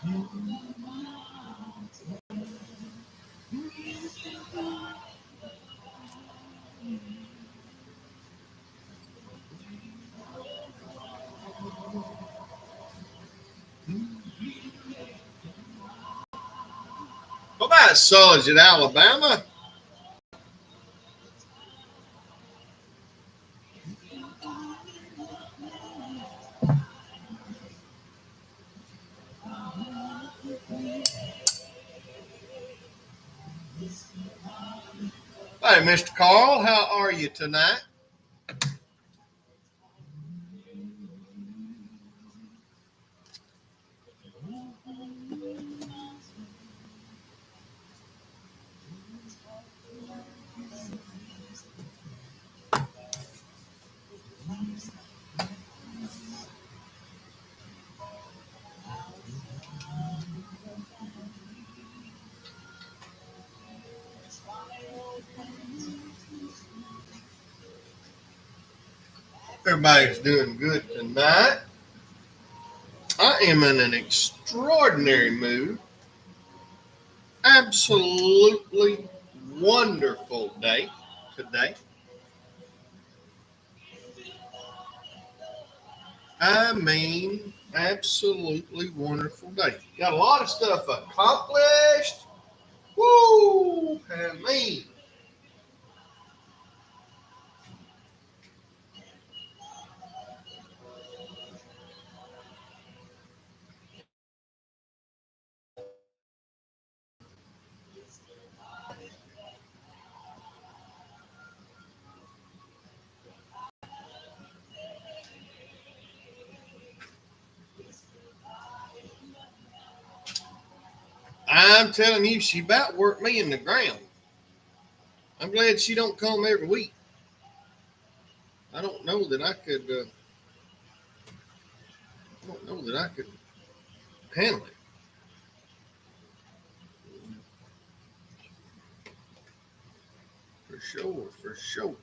What about Sulledge in Alabama? Hey, Mr. Carl, how are you tonight? Everybody's doing good tonight. I am in an extraordinary mood. Absolutely wonderful day today. I mean, absolutely wonderful day. Got a lot of stuff accomplished. Woo! I mean, I'm telling you, she about worked me in the ground. I'm glad she don't come every week. I don't know that I could. I don't know that I could handle it. For sure, for sure.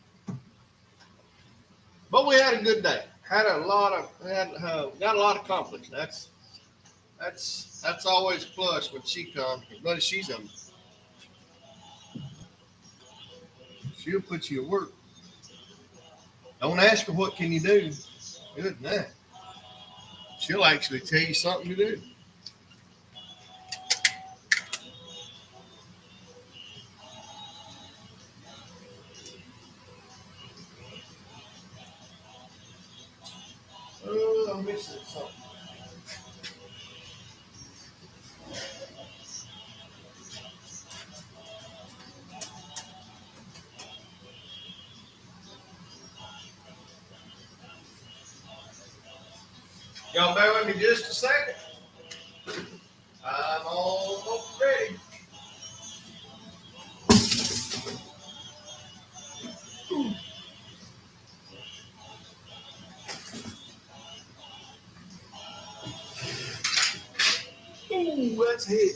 But we had a good day. Got a lot accomplished. That's always a plus when she comes. But she'll put you to work. Don't ask her what can you do. Good night. She'll actually tell you something to do. Oh, I'm missing something. Y'all bear with me just a second. I'm almost ready. Ooh, that's it.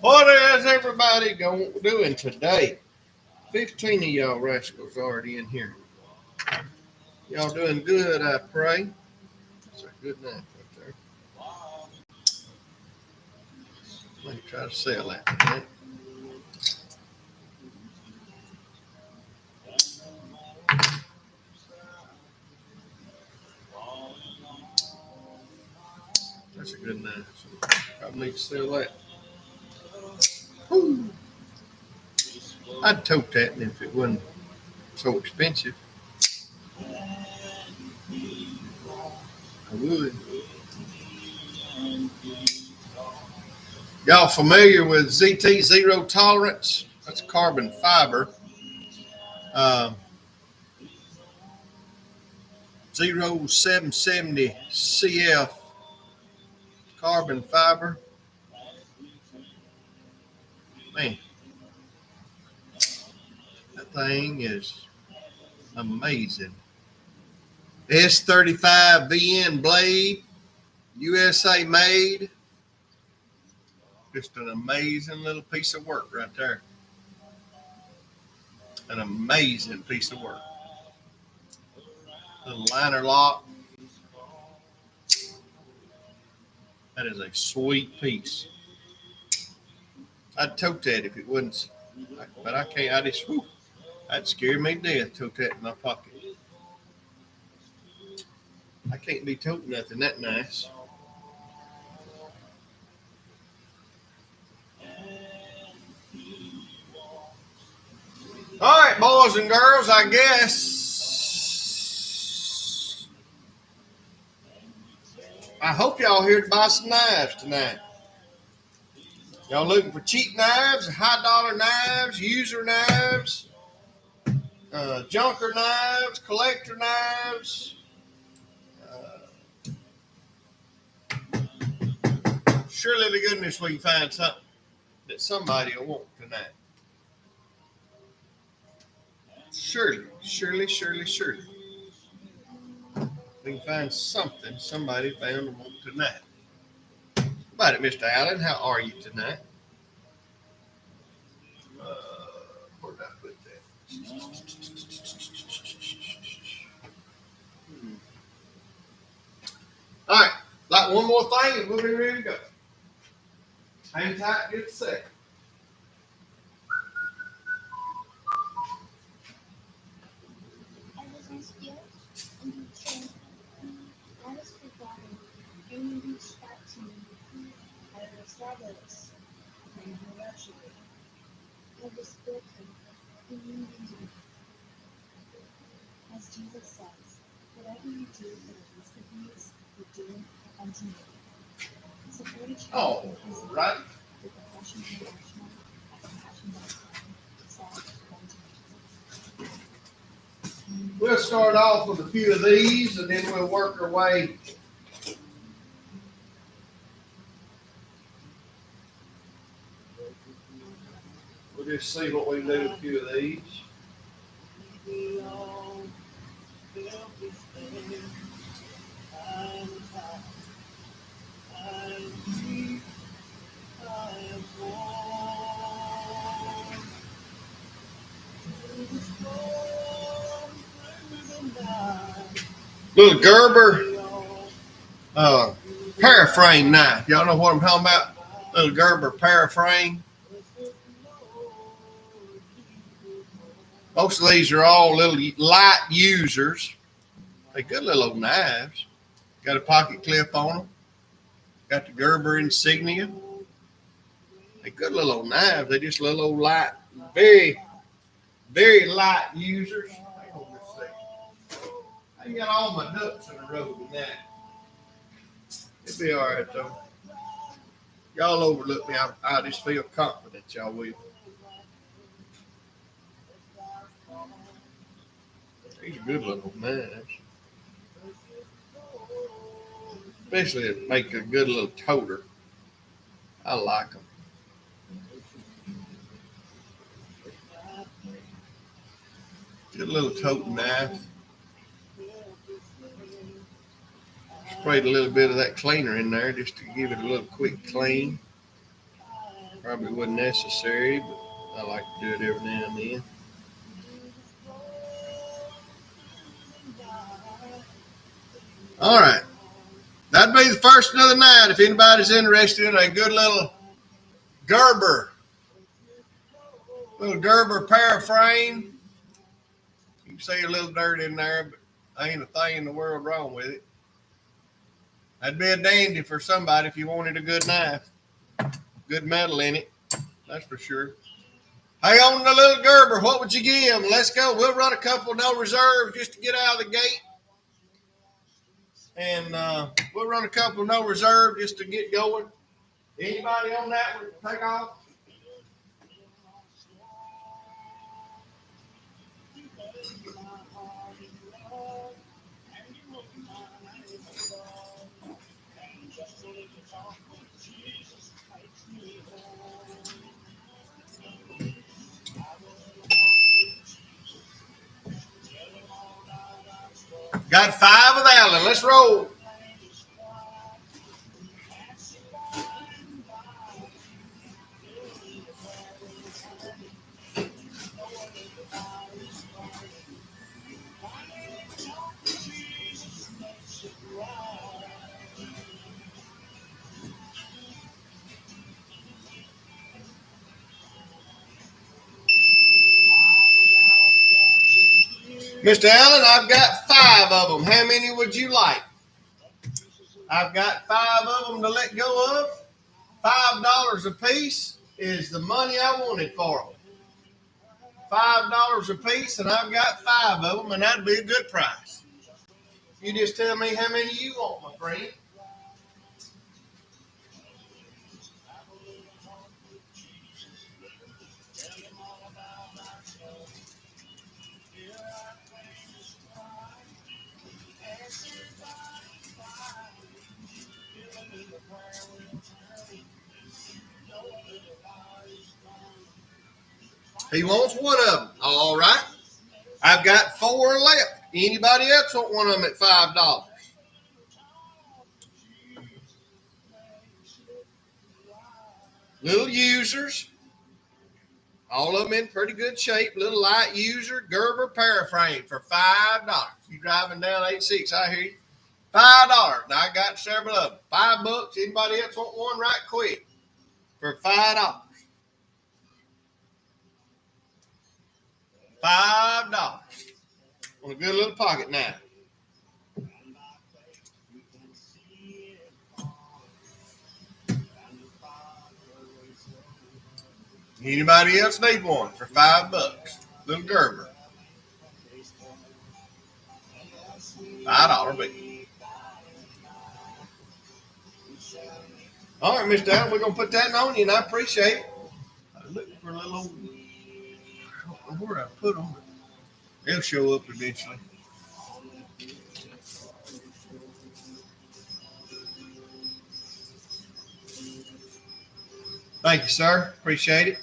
What is everybody doing today? 15 of y'all rascals already in here. Y'all doing good, I pray. It's a good night right there. Let me try to sell that. Right? Good knives. Probably need to sell that. Woo. I'd tote that if it wasn't so expensive. I would. Y'all familiar with ZT, zero tolerance? That's carbon fiber. 0770 CF carbon fiber. Man, that thing is amazing. S35 VN blade, USA made. Just an amazing little piece of work right there. An amazing piece of work. Little liner lock. That is a sweet piece. I'd tote that if it wasn't, but I can't. I just, whew, that'd scare me to death. Tote that in my pocket. I can't be toting nothing that nice. All right, boys and girls, I guess. I hope y'all here to buy some knives tonight. Y'all looking for cheap knives, high dollar knives, user knives, junker knives, collector knives. Surely to goodness we can find something that somebody will want tonight. Surely. We can find something somebody found to want tonight. How about it, Mr. Allen? How are you tonight? Where did I put that? All right. Like one more thing and we'll be ready to go. Hang tight just a second. I was in school and he said, I was forgotten, and he reached out to me. I was fabulous, and he worshipped me. I was broken, and you needed me. As Jesus says, whatever you do for the least of these, you do unto me. Support each other All right. with Compassion International at compassion.com/1. We'll start off with a few of these and then we'll work our way. We'll just see what we can do with a few of these. Little Gerber paraframe knife. Y'all know what I'm talking about? Little Gerber paraframe. Most of these are all little light users. They're good little old knives. Got a pocket clip on them. Got the Gerber insignia. They're good little old knives. They're just little old light, very, very light users. I got all my ducks in a row with that. It'll be all right, though. Y'all overlook me. I just feel confident y'all will. These are good little knives. Especially to make a good little toter. I like them. Good little toting knife. Sprayed a little bit of that cleaner in there just to give it a little quick clean. Probably wasn't necessary, but I like to do it every now and then. All right. That'd be the first of the night if anybody's interested in a good little Gerber. Little Gerber paraframe. You can see a little dirt in there, but ain't a thing in the world wrong with it. That'd be a dandy for somebody if you wanted a good knife. Good metal in it, that's for sure. Hey, on the little Gerber, what would you give him? Let's go. We'll run a couple no reserve just to get out of the gate. And we'll run a couple no reserve just to get going. Anybody on that one? Take off. Got 5 with Allen. Let's roll. Mr. Allen, I've got 5 of them. How many would you like? I've got 5 of them to let go of. $5 a piece is the money I wanted for them. $5 a piece, and I've got 5 of them, and that'd be a good price. You just tell me how many you want, my friend. He wants one of them. All right. I've got 4 left. Anybody else want one of them at $5? Little users. All of them in pretty good shape. Little light user. Gerber paraframe for $5. You driving down 86, I hear you. $5. Now I got several of them. $5. Anybody else want one right quick? For $5. $5 on a good little pocket knife. Anybody else need one for $5? Little Gerber. $5 bill. All right, Mr. Allen, we're gonna put that on you, and I appreciate it. I'm looking for a little old. I don't know where I put them. They'll show up eventually. Thank you, sir. Appreciate it.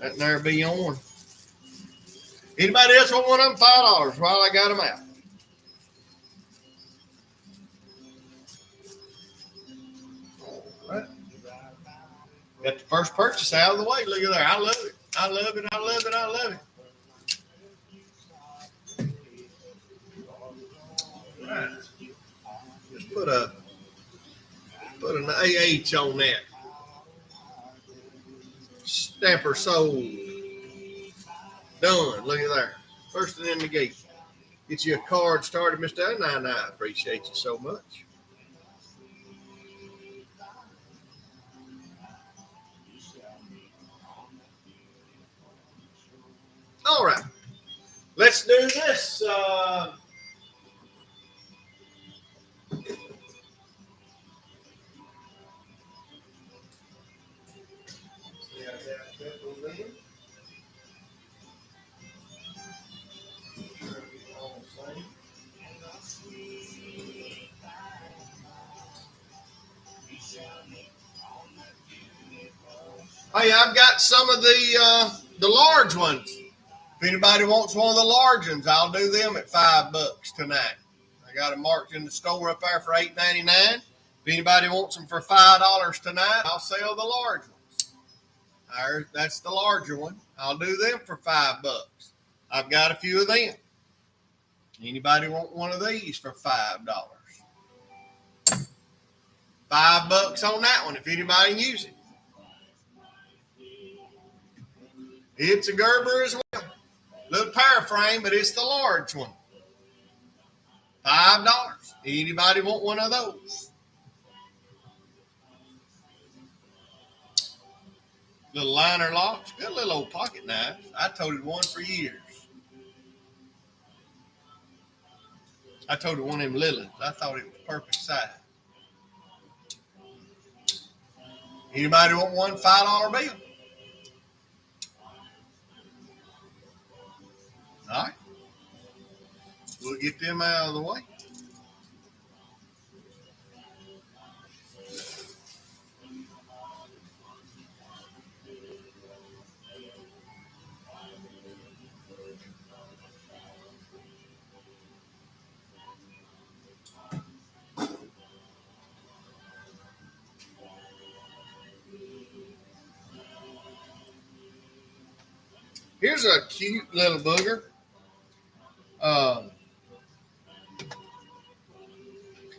That there be on. Anybody else want one of them? $5 while I got them out. All right. Got the first purchase out of the way. Look at there. I love it. I love it. I love it. I love it. All right. Just put an AH on that. Stamper sold. Done. Look at there. First and in the gate. Get you a card started, Mr. Allen. I appreciate you so much. All right. Let's do this. Hey, I've got some of the large ones. If anybody wants one of the large ones, I'll do them at $5 tonight. I got them marked in the store up there for $8.99. If anybody wants them for $5 tonight, I'll sell the large ones. That's the larger one. I'll do them for $5. I've got a few of them. Anybody want one of these for $5? $5 on that one if anybody can use it. It's a Gerber as well. Little paraframe, but it's the large one. $5. Anybody want one of those? Little liner locks. Good little old pocket knives. I toted one for years. I toted one of them Lilies. I thought it was perfect size. Anybody want one $5 bill? All right. We'll get them out of the way. Here's a cute little booger.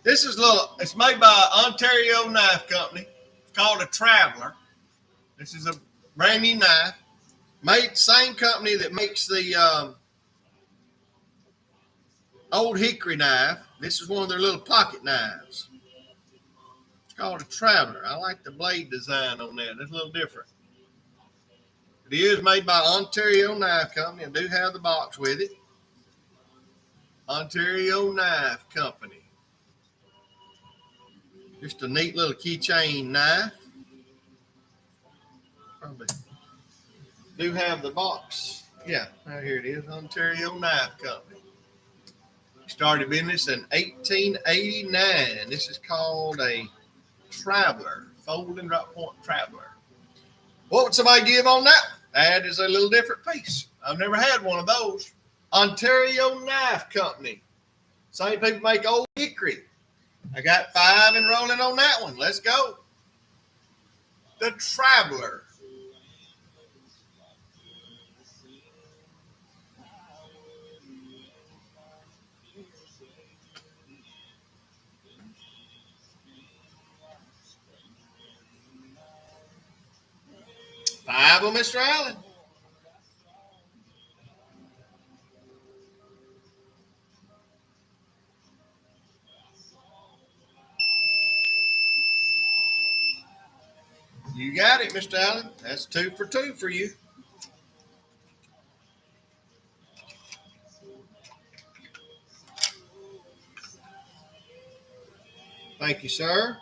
This is little. It's made by Ontario Knife Company. It's called a Traveler. This is a brand new knife. Made same company that makes the old hickory knife. This is one of their little pocket knives. It's called a Traveler. I like the blade design on that. It's a little different. It is made by Ontario Knife Company. I do have the box with it. Ontario Knife Company. Just a neat little keychain knife. Probably do have the box. Yeah, right here it is. Ontario Knife Company. Started business in 1889. This is called a Traveler. Fold and drop point Traveler. What would somebody give on that? That is a little different piece. I've never had one of those. Ontario Knife Company. Same people make old hickory. I got 5 enrolling on that one. Let's go. The Traveler. Five on Mr. Allen. You got it, Mr. Allen. That's 2 for 2 for you. Thank you, sir.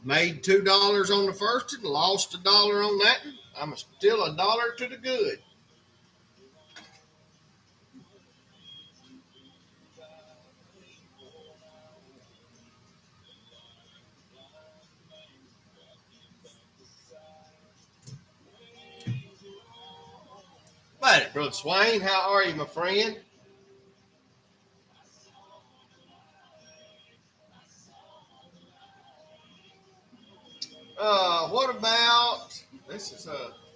Made $2 on the first and lost $1 on that one. I'm still $1 to the good. Buddy, Brother Swain, how are you, my friend? What about, this is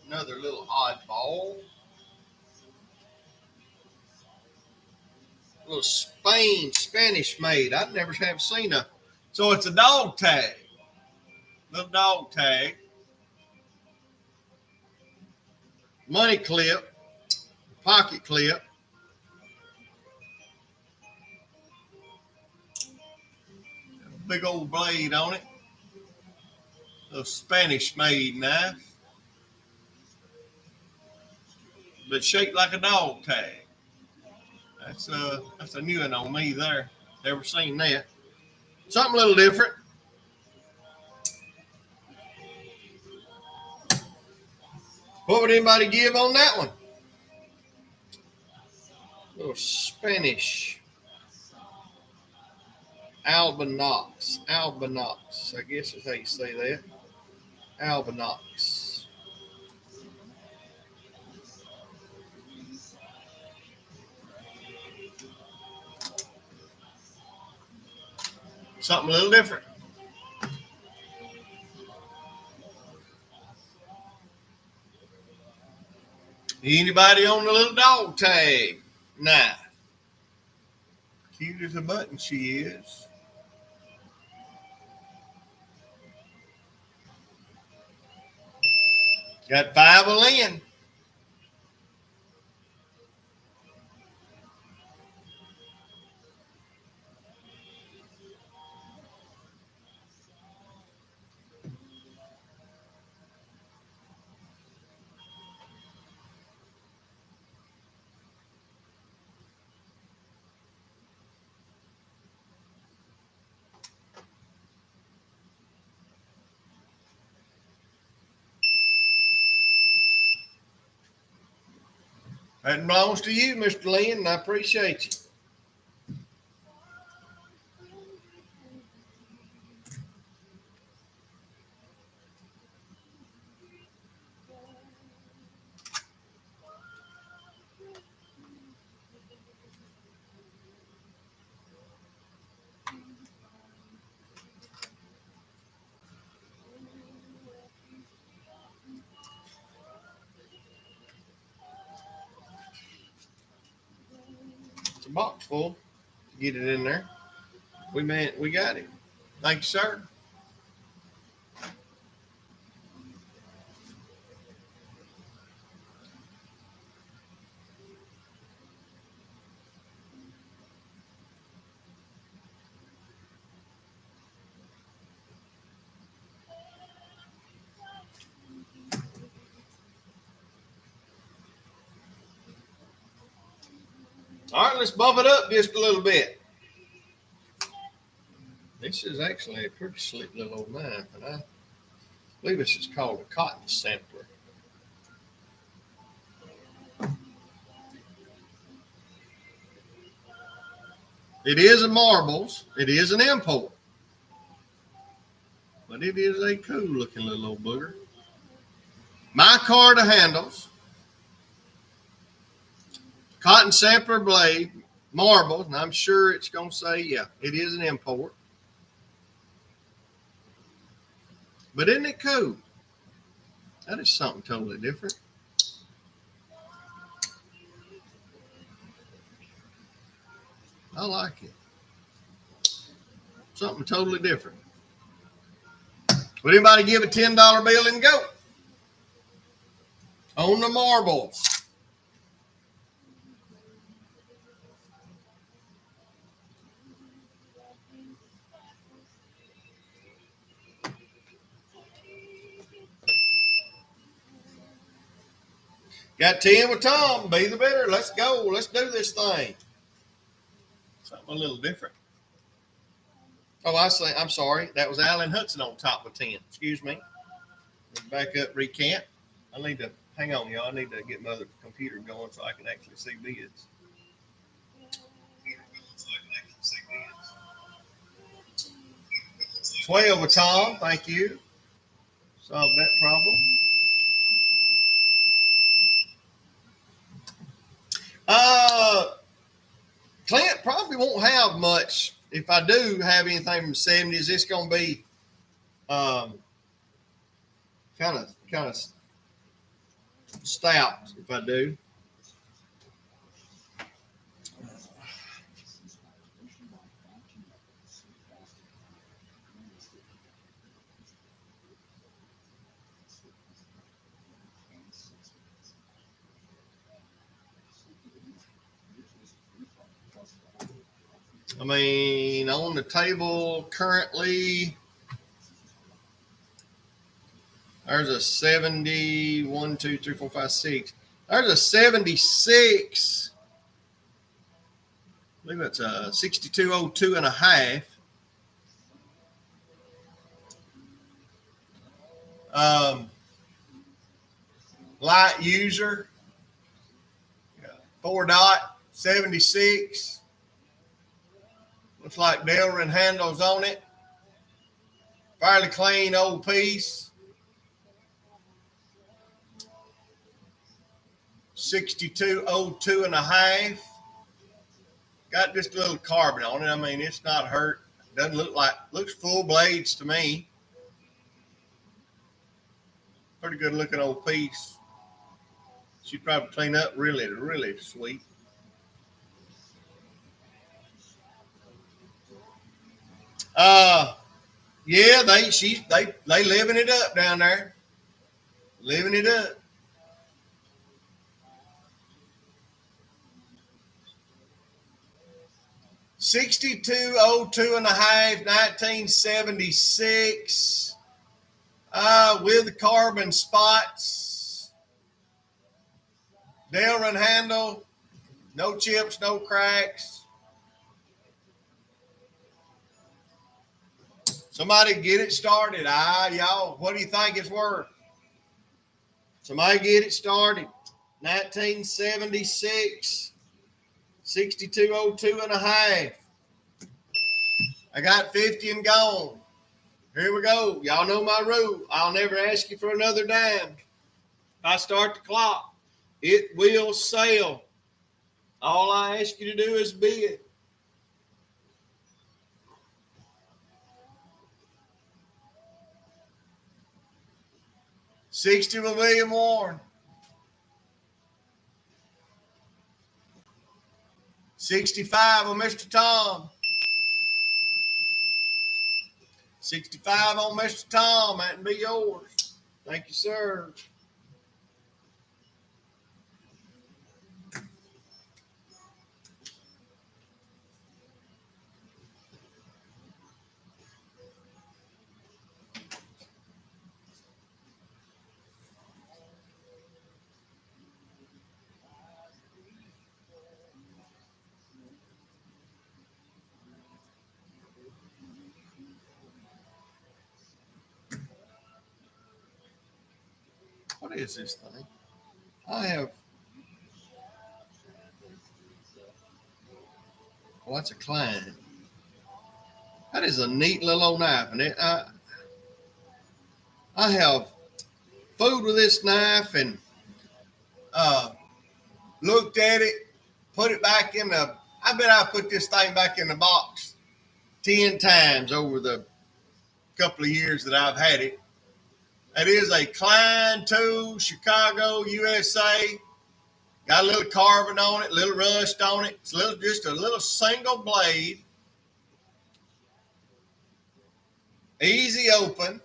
another little oddball. A little Spanish made. I've never have seen a, so it's a dog tag. Little dog tag. Money clip. Pocket clip. Big old blade on it. A Spanish made knife. But shaped like a dog tag. That's a new one on me there. Never seen that. Something a little different. What would anybody give on that one? Little Spanish albinox. I guess is how you say that. Albinox. Something a little different. Anybody on the little dog tag? Nah. Cute as a button she is. Got 5 of Lynn. That belongs to you, Mr. Lynn, and I appreciate you. It's a box full. Get it in there. We got it. Thank you, sir. All right, let's bump it up just a little bit. This is actually a pretty slick little old knife, and I believe this is called a cotton sampler. It is a marbles. It is an import. But it is a cool looking little old booger. My car to handles. Cotton sampler blade. Marbles. And I'm sure it's going to say, yeah, it is an import. But isn't it cool? That is something totally different. I like it. Something totally different. Would anybody give a $10 bill and go? On the marbles. Got 10 with Tom. Be the better. Let's go. Let's do this thing. Something a little different. Oh, I'm sorry. That was Alan Hudson on top with 10. Excuse me. Back up, recant. I need to, hang on, y'all. I need to get my other computer going so I can actually see bids. 12 with Tom. Thank you. Solve that problem. Clint probably won't have much. If I do have anything from the 70s, it's going to be kind of stout if I do. I mean, on the table currently, there's a 70, 1, 2, 3, 4, 5, 6. There's a 76. I believe that's a 6202 and a half. Light user. 4 dot, 76. Looks like Delrin handles on it. Fairly clean old piece. 6202 and a half. Got just a little carbon on it. I mean, it's not hurt. Doesn't look like, looks full blades to me. Pretty good looking old piece. She'd probably clean up really, really sweet. Yeah, they living it up down there. Living it up. $62.02 and a half, 1976. With the carbon spots. Delrin handle. No chips, no cracks. Somebody get it started. Y'all, what do you think it's worth? Somebody get it started. 1976, 6202 and a half. I got 50 and gone. Here we go. Y'all know my rule. I'll never ask you for another dime. If I start the clock, it will sell. All I ask you to do is bid. $60 with William Warren. $65 on Mr. Tom. $65 on Mr. Tom. That can be yours. Thank you, sir. What is this thing? I have. Well, that's a Klein. That is a neat little old knife, and I have food with this knife and looked at it, put it back in the. I bet I put this thing back in the box 10 times over the couple of years that I've had it. It is a Klein 2, Chicago, USA. Got a little carbon on it, a little rust on it. It's just a little single blade. Easy open.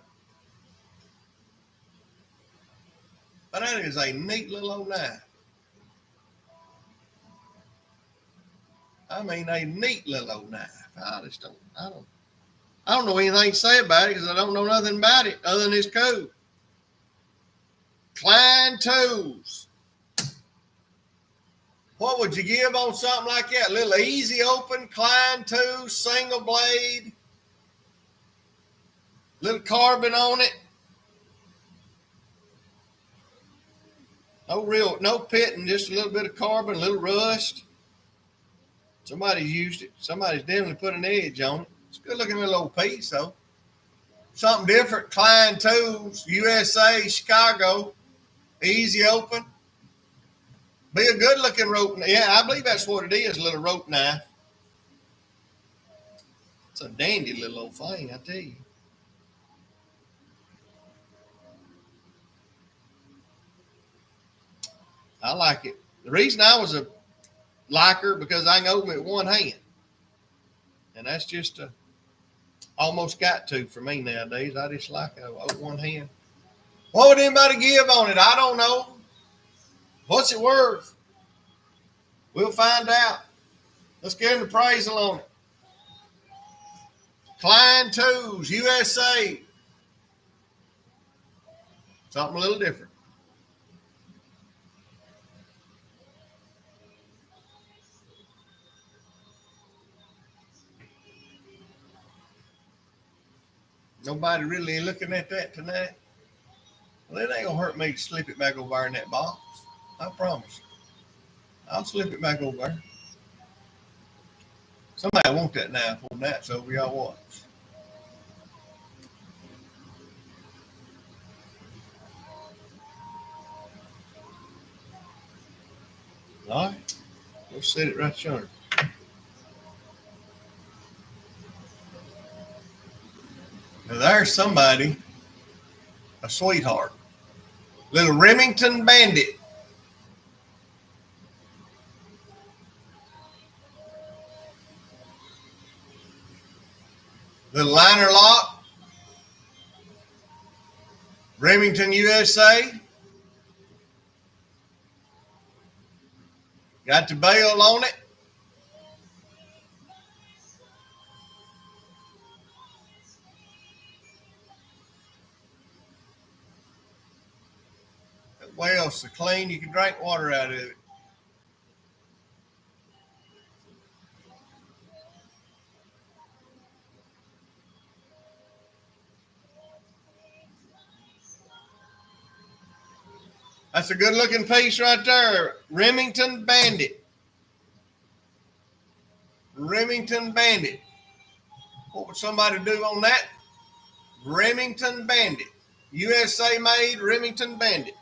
But that is a neat little old knife. I mean, a neat little old knife. I don't know anything to say about it because I don't know nothing about it other than it's cool. Klein 2s. What would you give on something like that? A little easy open, Klein 2, single blade, little carbon on it. No pitting, just a little bit of carbon, a little rust. Somebody's used it. Somebody's definitely put an edge on it. It's a good looking little old piece, though. Something different, Klein 2s, USA, Chicago, easy open. Be a good looking rope. Yeah, I believe that's what it is, a little rope knife. It's a dandy little old thing, I tell you. I like it. The reason I was a liker because I can open it with one hand. And that's just almost got to for me nowadays. I just like it with one hand. What would anybody give on it? I don't know. What's it worth? We'll find out. Let's get an appraisal on it. Klein 2s, USA. Something a little different. Nobody really looking at that tonight. Well, it ain't gonna hurt me to slip it back over there in that box. I promise. I'll slip it back over there. Somebody want that knife on that, so we all watch. All right, we'll set it right yonder. Now there's somebody, a sweetheart. Little Remington Bandit. Little liner lock. Remington, USA. Got the bail on it. Well, so clean you can drink water out of it. That's a good looking piece right there. Remington Bandit. Remington Bandit. What would somebody do on that? Remington Bandit. USA made Remington Bandit.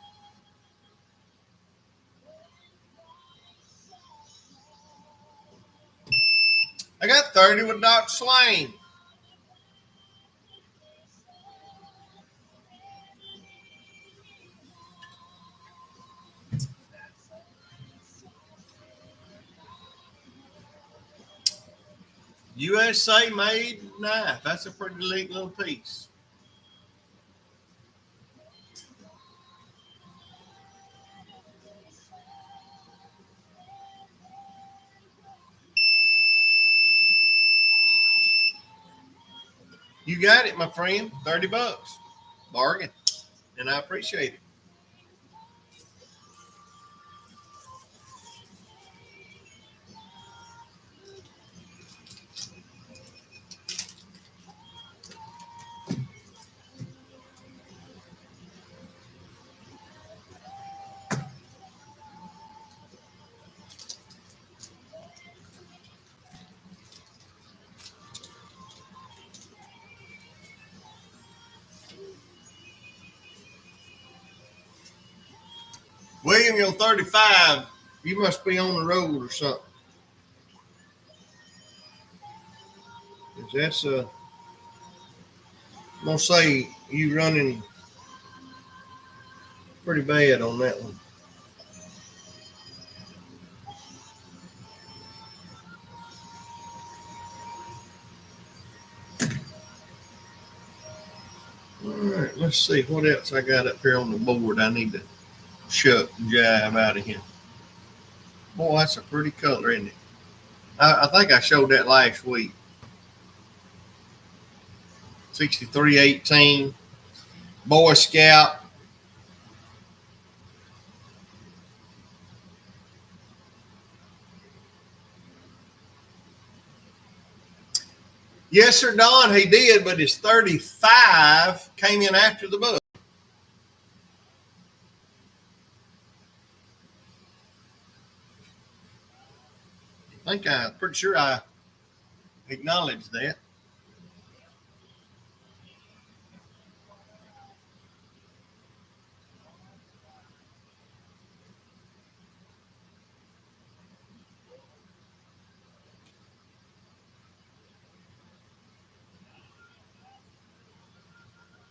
I got 30 with Doc Slain. USA made knife. That's a pretty neat little piece. You got it, my friend. 30 bucks. Bargain. And I appreciate it. William, you're 35. You must be on the road or something. That's I'm gonna say you running pretty bad on that one. All right, let's see what else I got up here on the board. I need to shuck and jive out of here. Boy, that's a pretty color, isn't it? I think I showed that last week. 6318 Boy Scout. Yes, sir, Don, he did, but his 35 came in after the book. I'm pretty sure I acknowledged that.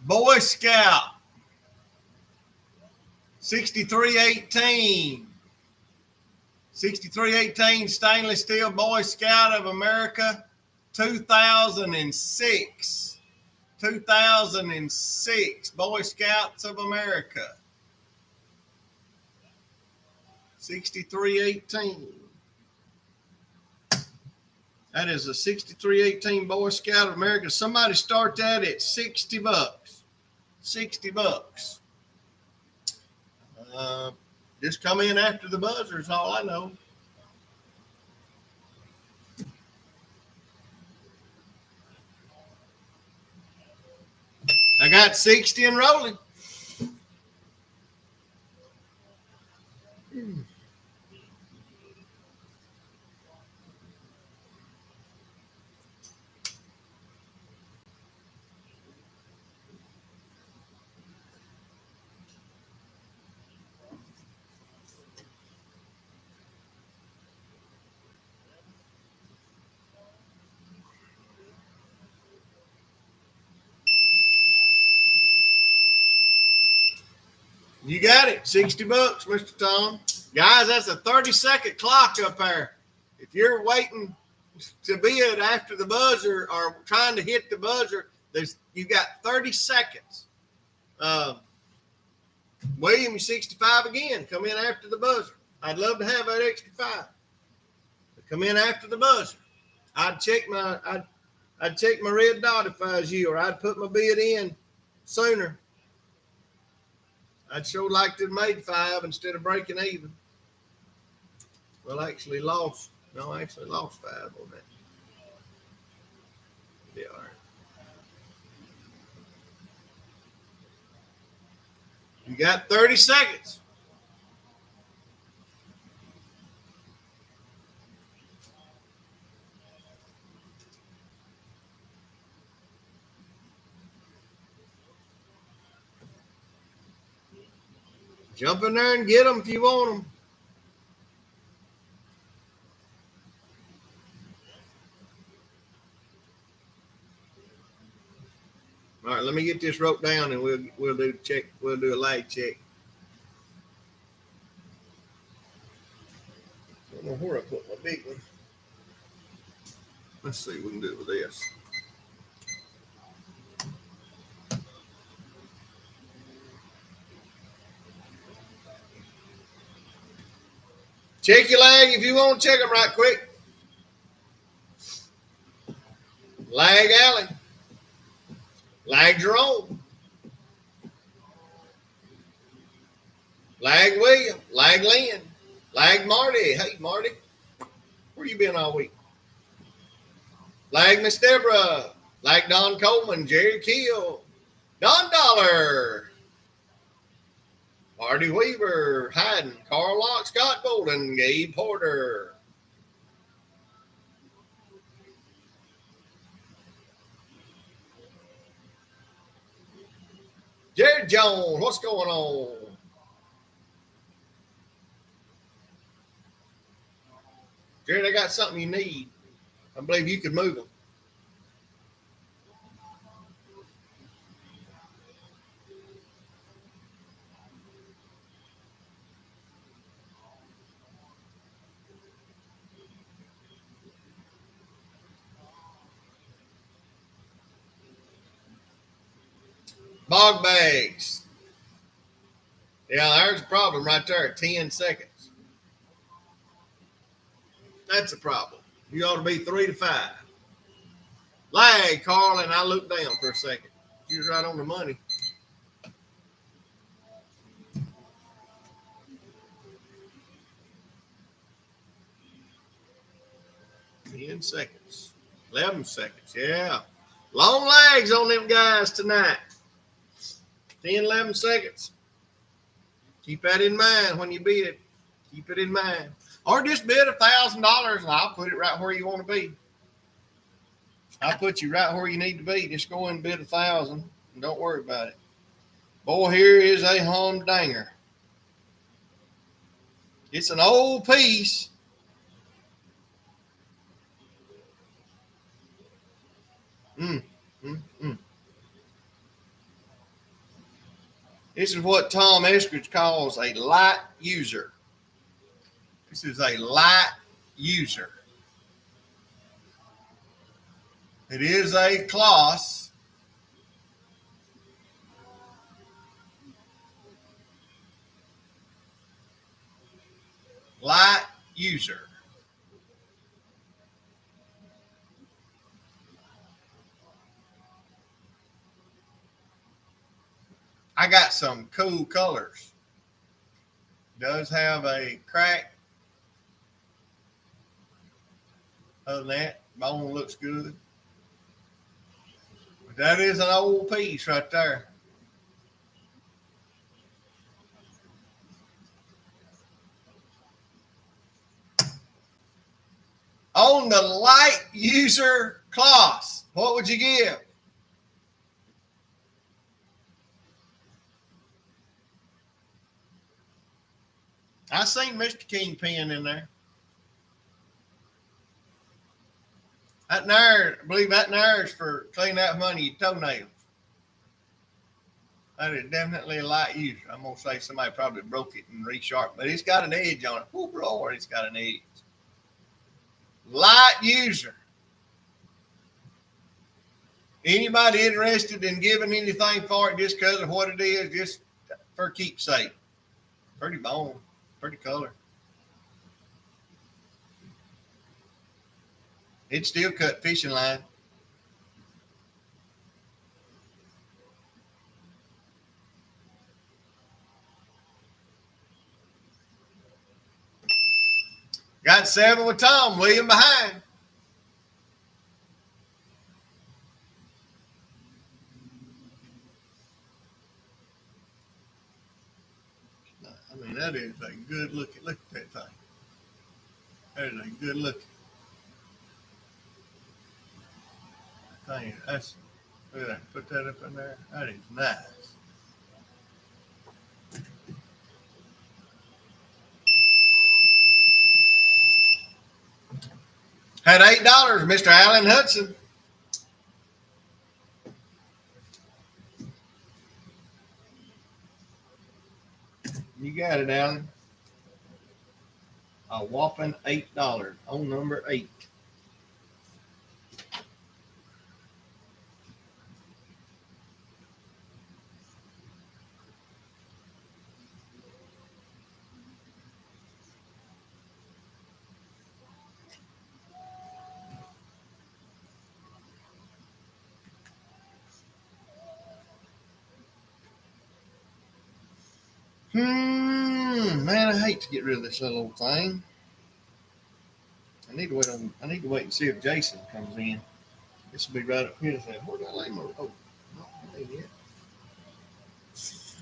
Boy Scout. 6318. 6318 Stainless Steel Boy Scout of America. 2006. 2006 Boy Scouts of America. 6318. That is a 6318 Boy Scout of America. Somebody start that at 60 bucks. 60 bucks. Just come in after the buzzer is all I know. I got 60 and rolling. You got it. 60 bucks, Mr. Tom. Guys, that's a 30-second clock up there. If you're waiting to be it after the buzzer or trying to hit the buzzer, you got 30 seconds. William, you're 65 again. Come in after the buzzer. I'd love to have that extra 5. Come in after the buzzer. I'd check my red dot if I was you, or I'd put my bid in sooner. I'd sure like to have made 5 instead of breaking even. Well, I actually lost 5 on that. Yeah, all right. You got 30 seconds. Jump in there and get them if you want them. All right, let me get this rope down and we'll do check. We'll do a lag check. I don't know where I put my big one. Let's see what we can do with this. Check your lag if you want to check them right quick. Lag Alley. Lag Jerome. Lag William. Lag Lynn. Lag Marty. Hey, Marty. Where you been all week? Lag Miss Deborah. Lag Don Coleman. Jerry Keel. Don Dollar. Marty Weaver. Hayden. Carl Locke. Scott Golden. Gabe Porter. Jared Jones. What's going on? Jared, I got something you need. I believe you can move them. Bog bags. Yeah, there's a problem right there. 10 seconds. That's a problem. You ought to be 3 to 5. Lag, Carl, and I looked down for a second. You was right on the money. Ten seconds. 11 seconds. Yeah. Long legs on them guys tonight. 10, 11 seconds. Keep that in mind when you bid. Keep it in mind. Or just bid $1,000 and I'll put it right where you want to be. I'll put you right where you need to be. Just go and bid 1,000 and don't worry about it. Boy, here is a humdinger. It's an old piece. This is what Tom Eskridge calls a light user. This is a light user. It is a Kloss. Light user. I got some cool colors. Does have a crack. Other than that, bone looks good. But that is an old piece right there. On the light user Kloss, what would you give? I seen Mr. Kingpin in there. That there, I believe that there is for cleaning out money your toenails. That is definitely a light user. I'm gonna say somebody probably broke it and resharpened, but it's got an edge on it. Oh, Lord, it's got an edge. Light user. Anybody interested in giving anything for it just because of what it is, just for keepsake? Pretty bone, pretty color. It's still cut fishing line. Got 7 with Tom. William behind. I mean, that is a good look at that thing. That is a good look. Thing. That's, look at that. Put that up in there. That is nice. Had $8, Mr. Allen Hudson. You got it, Allen. A whopping $8 on number 8. Man, I hate to get rid of this little old thing. I need to wait and see if Jason comes in. This will be right up here. Where did I lay my? Oh, no, I ain't yet.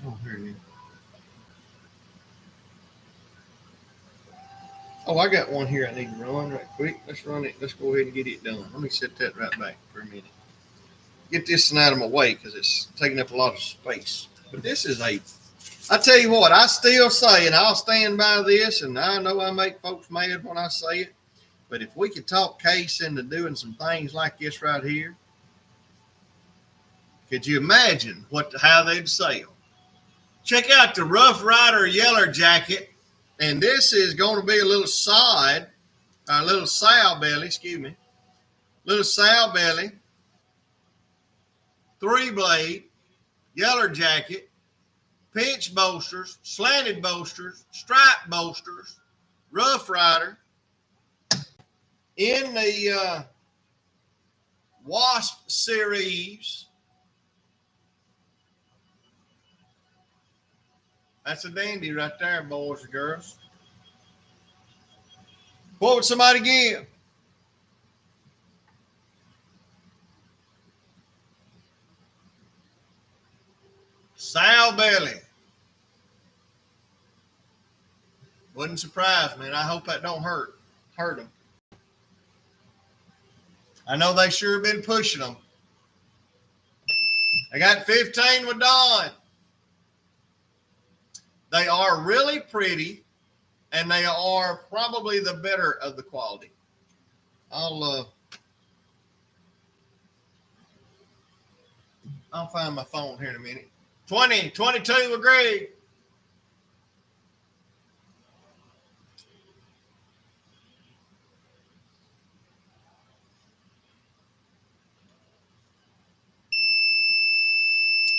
Oh, here it is. Oh, I got one here I need to run right quick. Let's run it. Let's go ahead and get it done. Let me set that right back for a minute. Get this one out of my way because it's taking up a lot of space. But this is I tell you what, I still say, and I'll stand by this, and I know I make folks mad when I say it, but if we could talk Case into doing some things like this right here, could you imagine how they'd sell? Check out the Rough Rider Yeller Jacket, and this is going to be a little sow belly, little sow belly, 3-blade, Yeller Jacket, pinch bolsters, slanted bolsters, stripe bolsters, Rough Rider, in the Wasp series. That's a dandy right there, boys and girls. What would somebody give? Sow belly. Wouldn't surprise me, and I hope that don't hurt them. I know they sure been pushing them. I got 15 with Don. They are really pretty, and they are probably the better of the quality. I'll find my phone here in a minute. 22 with Greg.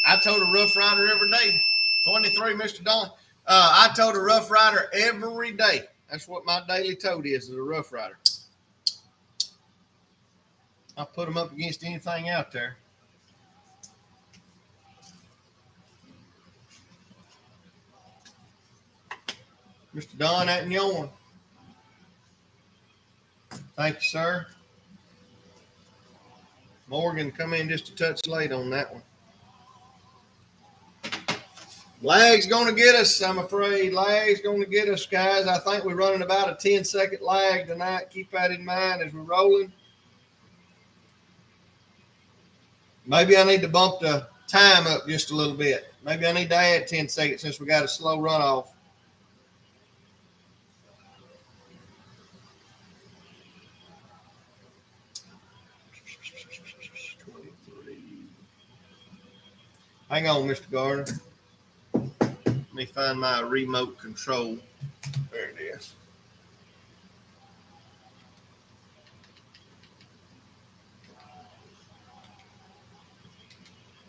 I told a Rough Rider every day. 23, Mr. Don. I told a Rough Rider every day. That's what my daily tote is a Rough Rider. I'll put them up against anything out there. Mr. Don, that and yours. Thank you, sir. Morgan, come in just a touch late on that one. Lag's going to get us, I'm afraid. Lag's going to get us, guys. I think we're running about a 10-second lag tonight. Keep that in mind as we're rolling. Maybe I need to bump the time up just a little bit. Maybe I need to add 10 seconds since we got a slow runoff. Hang on, Mr. Gardner. Let me find my remote control. There it is.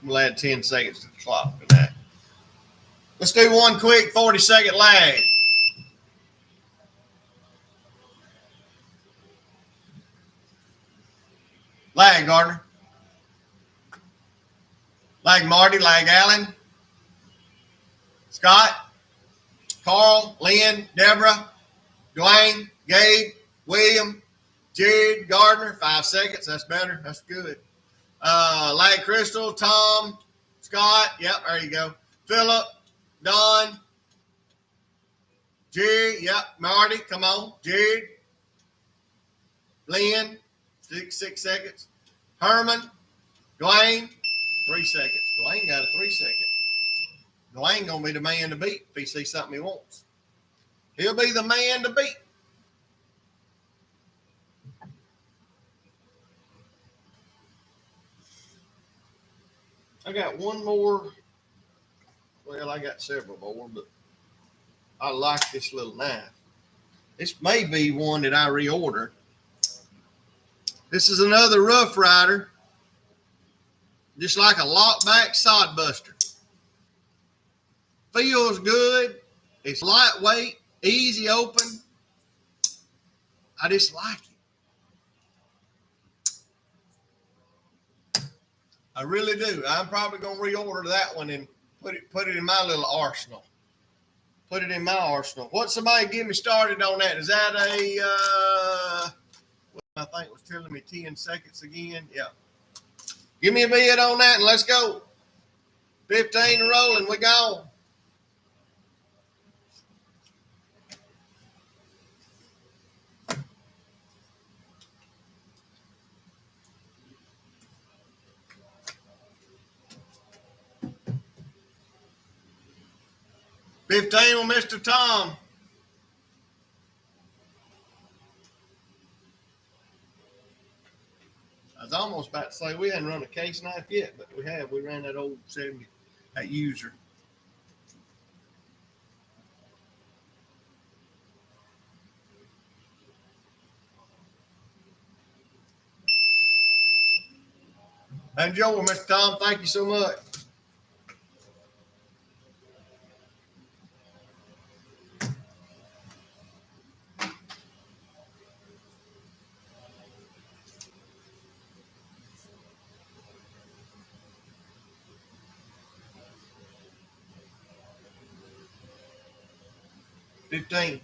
We'll add 10 seconds to the clock for that. Let's do one quick 40-second lag. Lag, Gardner. Lag, Marty. Lag, Allen. Scott. Carl. Lynn. Deborah. Dwayne. Gabe. William. Jared. Gardner. 5 seconds. That's better. That's good. Lag, Crystal. Tom. Scott. Yep, there you go. Philip. Don. Jared. Yep. Marty. Come on. Jared. Lynn. Six seconds. Herman. Dwayne. 3 seconds. Dwayne got a 3 second. Dwayne gonna be the man to beat if he sees something he wants. He'll be the man to beat. I got one more. Well, I got several more, but I like this little knife. This may be one that I reorder. This is another Rough Rider, just like a lockback sod buster. Feels good. It's lightweight, easy open. I just like it. I really do. I'm probably gonna reorder that one and put it in my little arsenal. Put it in my arsenal. What, somebody get me started on that? Is that a I think it was telling me 10 seconds again. Yeah. Give me a bid on that and let's go. 15 rolling, we gone. $15 on Mr. Tom. I was almost about to say we hadn't run a case knife yet, but we have. We ran that old 70, that user. Enjoy, Mr. Tom. Thank you so much. $15.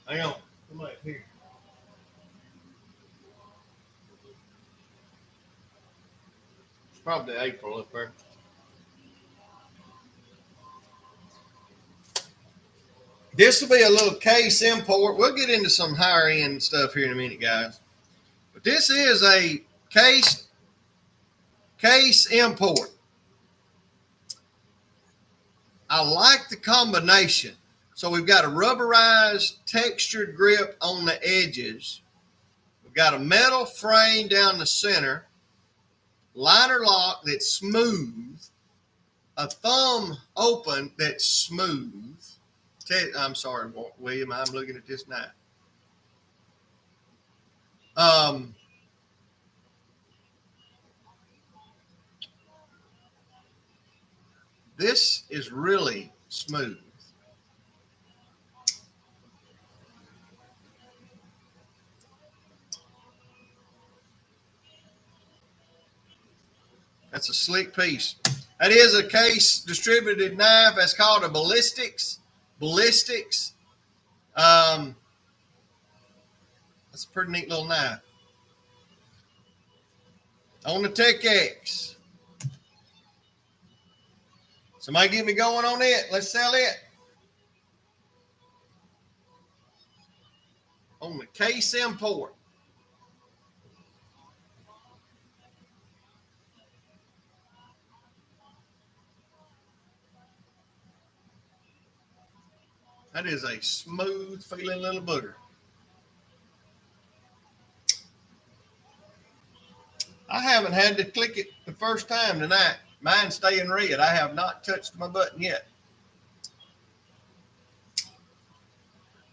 Hang on. Come up here. It's probably April up there. This will be a little case import. We'll get into some higher end stuff here in a minute, guys. But this is a case import. I like the combination. So we've got a rubberized textured grip on the edges. We've got a metal frame down the center, liner lock that's smooth, a thumb open that's smooth. I'm sorry, William, I'm looking at this knife. This is really smooth. That's a slick piece. That is a case distributed knife. That's called a ballistics. Ballistics. That's a pretty neat little knife. On the Tech X. Somebody get me going on it. Let's sell it. On the case import. That is a smooth feeling little booger. I haven't had to click it the first time tonight. Mine's staying red. I have not touched my button yet.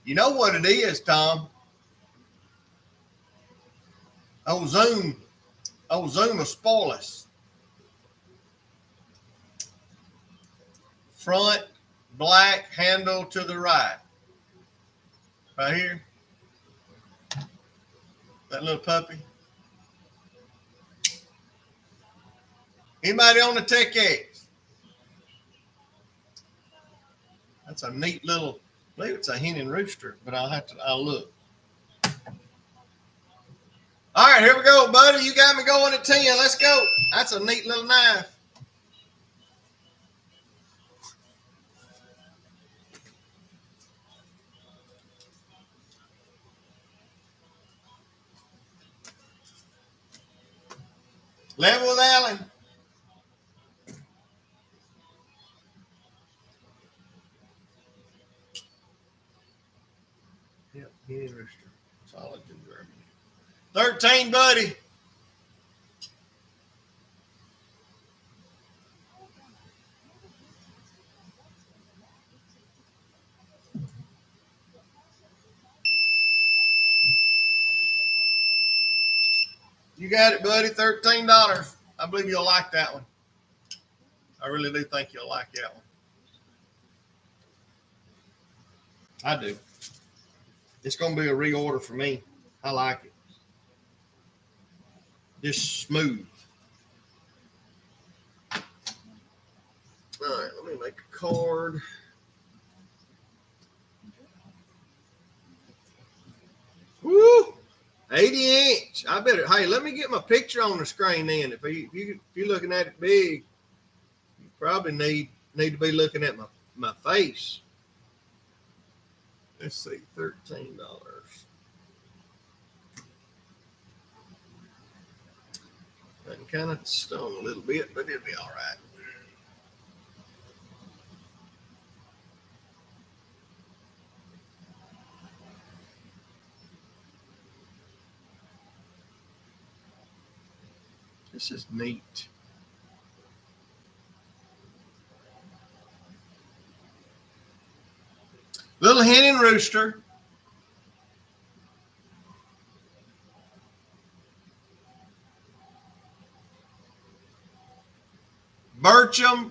You know what it is, Tom? Zoom will spoil us. Front black handle to the right. Right here. That little puppy. Anybody on the Tech X? That's a neat little, I believe it's a Hen Rooster, but I'll look. All right, here we go, buddy. You got me going at 10. Let's go. That's a neat little knife. Level with Allen. 13, buddy. You got it, buddy. $13. I believe you'll like that one. I really do think you'll like that one. I do. It's going to be a reorder for me. I like it. Just smooth. All right, let me make a card. Woo! 80-inch. I better. Hey, let me get my picture on the screen then. If you're looking at it big, you probably need to be looking at my face. Let's see, $13. I can kind of stone a little bit, but it'll be all right. This is neat. Little Hen and Rooster. Bircham,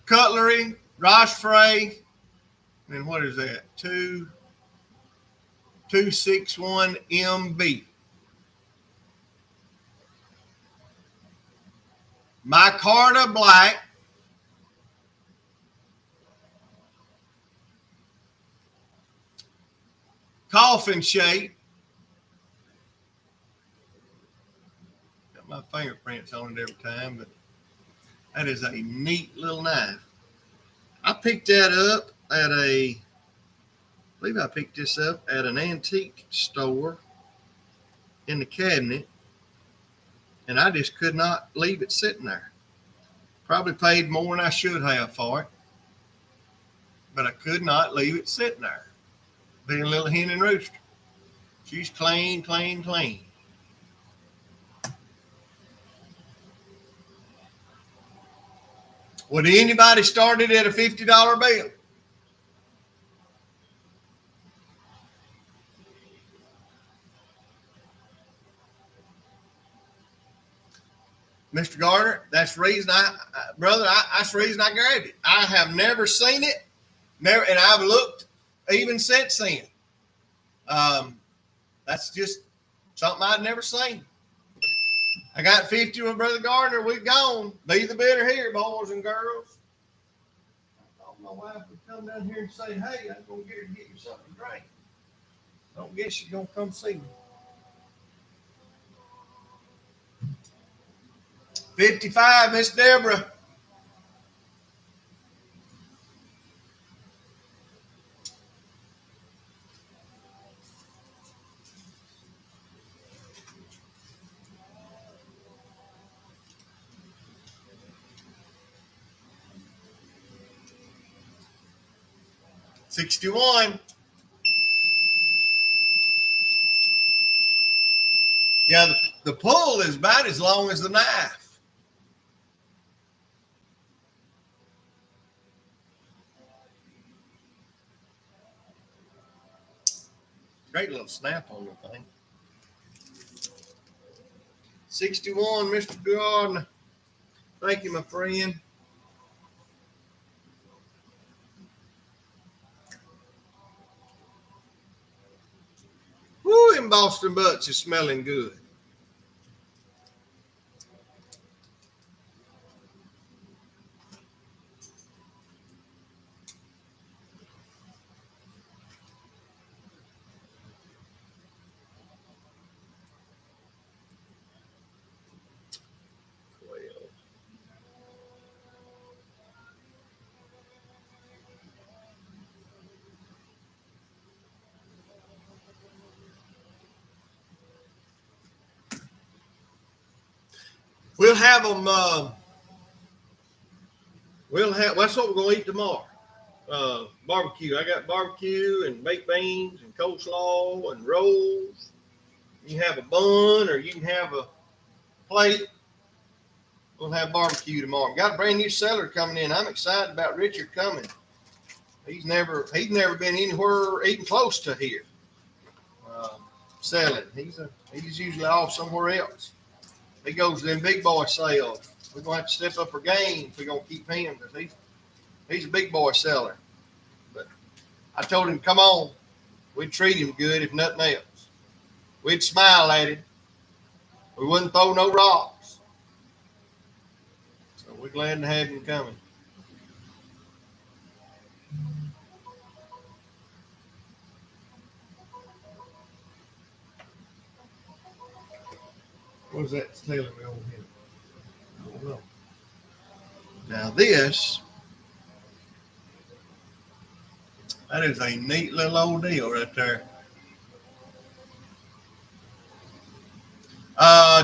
Cutlery, Rochefray, and what is that? 2261 MB. Micarta Black. Coffin shape. Got my fingerprints on it every time, but that is a neat little knife. I picked that up at I believe I picked this up at an antique store in the cabinet, and I just could not leave it sitting there. Probably paid more than I should have for it, but I could not leave it sitting there. Being a little Hen and Rooster. She's clean, clean, clean. Would anybody start it at a $50 bill? Mr. Gardner, that's the reason that's the reason I grabbed it. I have never seen it, and I've looked even since then. That's just something I'd never seen. I got 50 with Brother Gardner. We're gone. Be the better here, boys and girls. I thought my wife would come down here and say, hey, I'm going to get her to get you something to drink. Don't guess she's going to come see me. 55, Miss Deborah. $61. Yeah, the pull is about as long as the knife. Great little snap on the thing. 61, Mr. Gardner. Thank you, my friend. Woo, them Boston butts is smelling good. We'll have them. That's what we're gonna eat tomorrow. Barbecue. I got barbecue and baked beans and coleslaw and rolls. You have a bun or you can have a plate. We'll have barbecue tomorrow. We've got a brand new seller coming in. I'm excited about Richard coming. He's never been anywhere even close to here selling. He's usually off somewhere else. He goes to them big boy sales. We're gonna have to step up our game if we're gonna keep him because he's a big boy seller. But I told him, come on, we'd treat him good if nothing else. We'd smile at him. We wouldn't throw no rocks. So we're glad to have him coming. What is that telling me over here? I don't know. Now that is a neat little old deal right there.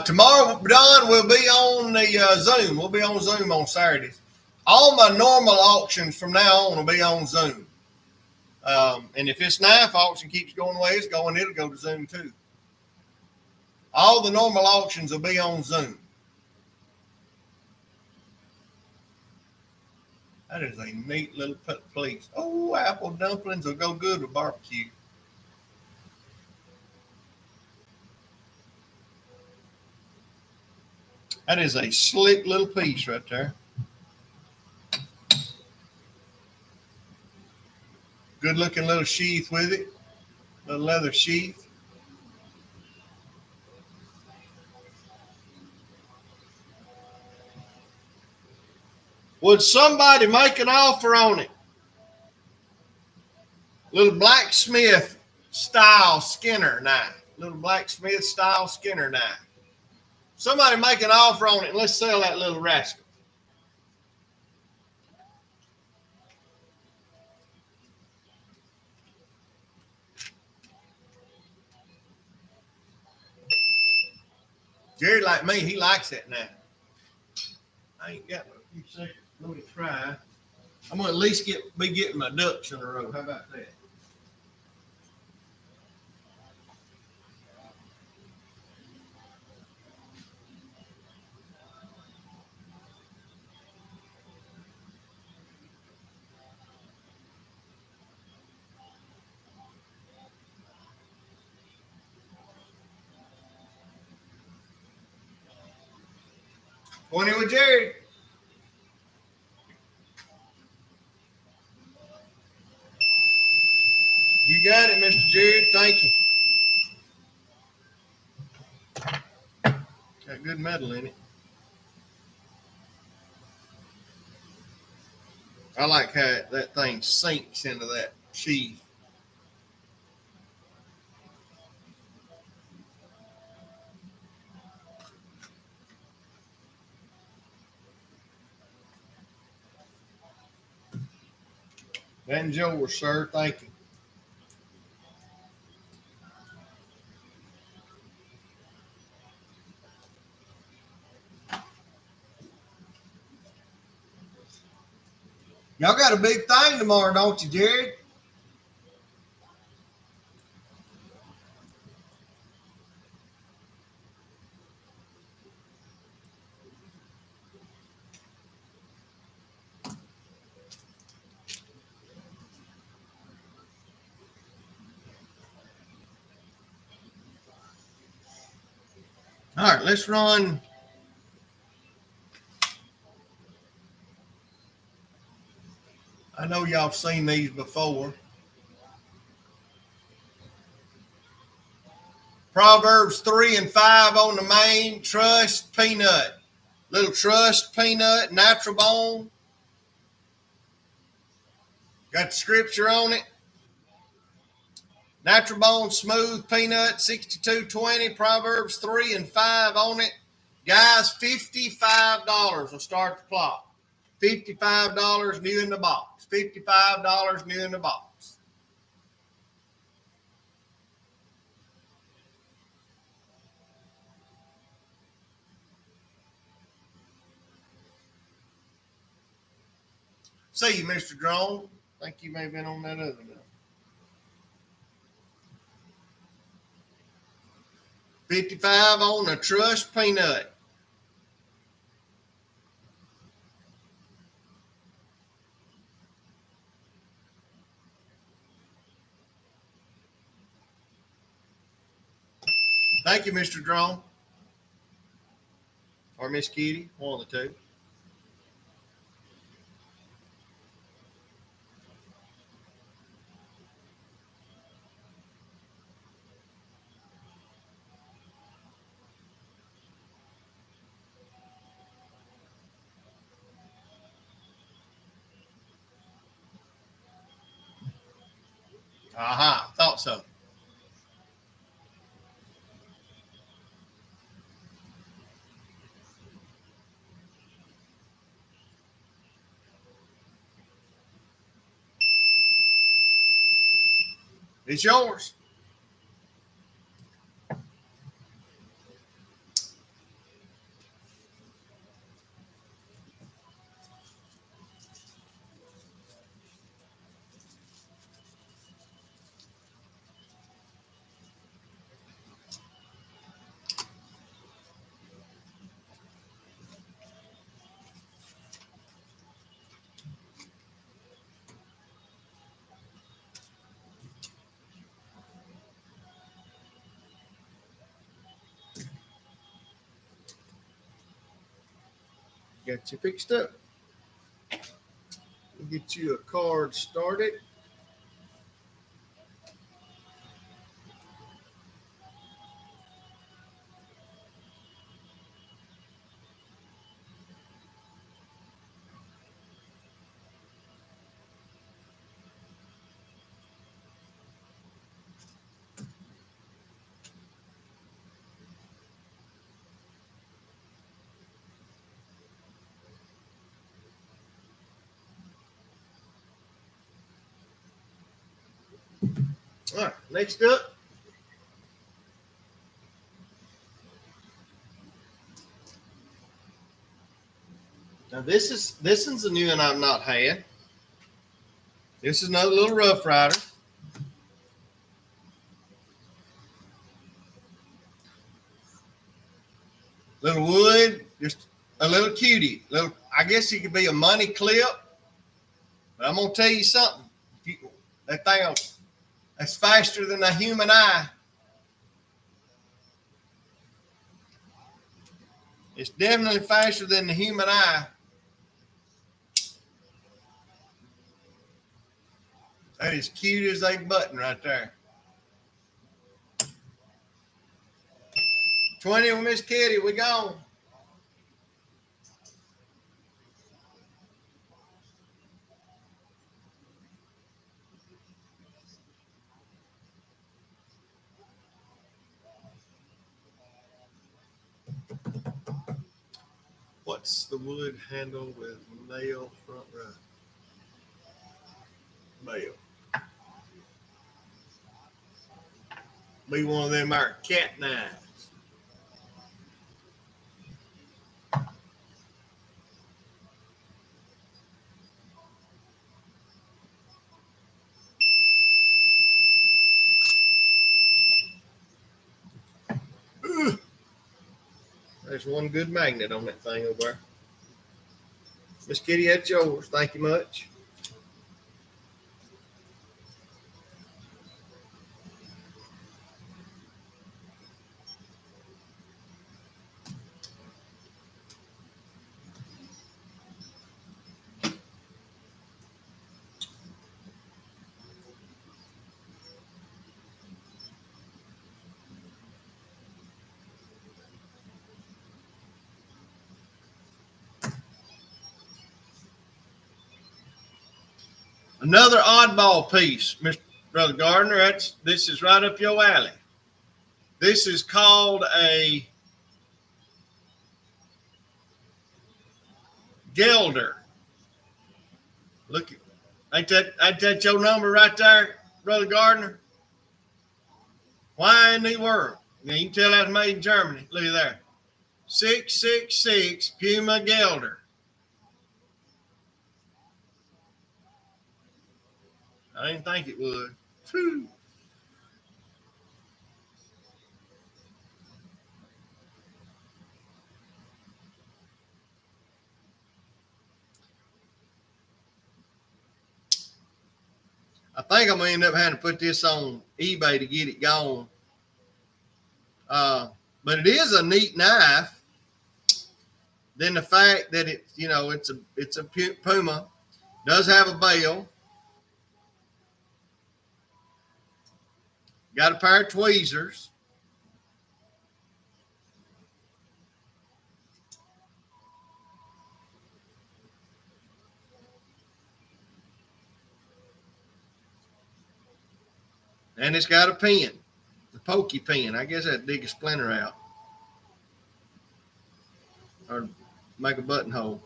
Tomorrow, Don, we'll be on the Zoom. We'll be on Zoom on Saturdays. All my normal auctions from now on will be on Zoom. And if this knife auction keeps going the way it's going, it'll go to Zoom too. All the normal auctions will be on Zoom. That is a neat little place. Oh, apple dumplings will go good with barbecue. That is a slick little piece right there. Good looking little sheath with it. Little leather sheath. Would somebody make an offer on it? Little blacksmith style Skinner knife. Little blacksmith style Skinner knife. Somebody make an offer on it and let's sell that little rascal. Jerry, like me, he likes that knife. I ain't got a few seconds. Let me try. I'm gonna at least be getting my ducks in a row. How about that? Point in with Jerry. You got it, Mr. Jared. Thank you. Got good metal in it. I like how that thing sinks into that sheath. And yours, sir. Thank you. Y'all got a big thing tomorrow, don't you, Jared? All right, let's run. I know y'all have seen these before. Proverbs 3 and 5 on the main. Trust peanut. Little trust peanut, natural bone. Got the scripture on it. Natural bone, smooth peanut, 62.20. Proverbs 3 and 5 on it. Guys, $55 will start the clock. $55 new in the box. $55 new in the box. See you, Mr. Drone. I think you may have been on that other one. 55 on the Trust Peanut. Thank you, Mr. Drone. Or Miss Kitty, one of the two. Aha, thought so. It's yours. Got you fixed up. We'll get you a card started. All right, next up. Now this one's a new one I've not had. This is another little Rough Rider. Little wood, just a little cutie. Little, I guess it could be a money clip. But I'm gonna tell you something. That thing that's faster than the human eye. It's definitely faster than the human eye. That is cute as a button right there. 20 with Miss Kitty, we gone. What's the wood handle with nail front right? Nail. Be one of them our cat knives. Ugh. There's one good magnet on that thing over there. Miss Kitty, that's yours. Thank you much. Another oddball piece, Mr. Brother Gardner. This is right up your alley. This is called a Gelder. Look, ain't that your number right there, Brother Gardner? Why in the world? Now you can tell that's made in Germany. Look at there. 666 Puma Gelder. I didn't think it would. Whew. I think I'm gonna end up having to put this on eBay to get it going. But it is a neat knife. Then the fact that it's a Puma, does have a bell, got a pair of tweezers. And it's got a pin, the pokey pin. I guess that'd dig a splinter out or make a buttonhole.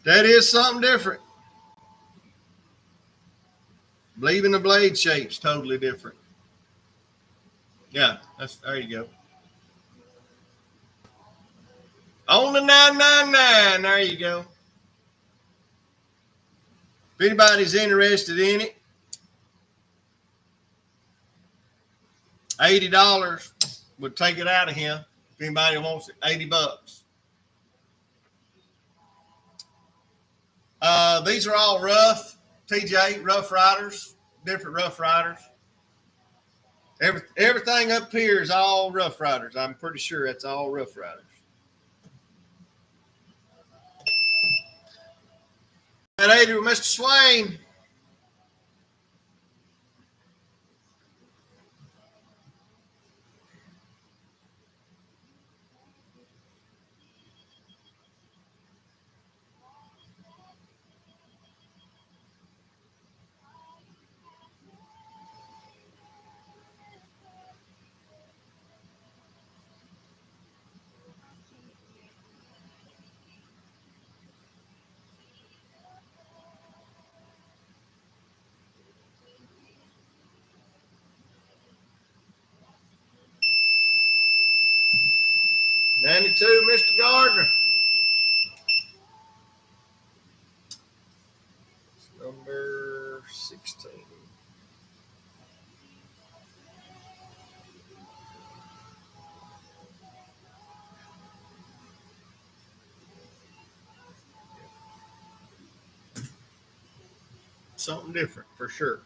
That is something different. Believing the blade shape's totally different. Yeah, there you go. On the 999, there you go. If anybody's interested in it, $80 would take it out of him. If anybody wants it, $80. These are all rough, TJ, Rough Riders, different Rough Riders. Everything up here is all Rough Riders. I'm pretty sure that's all Rough Riders. At 80 with Mr. Swain. Mr. Gardner. Number 16. Something different for sure.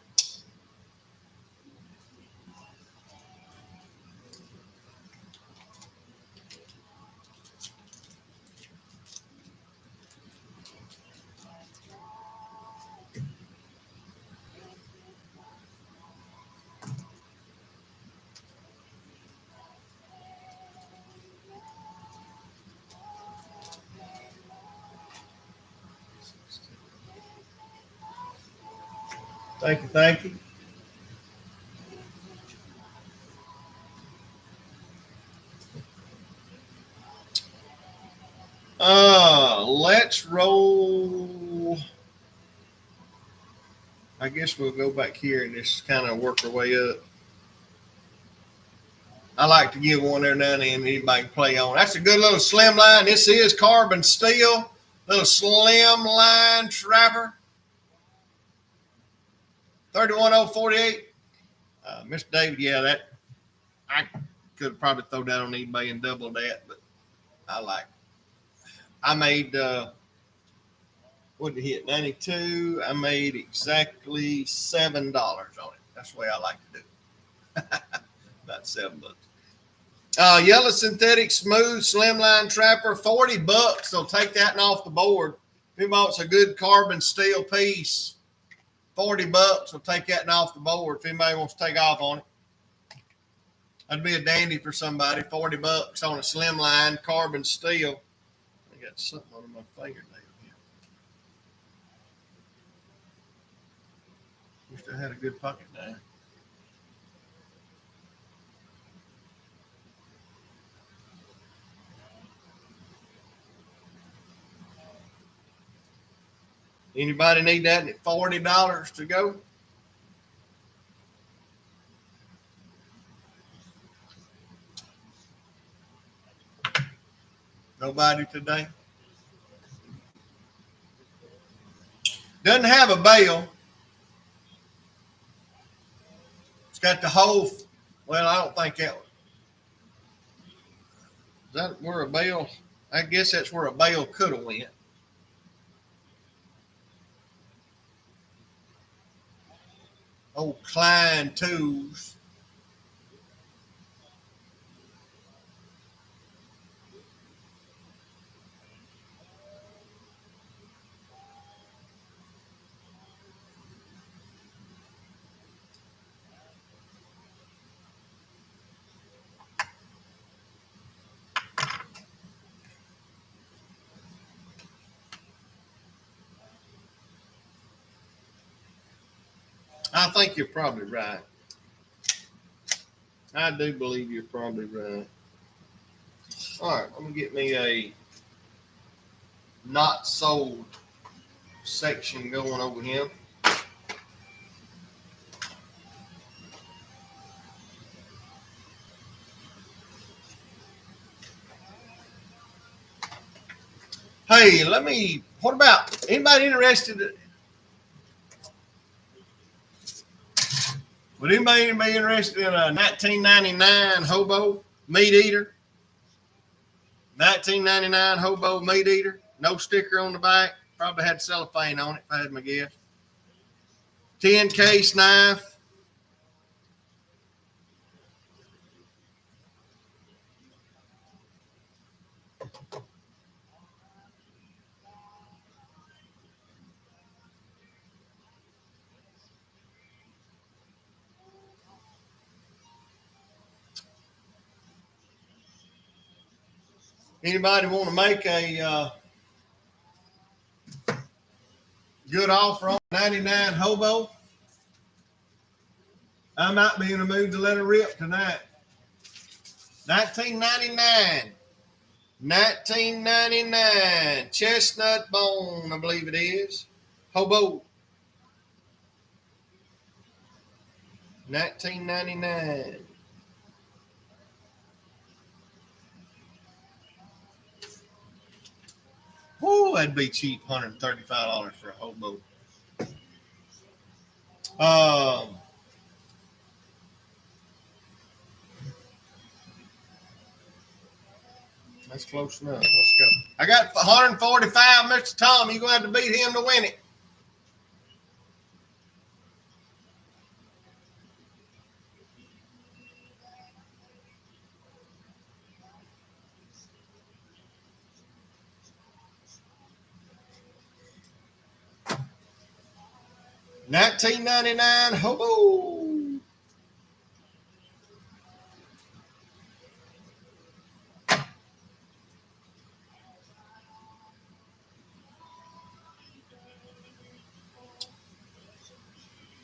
Thank you, thank you. Let's roll. I guess we'll go back here and just kind of work our way up. I like to give one there now and then anybody can play on. That's a good little slim line. This is carbon steel, little slim line trapper. 31048. Mr. David, yeah, that I could probably throw that on eBay and double that, but I like it. I made what did it hit? 92. I made exactly $7 on it. That's the way I like to do it. About $7. Yellow synthetic smooth slimline trapper, $40. They'll take that off the board. If he wants a good carbon steel piece, $40 will take that off the board. If anybody wants to take off on it, that'd be a dandy for somebody. $40 on a slimline carbon steel. I got something on my fingernail here. Wish I had a good pocket knife. Anybody need that at $40 to go? Nobody today? Doesn't have a bell. It's got the whole, well, I don't think that one. Is that where a bale? I guess that's where a bale could have went. Old Klein tools. I think you're probably right. I do believe you're probably right. All right, I'm gonna get me a not sold section going over here. Hey, what about anybody interested? Would anybody be interested in a 1999 Hobo meat eater? 1999 Hobo meat eater. No sticker on the back. Probably had cellophane on it if I had my guess. 10 case knife. Anybody want to make a good offer on 99 Hobo? I might be in the mood to let her rip tonight. 1999. 1999. Chestnut bone, I believe it is. Hobo. 1999. Whoo, that'd be cheap. $135 for a Hobo. That's close enough. Let's go. I got 145, Mr. Tom. You're going to have to beat him to win it. $19.99 Hobo.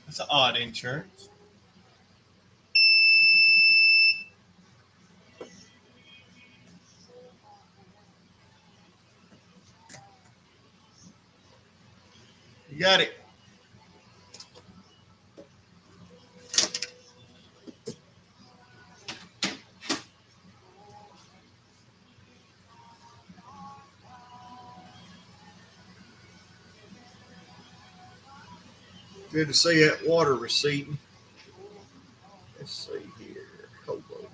That's an odd insurance. You got it. Good to see that water receding. Let's see here. Hobo.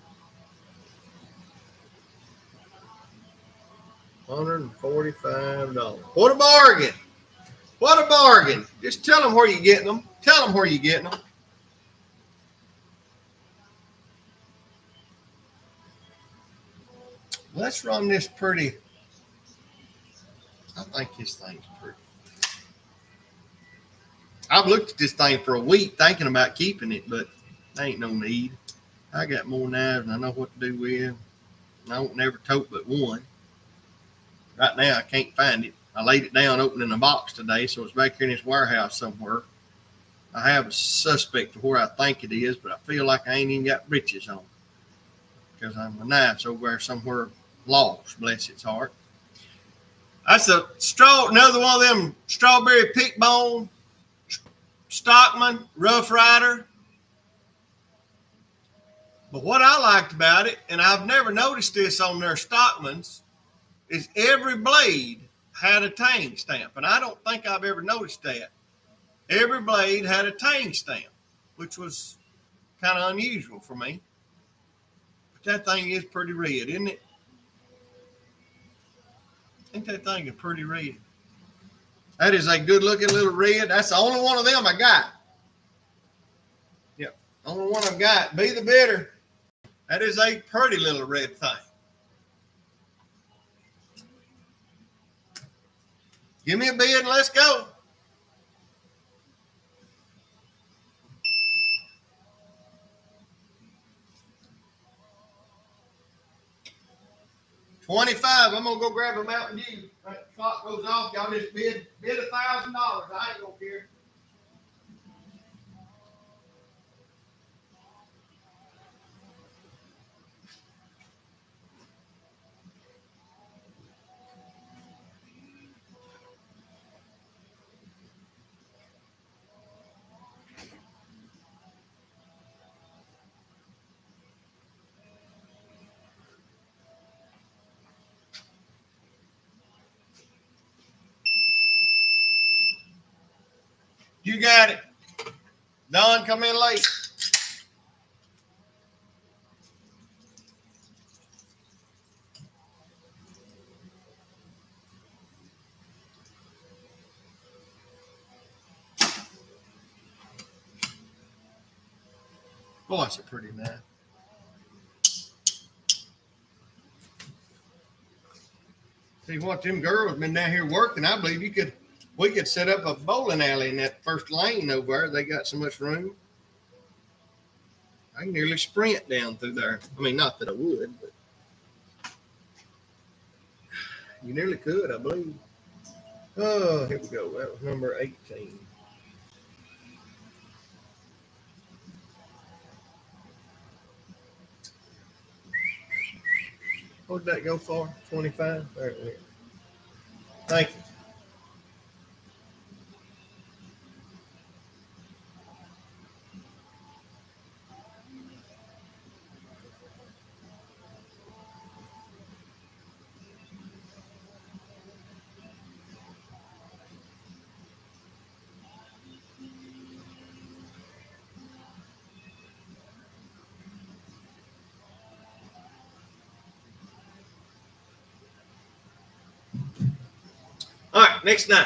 $145. What a bargain. What a bargain. Just tell them where you're getting them. Tell them where you're getting them. Let's run this pretty. I think this thing's pretty. I've looked at this thing for a week thinking about keeping it, but there ain't no need. I got more knives than I know what to do with. I don't never tote but one. Right now, I can't find it. I laid it down opening a box today, so it's back here in this warehouse somewhere. I have a suspect of where I think it is, but I feel like I ain't even got breeches on because my knife's over there somewhere lost, bless its heart. That's another one of them strawberry pick bone, stockman, rough rider. But what I liked about it, and I've never noticed this on their stockmans, is every blade had a tang stamp. And I don't think I've ever noticed that. Every blade had a tang stamp, which was kind of unusual for me. But that thing is pretty red, isn't it? Ain't that thing a pretty red? That is a good looking little red. That's the only one of them I got. Yep. Only one I've got. Be the bidder. That is a pretty little red thing. Give me a bid and let's go. $25. I'm gonna go grab a Mountain Dew. That clock goes off. Y'all just bid $1,000. I ain't gonna care. You got it. Don, come in late. Boy, that's a pretty knife. See what, them girls been down here working. I believe we could set up a bowling alley in that first lane over there. They got so much room. I can nearly sprint down through there. I mean, not that I would, but you nearly could, I believe. Oh, here we go. That was number 18. What did that go for? 25? There it is. Thank you. All right, next night.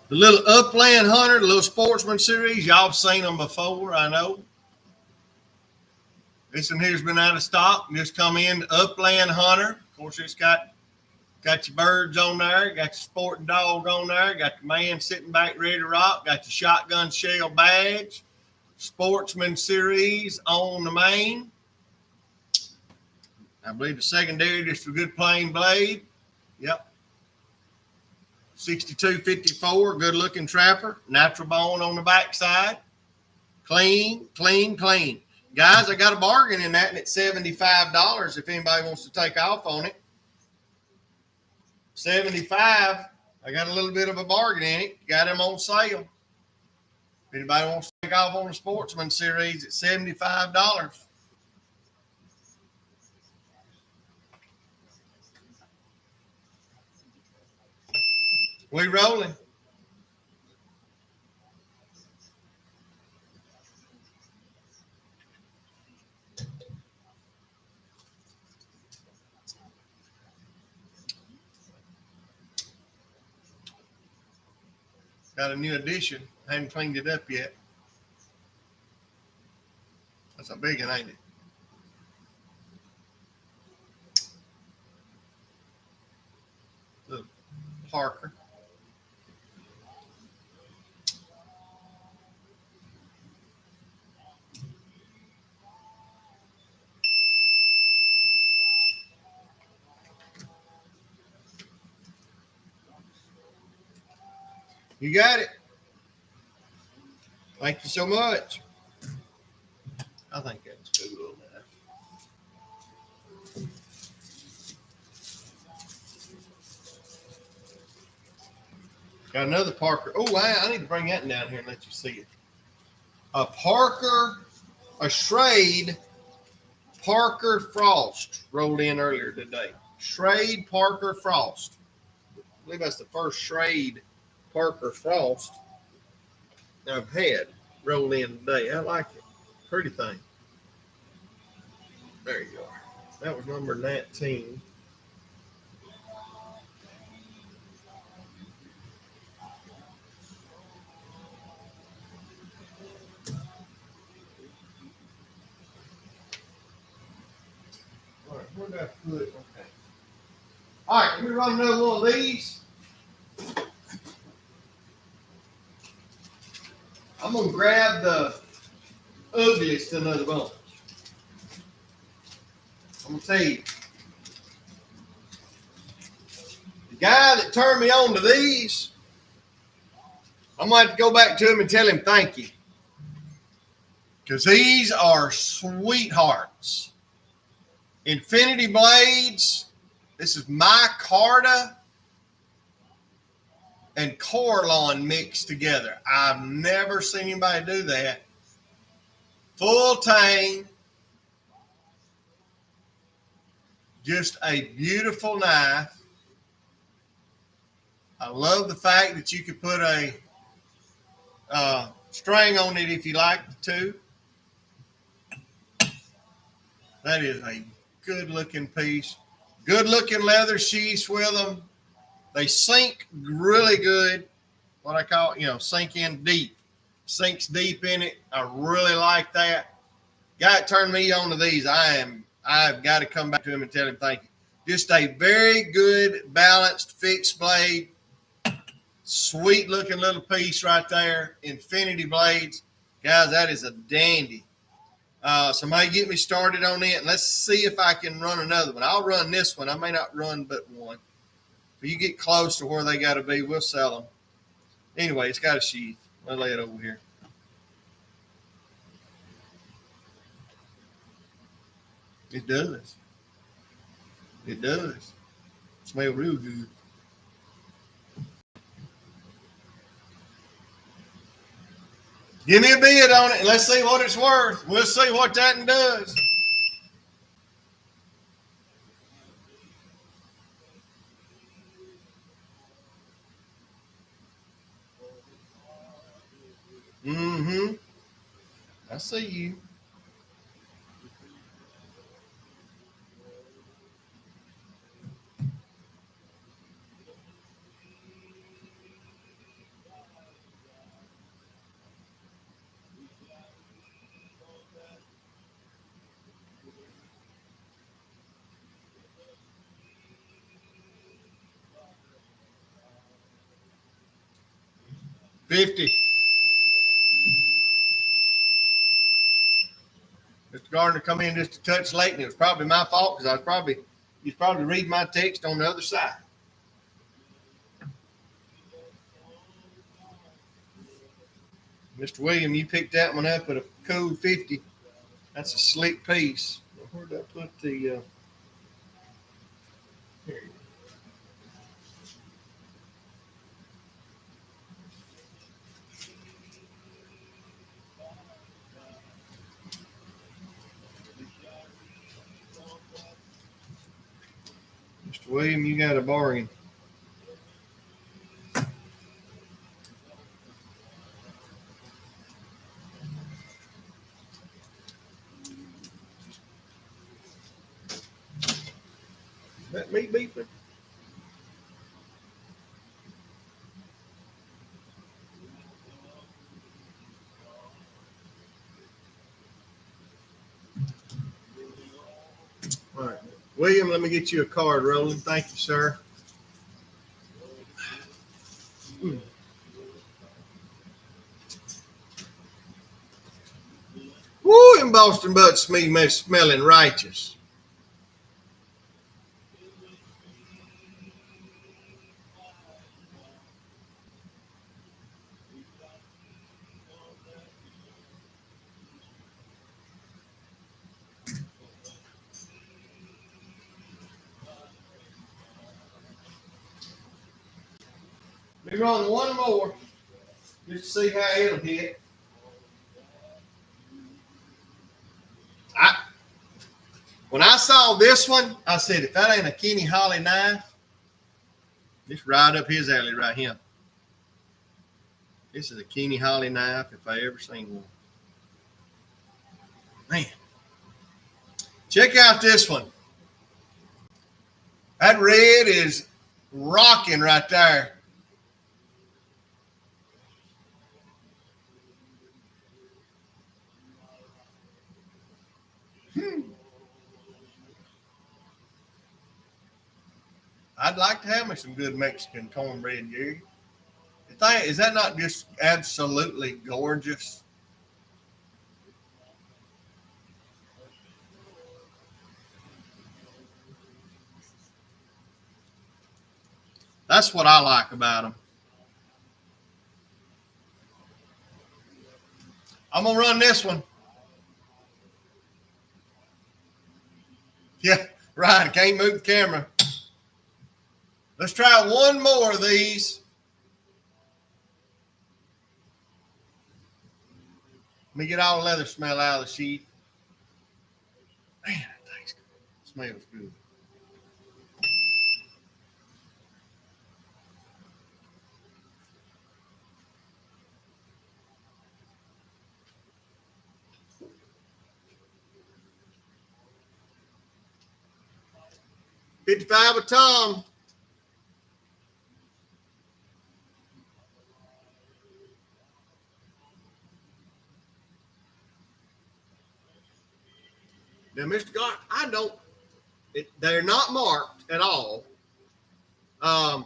The little Upland Hunter, the little Sportsman series, y'all have seen them before, I know. This one here's been out of stock. Just come in, Upland Hunter. Of course, it's got your birds on there, got your sporting dog on there, got the man sitting back ready to rock, got your shotgun shell badge, Sportsman series on the main. I believe the secondary just a good plain blade. Yep. 6254, good looking trapper, natural bone on the backside. Clean. Guys, I got a bargain in that, and it's $75 if anybody wants to take off on it. 75. I got a little bit of a bargain in it. Got them on sale. If anybody wants to take off on the Sportsman series, it's $75. We rolling. Got a new addition. I haven't cleaned it up yet. That's a big one, ain't it? Little Parker. You got it. Thank you so much. I think that's cool enough. Got another Parker. Oh, I need to bring that down here and let you see it. A Schrade Parker Frost rolled in earlier today. Schrade Parker Frost. I believe that's the first Schrade Parker Frost I've had. rolled in today. I like it. Pretty thing. There you are. That was number 19. All right, where did I put it? Okay. All right, let me run another one of these. I'm going to grab the ugliest of the bunch. I'm going to tell you. The guy that turned me on to these, I'm going to have to go back to him and tell him thank you. Because these are sweethearts. Infinity blades. This is micarta and Corlon mixed together. I've never seen anybody do that. Full tang. Just a beautiful knife. I love the fact that you could put a string on it if you like to. That is a good looking piece. Good looking leather sheaths with them. They sink really good. What I call, sink in deep. Sinks deep in it. I really like that. Guy that turned me on to these, I've got to come back to him and tell him thank you. Just a very good, balanced, fixed blade. Sweet looking little piece right there. Infinity blades. Guys, that is a dandy. Somebody get me started on it. And let's see if I can run another one. I'll run this one. I may not run but one. If you get close to where they got to be, we'll sell them. Anyway, it's got a sheath. I'll lay it over here. It does. It does. Smell real good. Give me a bid on it and let's see what it's worth. We'll see what that does. Mm-hmm. I see you. $50. Mr. Gardner come in just a touch late, and it was probably my fault because he's probably reading my text on the other side. Mr. William, you picked that one up at a cool 50. That's a slick piece. Where did I put the? Here you go. Mr. William, you got a bargain. Is that me beeping? All right. William, let me get you a card rolling. Thank you, sir. Woo, them Boston butts smelling righteous. Let me run one more just to see how it'll hit. When I saw this one, I said, if that ain't a Kenny Holly knife, it's right up his alley right here. This is a Kenny Holly knife if I ever seen one. Man. Check out this one. That red is rocking right there. I'd like to have me some good Mexican cornbread, Jerry. Is that not just absolutely gorgeous? That's what I like about them. I'm going to run this one. Yeah, right. I can't move the camera. Let's try one more of these. Let me get all the leather smell out of the sheath. Man, that thing's good. It smells good. $55 with Tom. Now, Mr. God, they're not marked at all. And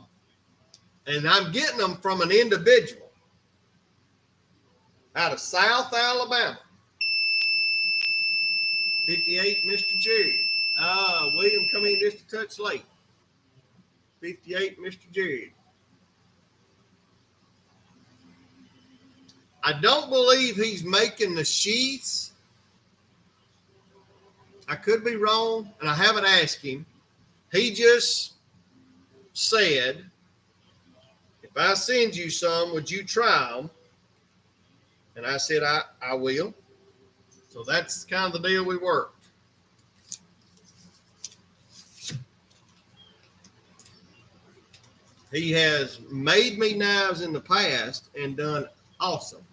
I'm getting them from an individual out of South Alabama. 58, Mr. Jerry. William come in just a touch late. 58, Mr. Jerry. I don't believe he's making the sheaths. I could be wrong, and I haven't asked him. He just said, if I send you some, would you try them? And I said, I will. So that's kind of the deal we worked. He has made me knives in the past and done awesome.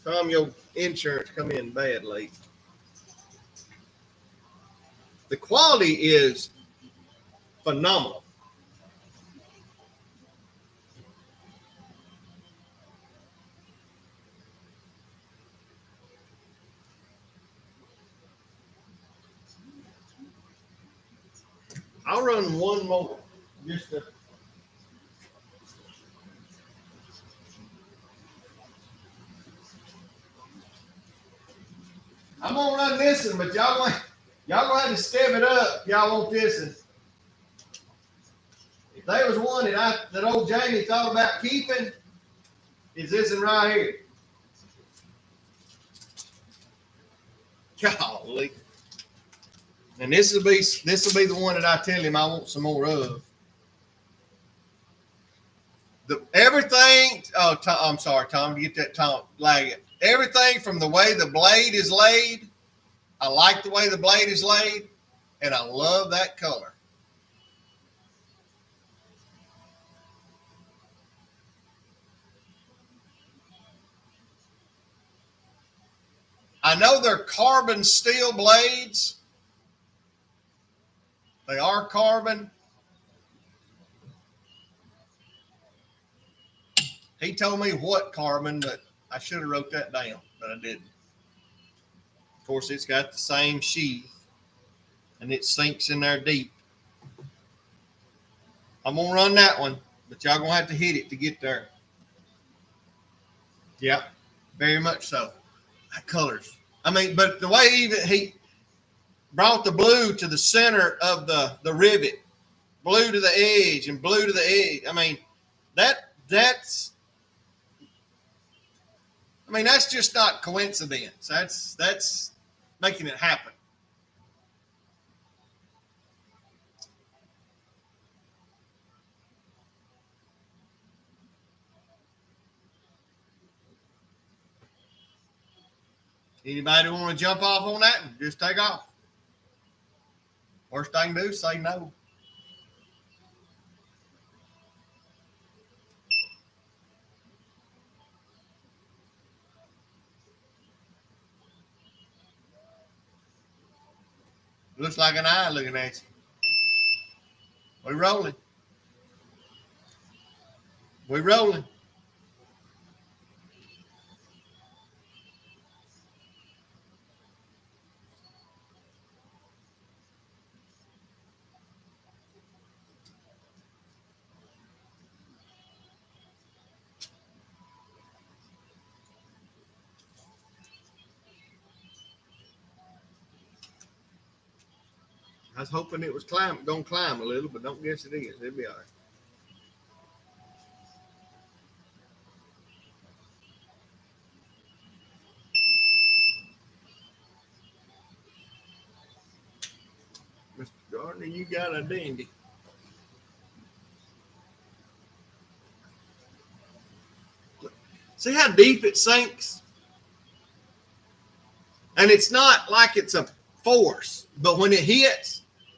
Tom, your insurance come in bad late. The quality is phenomenal. I'll run one more. Just to I'm gonna run this one, but y'all gonna have to step it up. Y'all want this one. If there was one that old Jamie thought about keeping, is this one right here. Golly. And this will be the one that I tell him I want some more of. Everything. Oh, Tom, I'm sorry, Tom. To get that Tom lag. Everything from the way the blade is laid. I like the way the blade is laid, and I love that color. I know they're carbon steel blades. They are carbon. He told me what carbon, but I should have wrote that down, but I didn't. Of course, it's got the same sheath, and it sinks in there deep. I'm going to run that one, but y'all going to have to hit it to get there. Yep, very much so. That colors. I mean, but the way he brought the blue to the center of the rivet, blue to the edge and blue to the edge. I mean, that's just not coincidence. That's making it happen. Anybody want to jump off on that and just take off? Worst thing to do is say no. Looks like an eye looking at you. We rolling. We rolling. I was hoping it was gonna climb a little, but don't guess it is. It'll be all right. Mr. Gardner, you got a dandy. See how deep it sinks? And it's not like it's a force, but when it hits,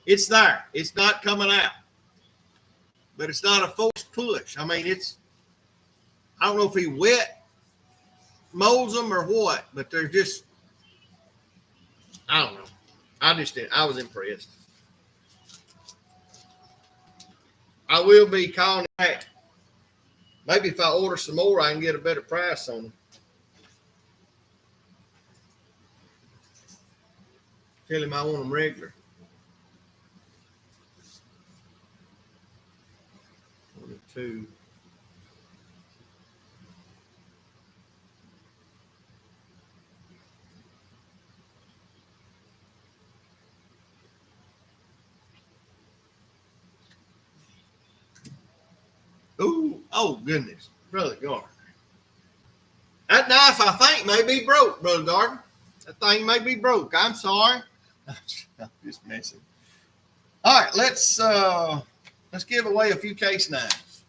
it's there. It's not coming out. But it's not a forced push. I mean, I don't know if he wet molds them or what, but they're just, I don't know. I was impressed. I will be calling back. Maybe if I order some more, I can get a better price on them. Tell him I want them regular. 22. Ooh, oh goodness, Brother Gardner. That knife, I think, may be broke, Brother Gardner. That thing may be broke. I'm sorry. I'm just messing. All right, let's give away a few case knives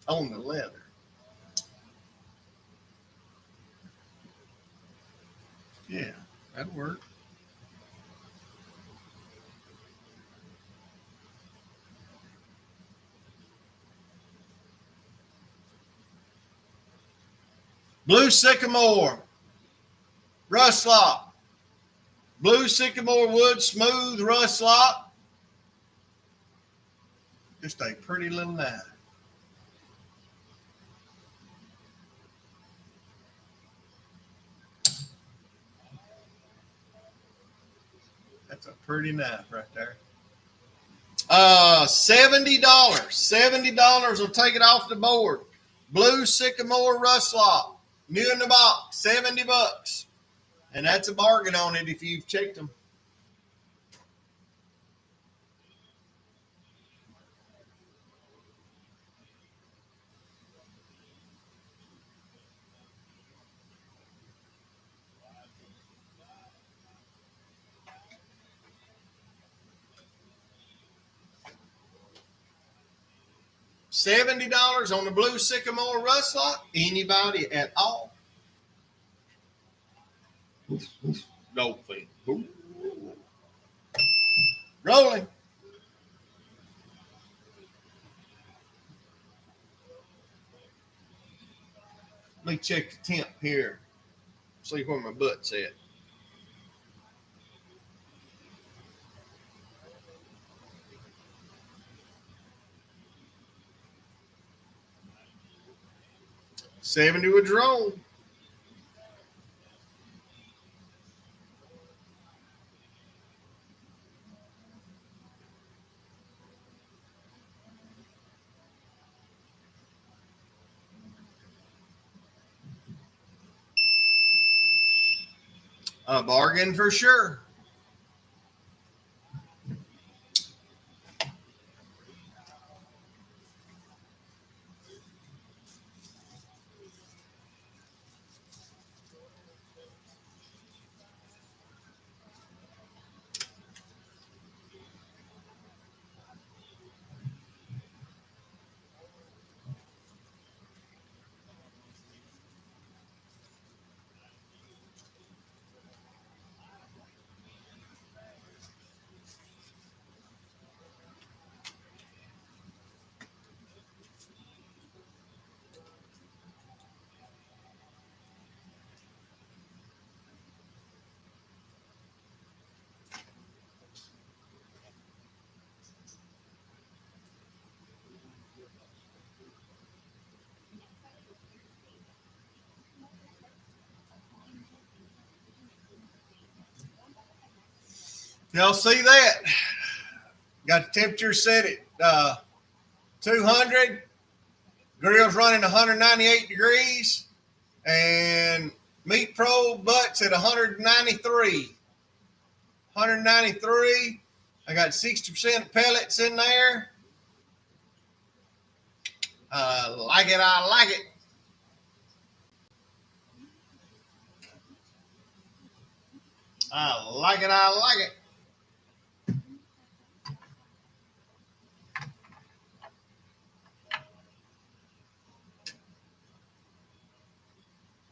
on the leather. Yeah, that'll work. Blue sycamore, rust lock. Blue sycamore wood, smooth rust lock. Just a pretty little knife. That's a pretty knife right there. $70. $70 will take it off the board. Blue sycamore rust lock. New in the box. $70. And that's a bargain on it if you've checked them. $70 on the blue sycamore rust lock. Anybody at all? No thing. Rolling. Let me check the temp here. See where my butt's at. $70 with drone. A bargain for sure. Y'all see that? Got the temperature set at 200. Grill's running 198 degrees. And meat probe butts at 193. 193. I got 60% pellets in there. I like it. I like it. I like it. I like it.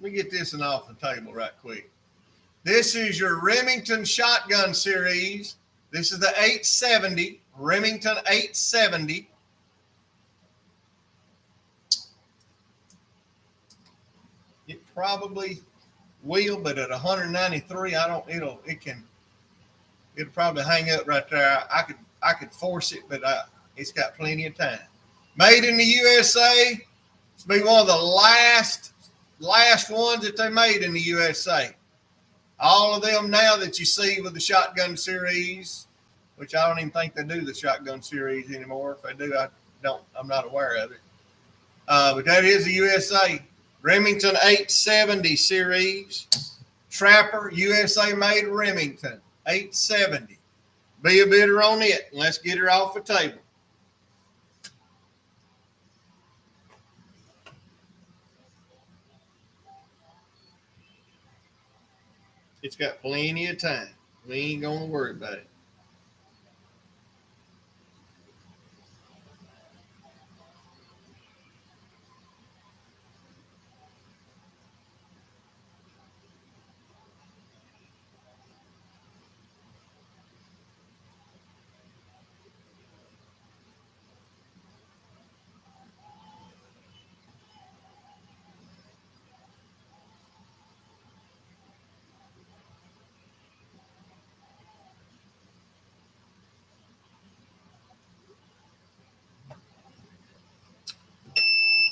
Let me get this one off the table right quick. This is your Remington shotgun series. This is the 870, Remington 870. It probably will, but at 193, it'll probably hang up right there. I could force it, but it's got plenty of time. Made in the USA. It's be one of the last ones that they made in the USA. All of them now that you see with the shotgun series, which I don't even think they do the shotgun series anymore. If they do, I'm not aware of it. But that is the USA. Remington 870 series. Trapper, USA made Remington 870. Be a bidder on it. Let's get her off the table. It's got plenty of time. We ain't going to worry about it.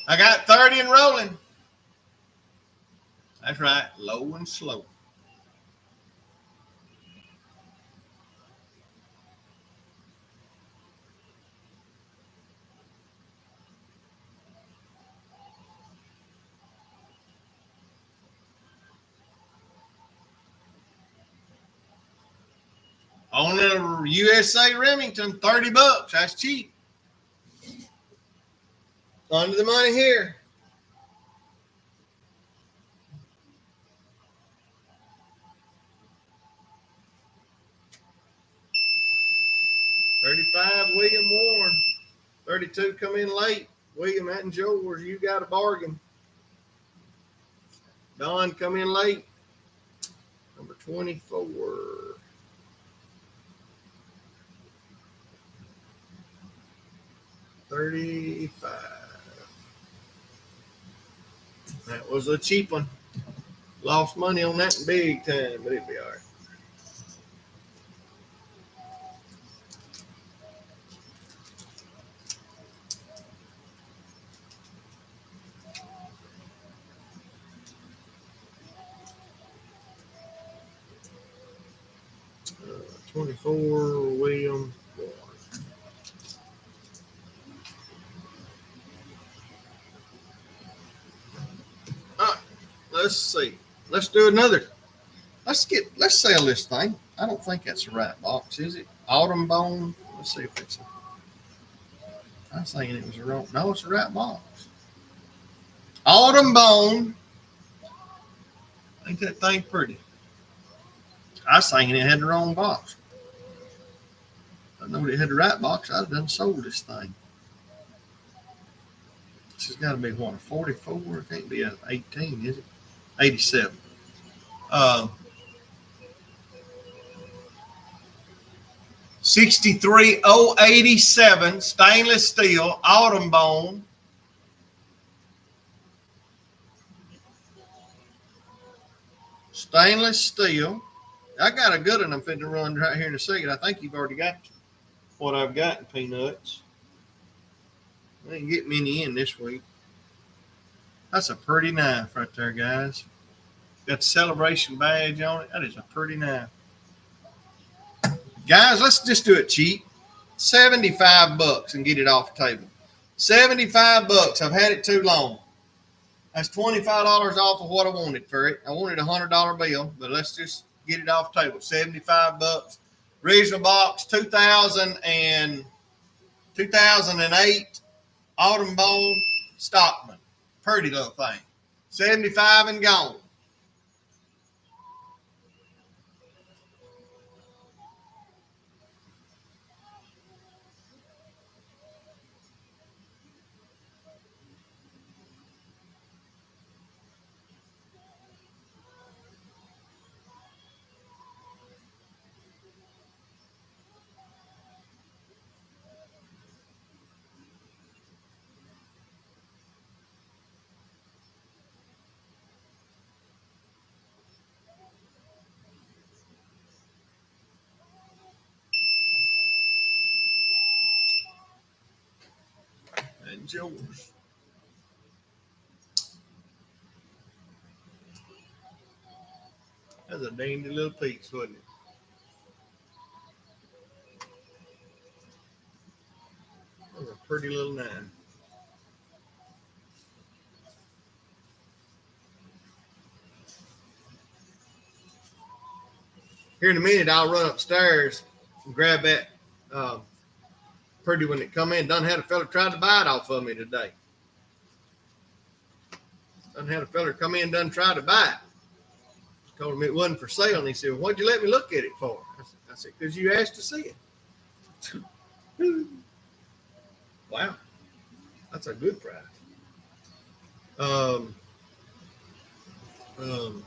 I got 30 and rolling. That's right, low and slow. On a USA Remington, $30. That's cheap. Under the money here. $35, William Warren. 32 come in late. William, that and yours. You got a bargain. Don come in late. Number 24. $35. That was a cheap one. Lost money on that big time, but it'd be all right. Uh, 24, William Warren. All right, let's see. Let's do another. Let's sell this thing. I don't think that's the right box, is it? Autumn Bone. Let's see if it's I was thinking it was the wrong. No, it's the right box. Autumn Bone. Ain't that thing pretty? I was thinking it had the wrong box. If I knew it had the right box, I'd have done sold this thing. This has got to be what, a 44? It can't be an 18, is it? 87. 63087 stainless steel Autumn Bone. Stainless steel. I got a good one I'm fitting to run right here in a second. I think you've already got what I've got in peanuts. I didn't get many in this week. That's a pretty knife right there, guys. Got the celebration badge on it. That is a pretty knife. Guys, let's just do it cheap. $75 and get it off the table. $75. I've had it too long. That's $25 off of what I wanted for it. I wanted a $100 bill, but let's just get it off the table. $75. Original box, 2008 Autumn Bone Stockman. Pretty little thing. 75 and gone. And yours. That's a dandy little piece, wasn't it? That's a pretty little nine. Here in a minute, I'll run upstairs and grab that pretty when it come in. Done had a fella try to buy it off of me today. Done had a fella come in, done try to buy it. Told him it wasn't for sale, and he said, well, "What'd you let me look at it for?" I said, "Because you asked to see it." Wow, that's a good price. Um, um,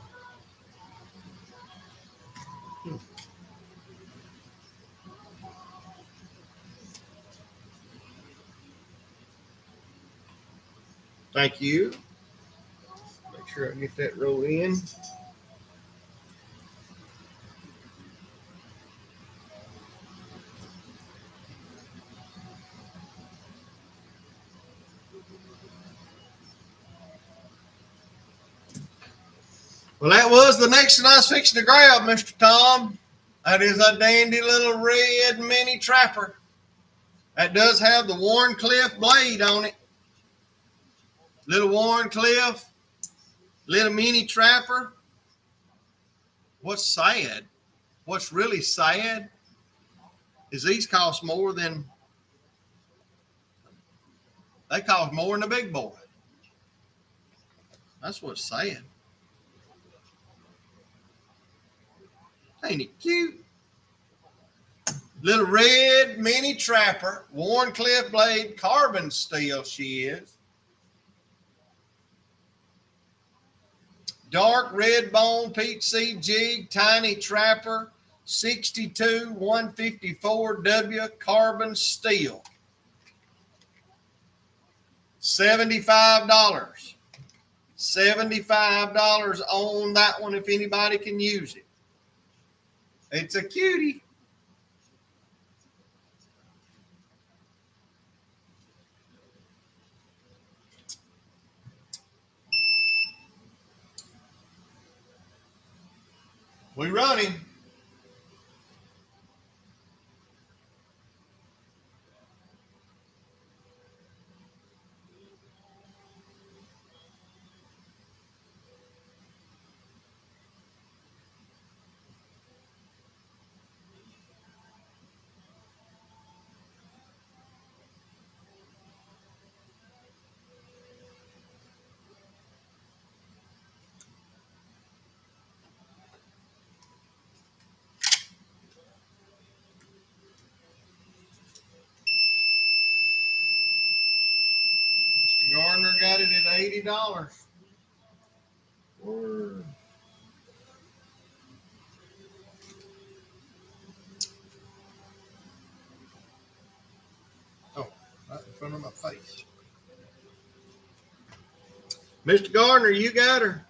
Thank you. Make sure I get that roll in. Well, that was the next one I was fixing to grab, Mr. Tom. That is a dandy little red mini trapper. That does have the Warncliffe blade on it. Little Warncliffe, little mini trapper. What's sad, what's really sad, is these cost more than, they cost more than the big boy. That's what's sad. Ain't it cute? Little red mini trapper, Warncliffe blade, carbon steel she is. Dark red bone, peach seed jig, tiny trapper, 62 154W carbon steel. $75. $75 on that one if anybody can use it. It's a cutie. We running. Gardner got it at $80. Word. Oh, right in front of my face. Mr. Gardner, you got her.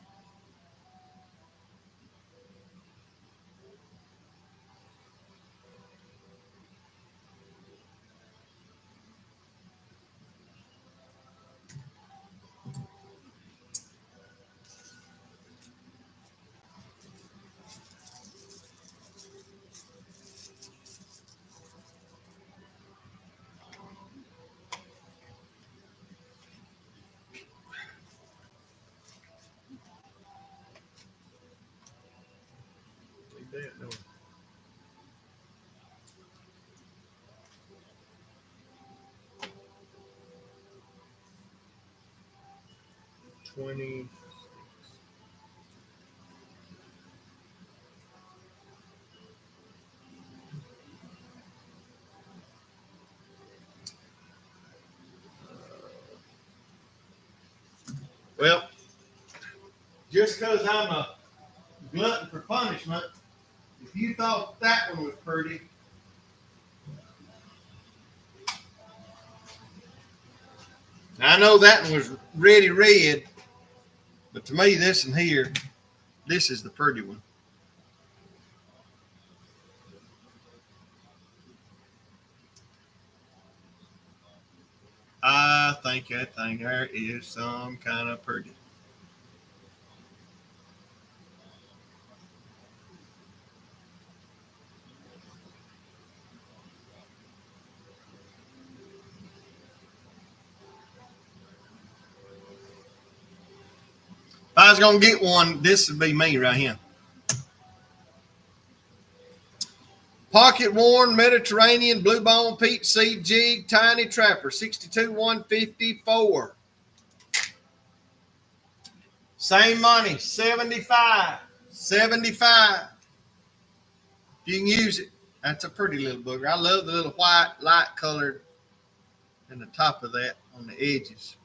that, don't we? $20. Well, just because I'm a glutton for punishment, if you thought that one was pretty, I know that one was ready red, but to me, this one here, this is the pretty one. I think that thing there is some kind of pretty. If I was going to get one, this would be me right here. Pocket worn Mediterranean blue bone peach seed jig tiny trapper 62,154. Same money, 75. 75. You can use it. That's a pretty little booger. I love the little white light colored in the top of that on the edges.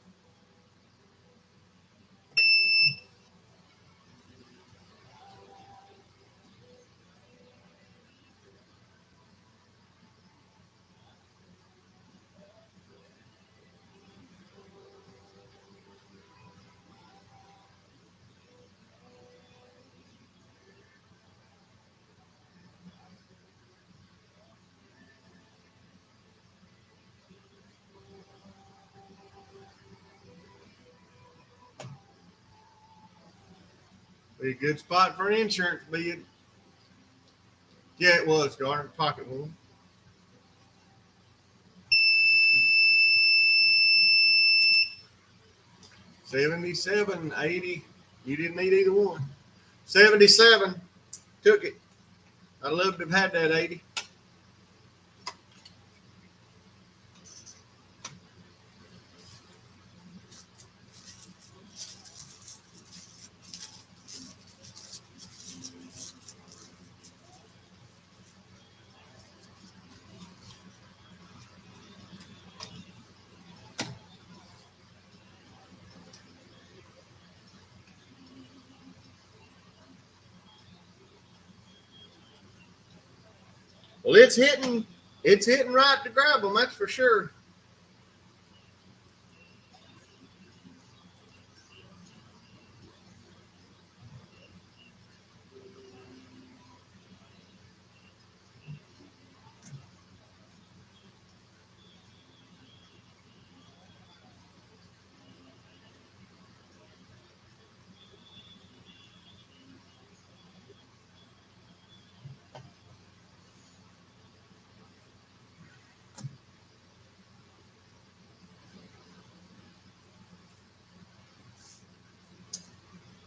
Be a good spot for an insurance bid. Yeah, it was, Garner. Pocket one. $77, $80. You didn't need either one. 77. Took it. I love to have had that 80. Well, it's hitting right to grab them, that's for sure.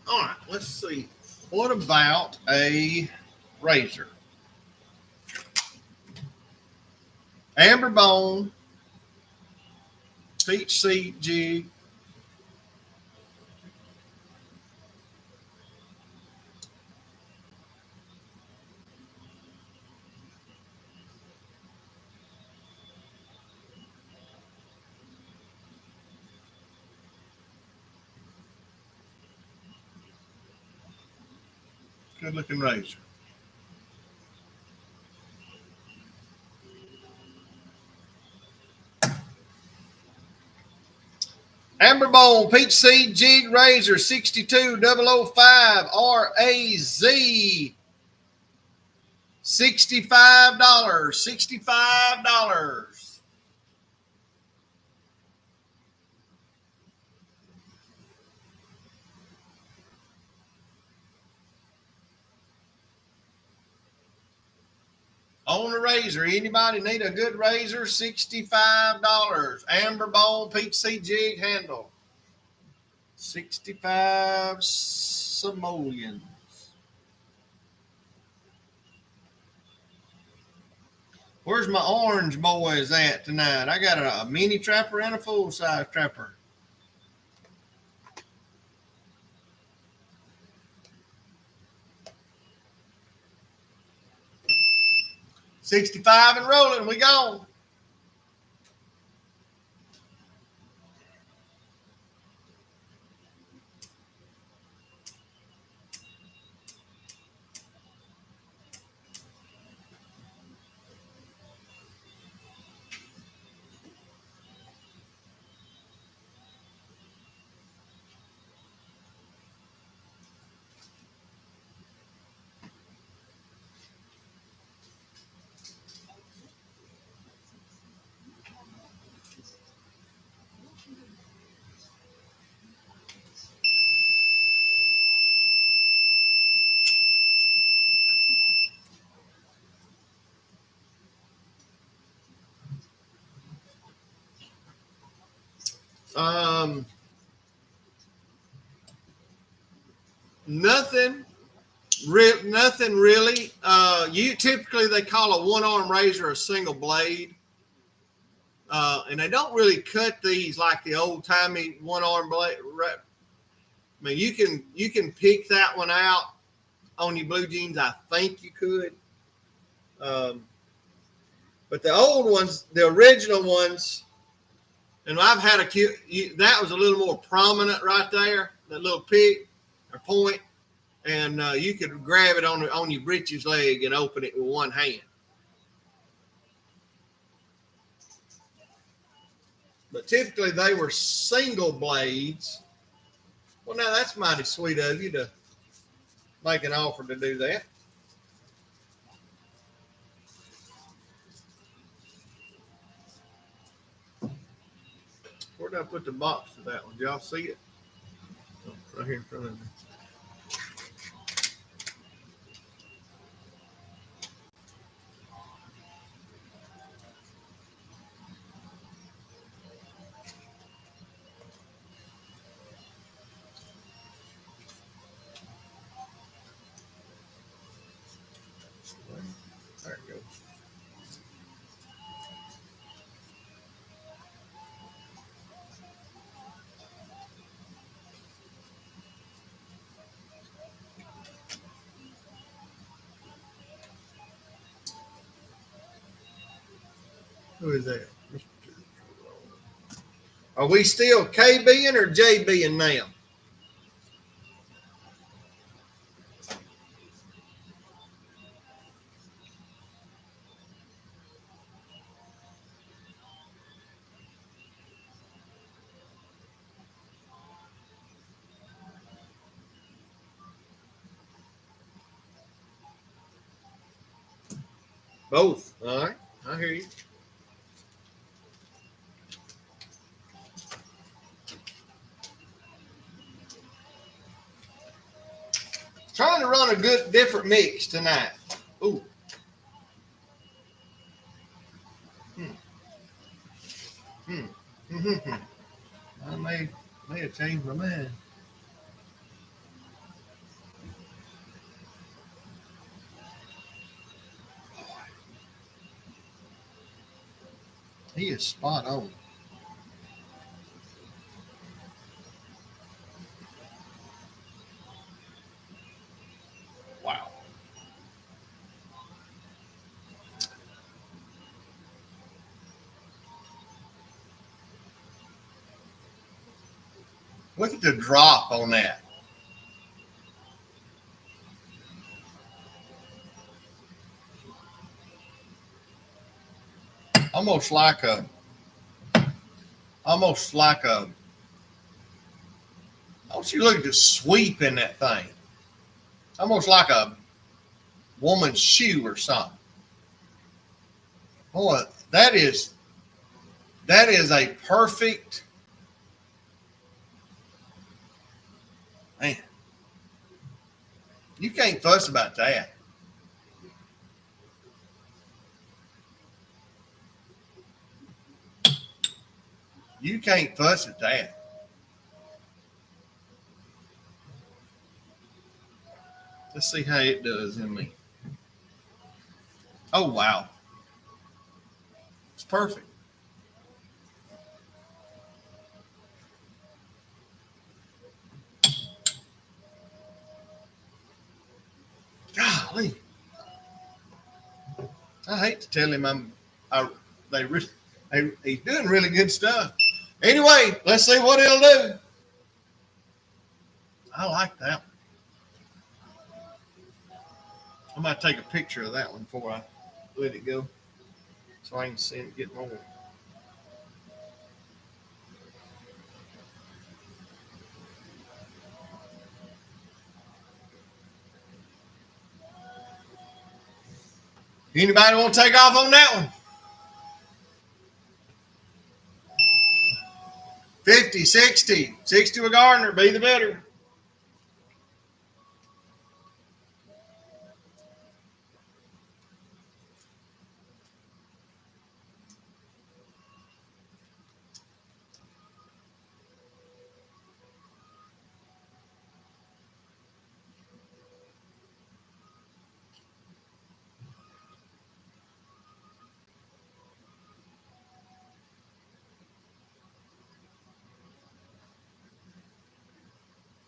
All right, let's see. What about a razor? Amber bone, peach seed jig. Good looking razor. Amber bone, peach seed jig razor 62005 RAZ. $65. $65. On a razor. Anybody need a good razor? $65. Amber bone, peach seed jig handle. 65 simoleons. Where's my orange boys at tonight? I got a mini trapper and a full-size trapper. $65 and rolling. We gone. Um, nothing, nothing really. You typically they call a one-arm razor a single blade, and they don't really cut these like the old-timey one-arm blade. I mean, you can pick that one out on your blue jeans. I think you could, but the old ones, the original ones. And I've had that was a little more prominent right there, that little pick or point, and you could grab it on your breeches leg and open it with one hand. But typically they were single blades. Well, now that's mighty sweet of you to make an offer to do that. Where did I put the box for that one? Did y'all see it? Oh, right here in front of me. There it goes. Who is that? Are we still KBing or JBing now? Both. All right. I hear you. Trying to run a good different mix tonight. Ooh. I may have changed my mind. He is spot on. Wow. Look at the drop on that. Almost like a, don't you look at the sweep in that thing? Almost like a woman's shoe or something. Boy, that is a perfect, man. You can't fuss about that. You can't fuss at that. Let's see how it does in me. Oh, wow. perfect. Golly. I hate to tell him he's doing really good stuff. Anyway, let's see what he'll do. I like that one. I might take a picture of that one before I let it go so I can see him get more. Anybody want to take off on that one? 50, 60. 60 with Gardner, be the better.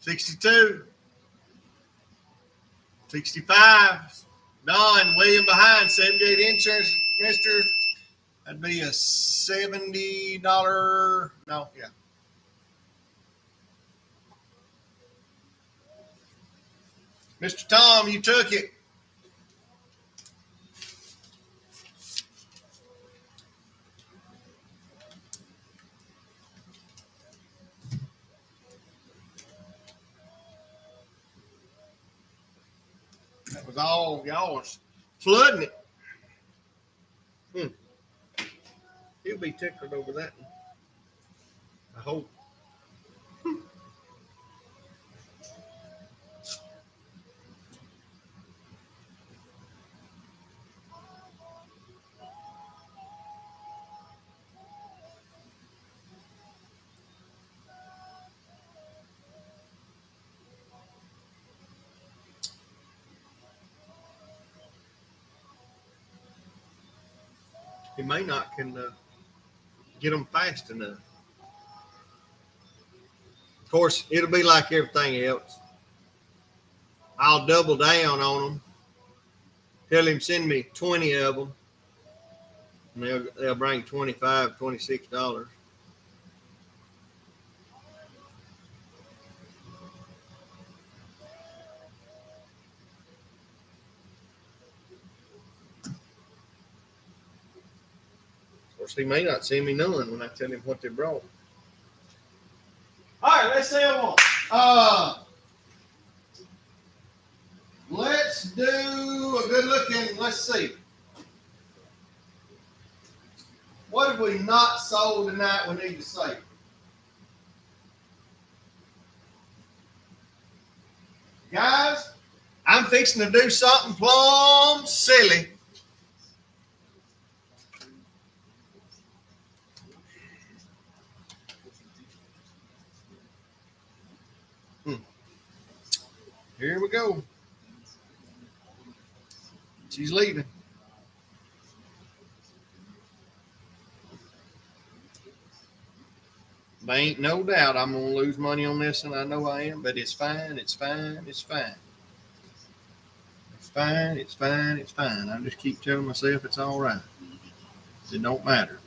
$62. $65. Don, William behind, 78 insurance, mister. That'd be a $70. No, yeah. Mr. Tom, you took it. That was all y'all was flooding it. He'll be tickled over that one. I hope. He may not can get them fast enough. Of course, it'll be like everything else. I'll double down on them. Tell him send me 20 of them. And they'll bring $25, $26. Of course, he may not send me none when I tell him what they brought. All right, let's sell one. Let's do a good looking, let's see. What have we not sold tonight we need to save? Guys, I'm fixing to do something plumb silly. Here we go. She's leaving. There ain't no doubt I'm going to lose money on this, and I know I am, but it's fine, it's fine, it's fine. It's fine, it's fine, it's fine. I just keep telling myself it's all right. It don't matter.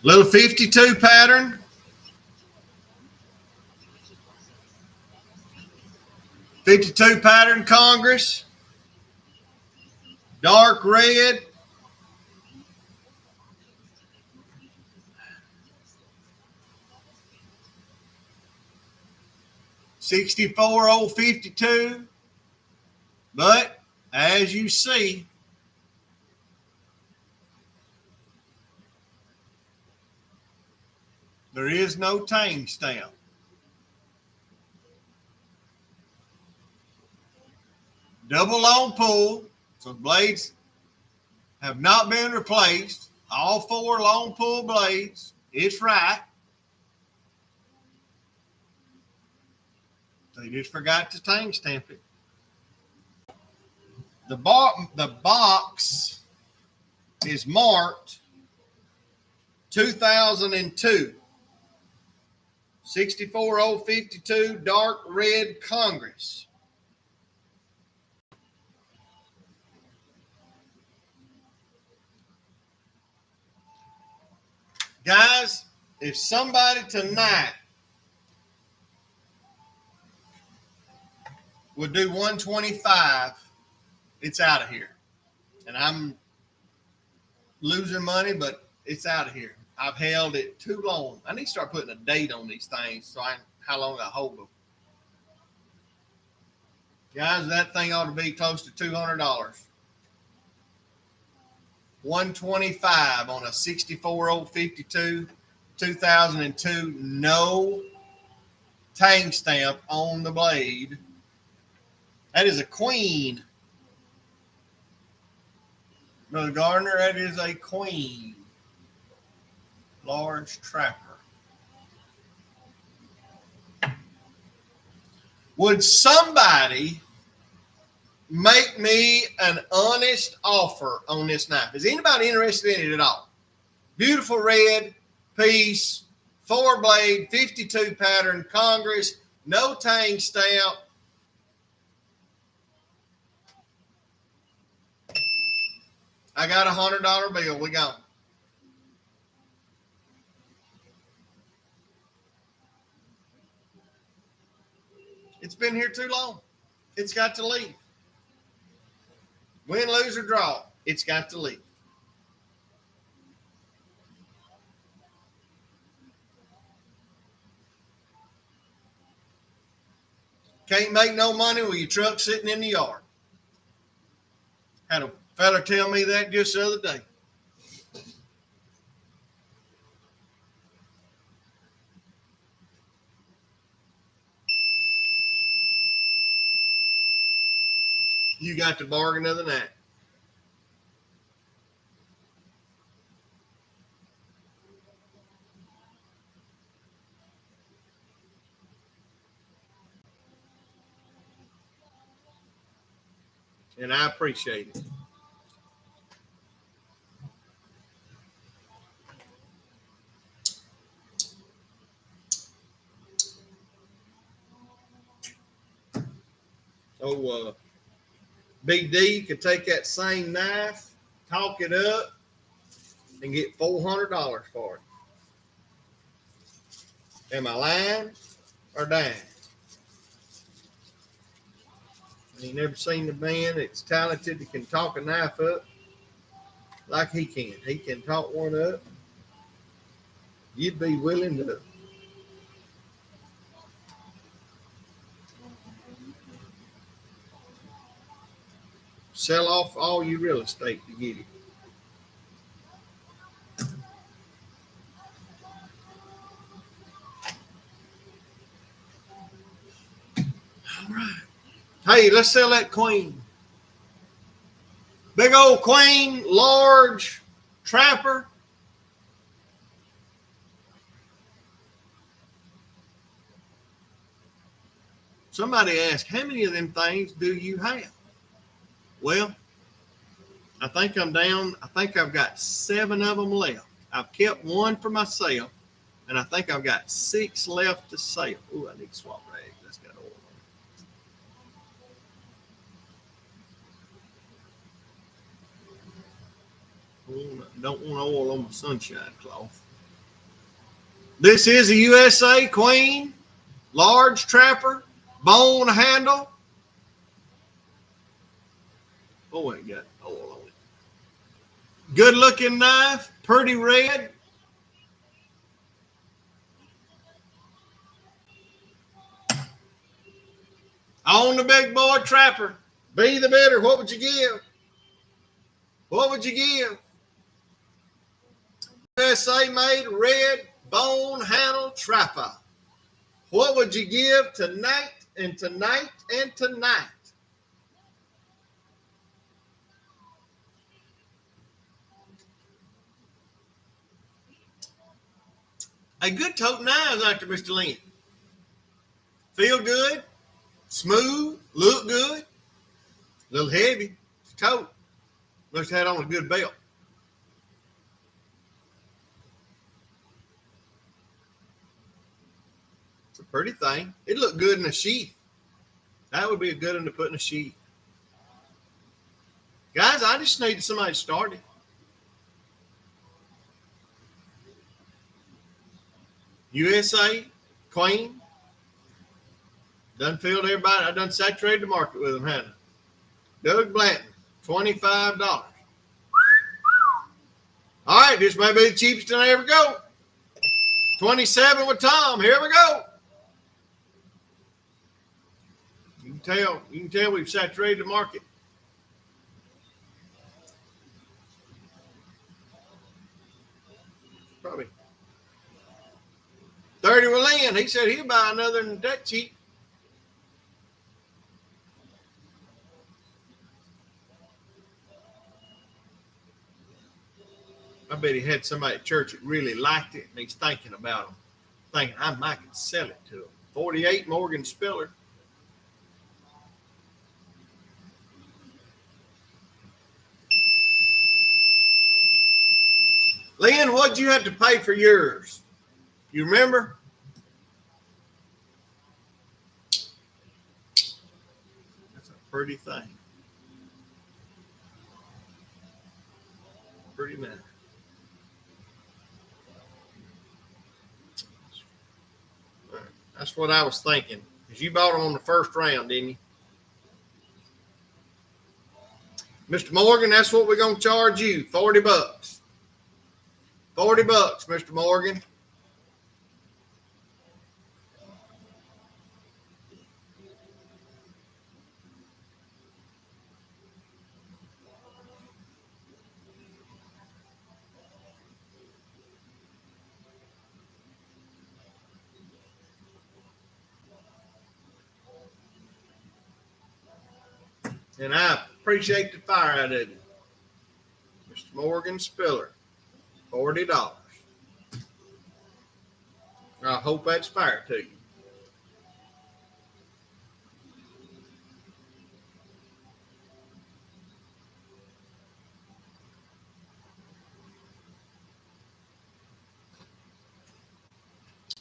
Little 52 pattern. 52 pattern Congress. Dark red. '64 old 52. But as you see, there is no tang stamp. Double long pull, so the blades have not been replaced. All 4 long pull blades. It's right. They just forgot to tang stamp it. The box is marked 2002. 64052 dark red Congress. Guys, if somebody tonight would do 125, it's out of here. And I'm losing money, but it's out of here. I've held it too long. I need to start putting a date on these things so how long I hold them. Guys, that thing ought to be close to $200. 125 on a 64052 2002, no tang stamp on the blade. That is a queen. Brother Gardner, that is a queen. Large trapper. Would somebody make me an honest offer on this knife? Is anybody interested in it at all? Beautiful red piece, 4-blade, 52 pattern, Congress, no tang stamp. I got $100 bill. We gone. It's been here too long. It's got to leave. Win, lose, or draw, it's got to leave. Can't make no money with your truck sitting in the yard. Had a fella tell me that just the other day. You got the bargain of the night. And I appreciate it. Oh, Big D could take that same knife, talk it up, and get $400 for it. Am I lying or dying? You never seen the man that's talented that can talk a knife up like he can. He can talk one up. You'd be willing to sell off all your real estate to get it. All right. Hey, let's sell that queen. Big old queen, large trapper. Somebody asked, how many of them things do you have? Well, I think I'm down. I think I've got 7 of them left. I've kept 1 for myself, and I think I've got 6 left to sell. Oh, I need to swap rags. That's got oil on it. Don't want oil on my sunshine cloth. This is a USA Queen, large trapper, bone handle. Oh, it got oil on it. Good looking knife, pretty red. On the big boy trapper. Be the bidder. What would you give? What would you give? USA made red bone handle trapper. What would you give tonight and tonight and tonight? A good tote knives after Mr. Lynn. Feel good, smooth, look good, a little heavy. coat. Looks had on a good belt. It's a pretty thing. It looked good in a sheath. That would be a good one to put in a sheath. Guys, I just needed somebody to start it. USA, Klein. Done filled everybody. I done saturated the market with them, hadn't I? Doug Blanton, $25. All right, this may be the cheapest I ever go. 27 with Tom. Here we go. You can tell we've saturated the market. Probably 30 with Lynn. He said he'll buy another than that cheap. I bet he had somebody at church that really liked it, and he's thinking about them, thinking I might could sell it to him. 48 Morgan Spiller. Lynn, what'd you have to pay for yours? You remember? That's a pretty thing. Pretty man. That's what I was thinking. Because you bought them on the first round, didn't you? Mr. Morgan, that's what we're going to charge you. $40. $40, Mr. Morgan. And I appreciate the fire out of you. Mr. Morgan Spiller, $40. I hope that's fair to you.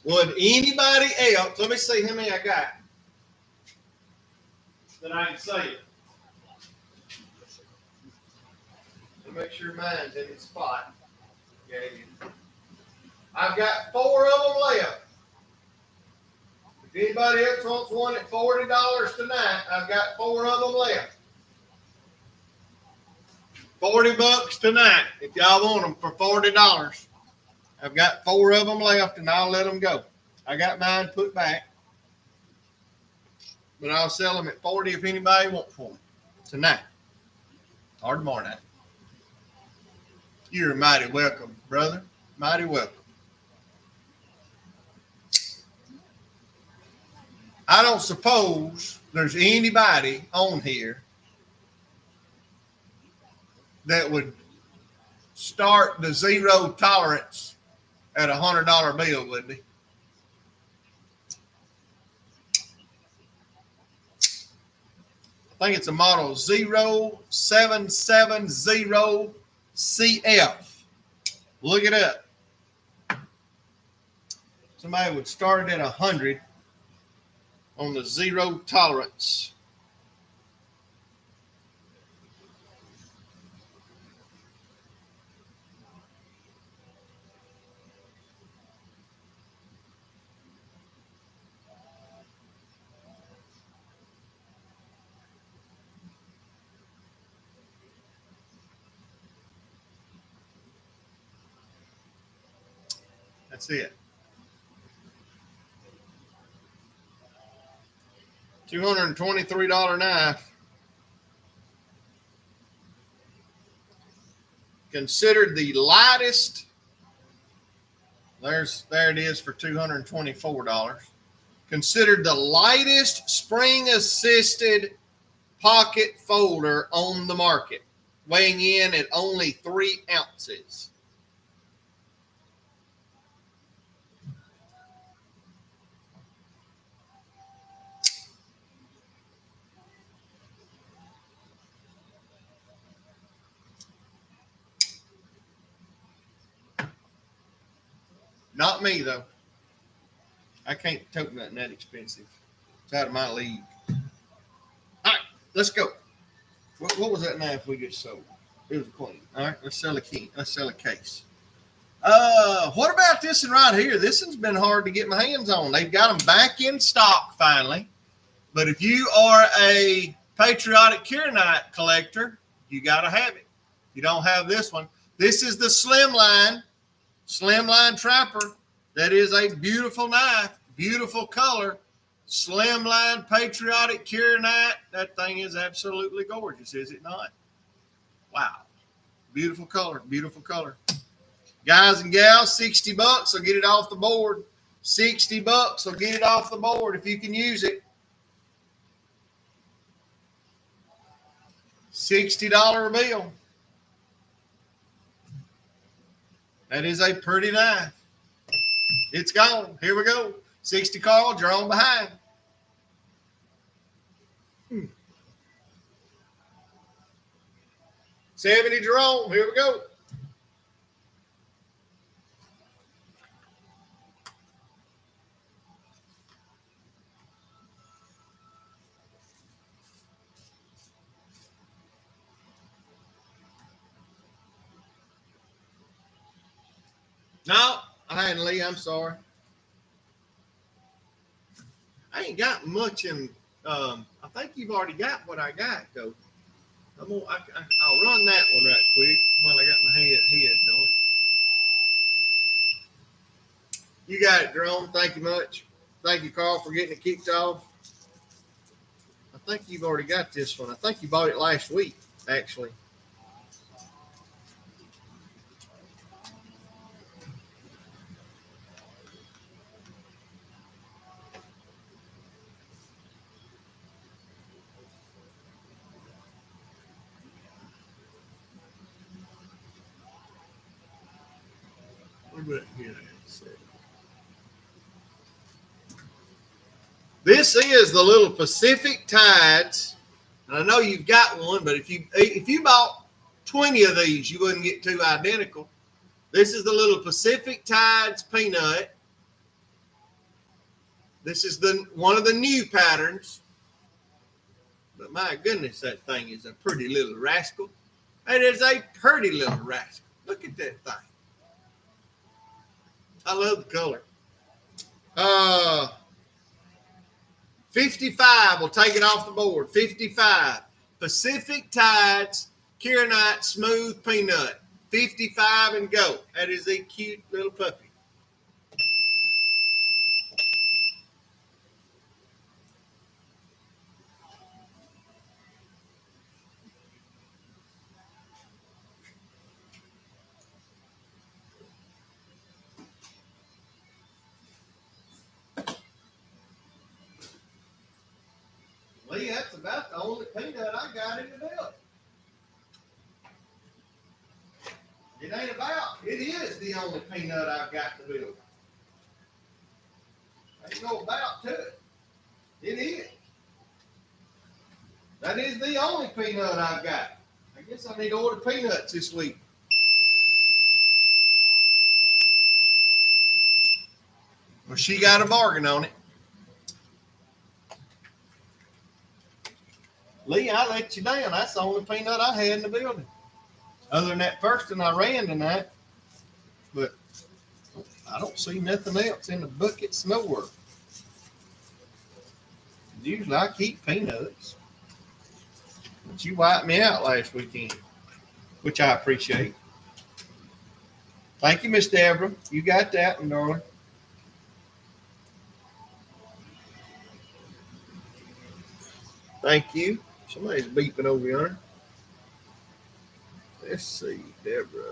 Would anybody else, let me see how many I got that I can say it. Make sure mine's in its spot. Okay. I've got 4 of them left. If anybody else wants one at $40 tonight, I've got 4 of them left. $40 tonight. If y'all want them for $40, I've got 4 of them left, and I'll let them go. I got mine put back, but I'll sell them at $40 if anybody wants one tonight or tomorrow night. You're mighty welcome, brother. Mighty welcome. I don't suppose there's anybody on here that would start the zero tolerance at $100 bill, would they? I think it's a model 0770 CF. Look it up. Somebody would start at 100 on the zero tolerance. That's it. $223 knife. Considered the lightest. There it is for $224. Considered the lightest spring-assisted pocket folder on the market, weighing in at only 3 ounces. Not me, though. I can't tote nothing that expensive. It's out of my league. All right, let's go. What was that knife we just sold? It was a Klein. All right, let's sell a key. Let's sell a case. What about this one right here? This one's been hard to get my hands on. They've got them back in stock finally. But if you are a patriotic Kieranite collector, you got to have it. If you don't have this one, this is the Slimline Trapper. That is a beautiful knife, beautiful color. Slimline patriotic Kieranite. That thing is absolutely gorgeous, is it not? Wow. Beautiful color, beautiful color. Guys and gals, $60 will get it off the board. $60 will get it off the board if you can use it. $60 bill. That is a pretty knife. It's gone. Here we go. 60 Carl, you're on behind. 70 Jerome, here we go. No, I hadn't, Lee. I'm sorry. I ain't got much in. I think you've already got what I got, though. I'll run that one right quick while I got my head on it. You got it, Jerome. Thank you much. Thank you, Carl, for getting it kicked off. I think you've already got this one. I think you bought it last week, actually. This is the little Pacific Tides. And I know you've got one, but if you bought 20 of these, you wouldn't get two identical. This is the little Pacific Tides Peanut. This is one of the new patterns. But my goodness, that thing is a pretty little rascal. It is a pretty little rascal. Look at that thing. I love the color. 55. We'll take it off the board. 55. Pacific Tides Kieranite Smooth Peanut. 55 and go. That is a cute little puppy. Lee, that's about the only peanut I got in the bill. It ain't about. It is the only peanut I've got in the bill. Ain't no about to it. It is. That is the only peanut I've got. I guess I need to order peanuts this week. Well, she got a bargain on it. Lee, I let you down. That's the only peanut I had in the building. Other than that first one I ran tonight. But I don't see nothing else in the buckets nowhere. Usually I keep peanuts. But you wiped me out last weekend, which I appreciate. Thank you, Miss Deborah. You got that one, darling. Thank you. Somebody's beeping over yonder. Let's see, Deborah.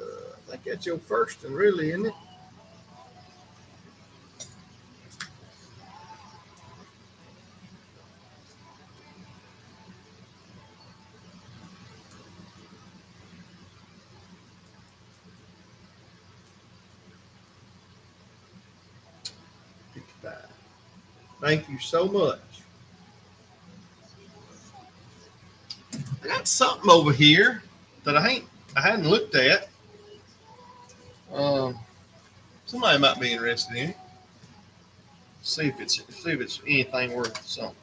I think that's your first one, really, isn't it? Thank you so much. I got something over here that I hadn't looked at. Somebody might be interested in it. See if it's anything worth something.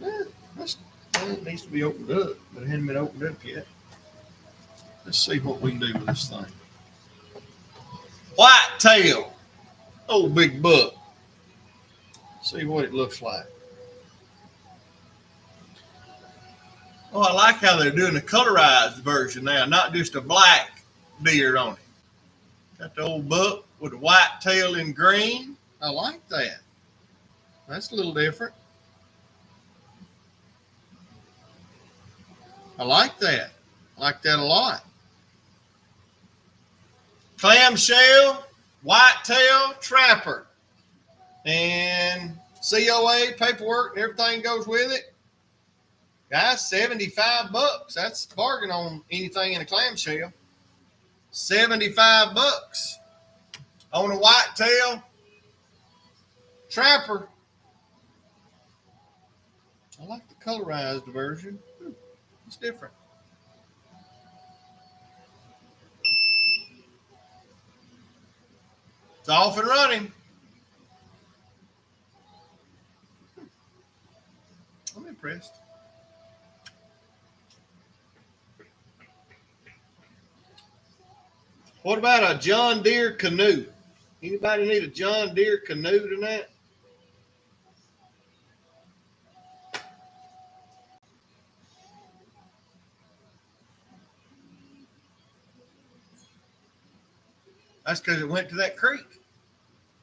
It needs to be opened up, but it hasn't been opened up yet. Let's see what we can do with this thing. White tail. Oh, big buck. See what it looks like. Oh, I like how they're doing the colorized version now, not just a black deer on it. Got the old buck with a white tail in green. I like that. That's a little different. I like that. I like that a lot. Clamshell, whitetail, trapper. And COA paperwork and everything goes with it. Guys, $75. That's a bargain on anything in a clamshell. $75 on a whitetail trapper. I like the colorized version. It's different. It's off and running. I'm impressed. What about a John Deere canoe? Anybody need a John Deere canoe tonight? That's because it went to that creek.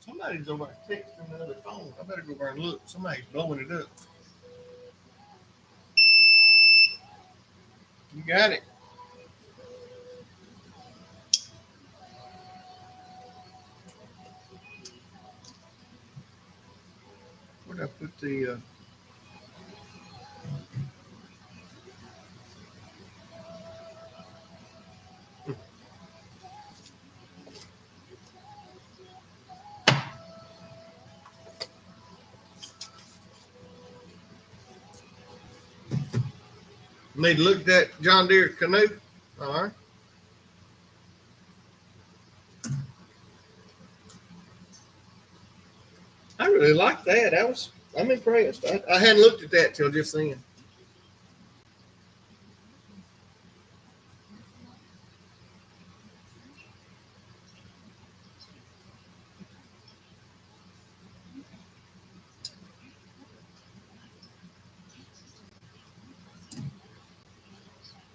Somebody's over there texting the other phone. I better go over and look. Somebody's blowing it up. You got it. Where'd I put the... Need to look at that John Deere canoe. All right. I really like that. I'm impressed. I hadn't looked at that till just then.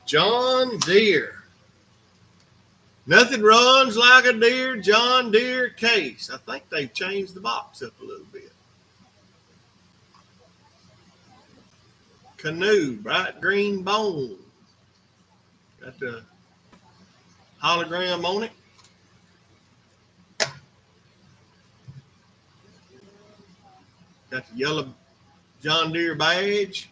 John Deere. Nothing runs like a deer John Deere case. I think they've changed the box up a little bit. Canoe, bright green bone. Got the hologram on it. Got the yellow John Deere badge.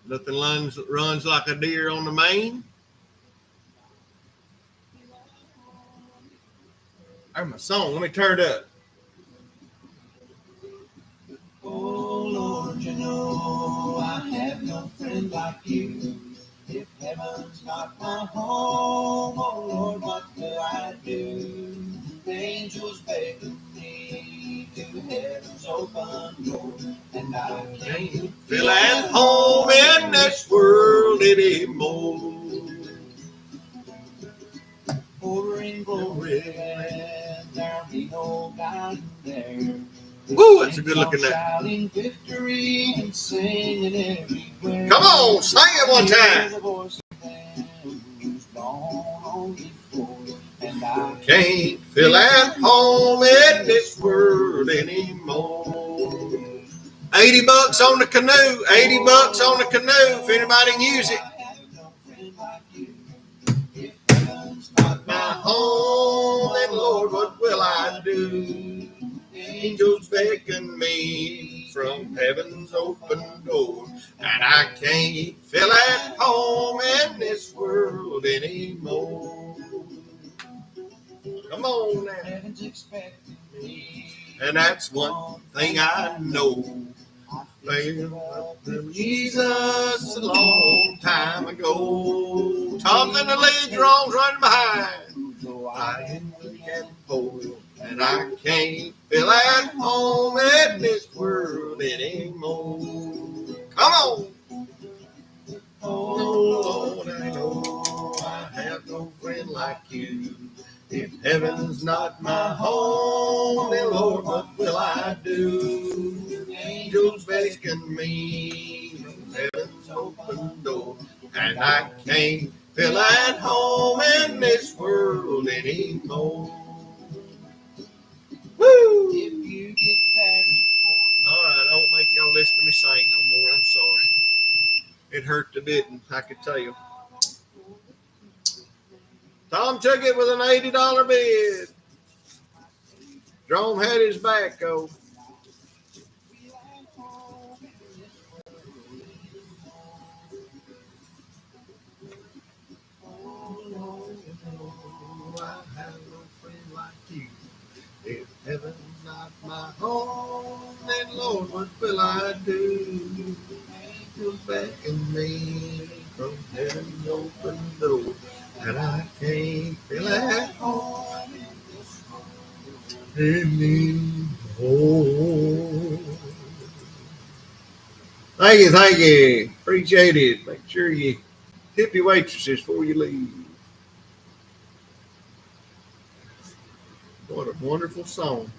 Nothing runs like a deer on the main. There's my song. Let me turn it up. Oh Lord, you know I have no friend like you. If heaven's not my home, oh Lord, what will I do? The angels beckon me to heaven's open door, and I can't Feel at home in this world anymore. Ordering glory, there'll be no God there. Woo, that's a good looking night. Shouting victory and singing everywhere. Come on, sing it one time. Can't feel at home in this world anymore. $80 on the canoe. $80 on the canoe if anybody can use it. My home, and Lord, what will I do? Angels beckon me from heaven's open door, and I can't feel at home in this world anymore. Come on now. Heaven's expecting me. And that's one thing I know. Jesus a long time ago. Tom's in the lead, Jerome's running behind. Riding with that pole, and I can't feel at home in this world anymore. Come on. Oh, Lord, I know I have no friend like you. If heaven's not my home, then Lord, what will I do? Angels beckon me from heaven's open door, and I can't feel at home in this world anymore. Woo! If you get back. All right, I won't make y'all listen to me sing no more. I'm sorry. It hurt a bit, and I could tell you. Tom took it with an $80 bid. Jerome had his back, though. I have no friend like you. If heaven's not my home, then Lord, what will I do? Angels beckon me from heaven's open door, and I can't feel at home anymore. Thank you. Appreciate it. Make sure you tip your waitresses before you leave. What a wonderful song.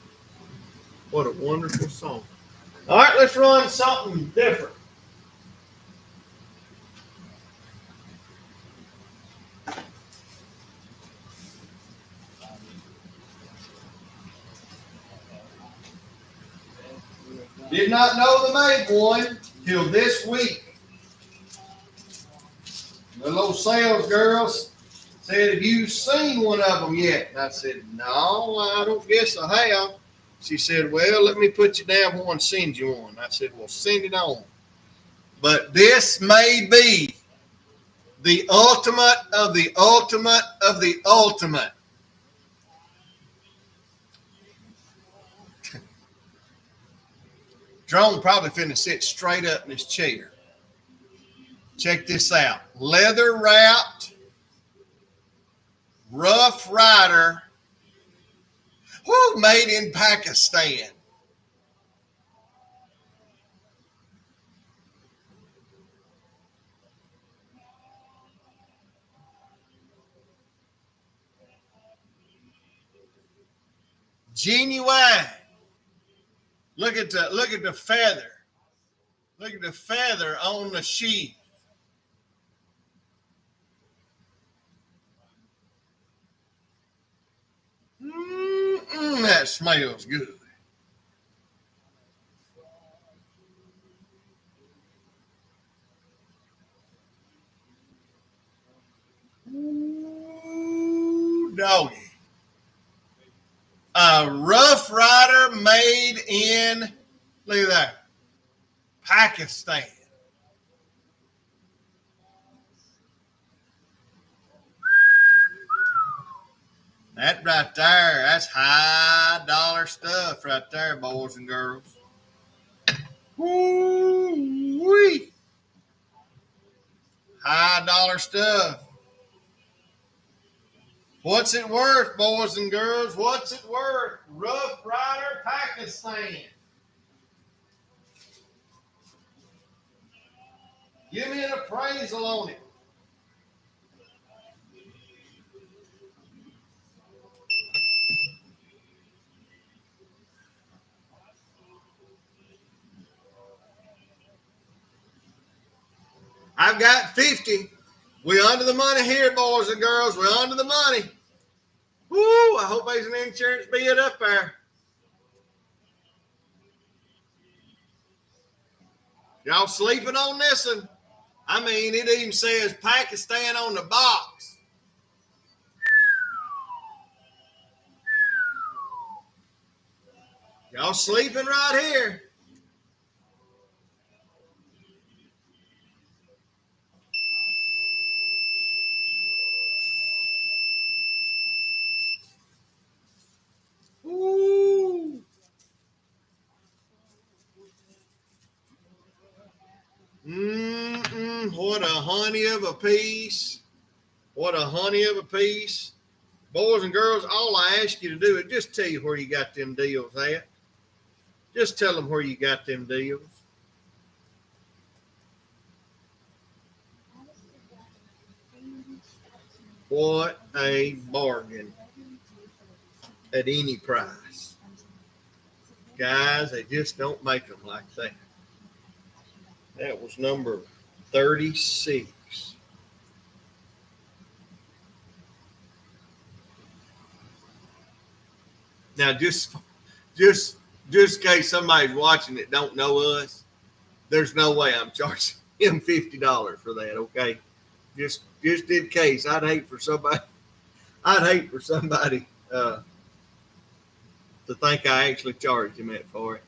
What a wonderful song. All right, let's run something different. Did not know the made one till this week. The little sales girls said, have you seen one of them yet? And I said, no, I don't guess I have. She said, well, let me put you down for one, send you one. I said, well, send it on. But this may be the ultimate of the ultimate of the ultimate. Drone probably finna sit straight up in his chair. Check this out. Leather wrapped, Rough Rider, made in Pakistan. Genuine. Look at the feather. Look at the feather on the sheath. That smells good. Ooh, doggy. A Rough Rider made in, look at that, Pakistan. That right there, that's high dollar stuff right there, boys and girls. Woo-wee. High dollar stuff. What's it worth, boys and girls? What's it worth? Rough Rider, Pakistan. Give me an appraisal on it. I've got 50. We're under the money here, boys and girls. We're under the money. Woo! I hope there's an insurance bid up there. Y'all sleeping on this one? I mean, it even says Pakistan on the box. Y'all sleeping right here. Ooh. What a honey of a piece. What a honey of a piece. Boys and girls, all I ask you to do is just tell you where you got them deals at. Just tell them where you got them deals. What a bargain at any price. Guys, they just don't make them like that. That was number 36. Now, just in case somebody's watching that don't know us, there's no way I'm charging him $50 for that. Okay, just in case. I'd hate for somebody to think I actually charged him that for it.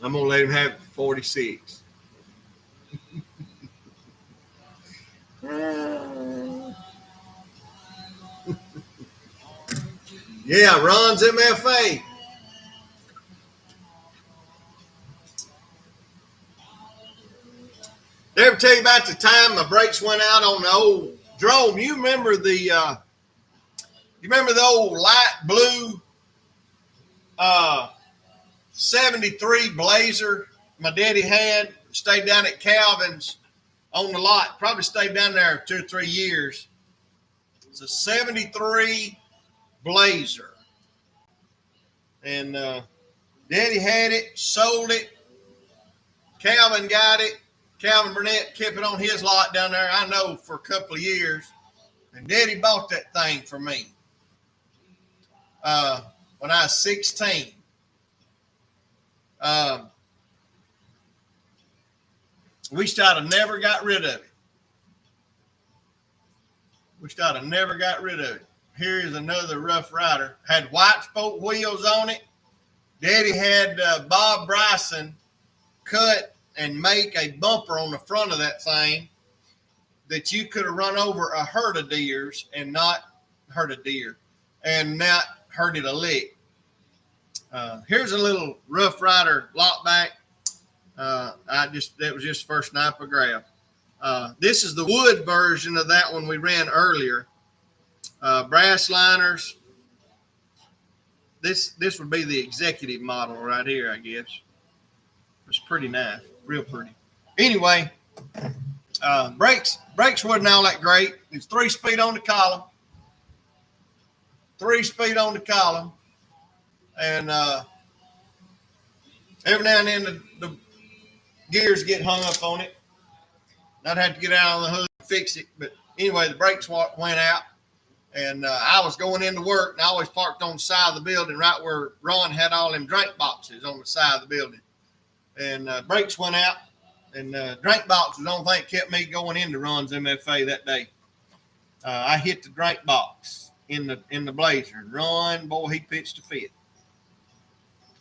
I'm gonna let him have it for 46. Yeah, Ron's MFA. Did I ever tell you about the time my brakes went out on the old drone? You remember the old light blue 73 Blazer my daddy had? Stayed down at Calvin's on the lot. Probably stayed down there 2 or 3 years. It's a 73 Blazer. And daddy had it, sold it. Calvin got it. Calvin Burnett kept it on his lot down there, I know, for a couple of years. And daddy bought that thing for me when I was 16. Wished I'd have never got rid of it. Wished I'd have never got rid of it. Here is another Rough Rider. Had white spoke wheels on it. Daddy had Bob Bryson cut and make a bumper on the front of that thing that you could have run over a herd of deers and not hurt a deer and not hurt it a lick. Here's a little Rough Rider lockback. That was just first sniper grab. This is the wood version of that one we ran earlier. Brass liners. This would be the executive model right here, I guess. It's pretty nice, real pretty. Anyway, brakes wasn't all that great. It's 3-speed on the column. 3-speed on the column. And every now and then the gears get hung up on it. I'd have to get out on the hood and fix it. But anyway, the brakes went out. And I was going into work, and I always parked on the side of the building right where Ron had all them drink boxes on the side of the building. And brakes went out, and drink box was the only thing that kept me going into Ron's MFA that day. I hit the drink box in the Blazer. And Ron, boy, he pitched a fit.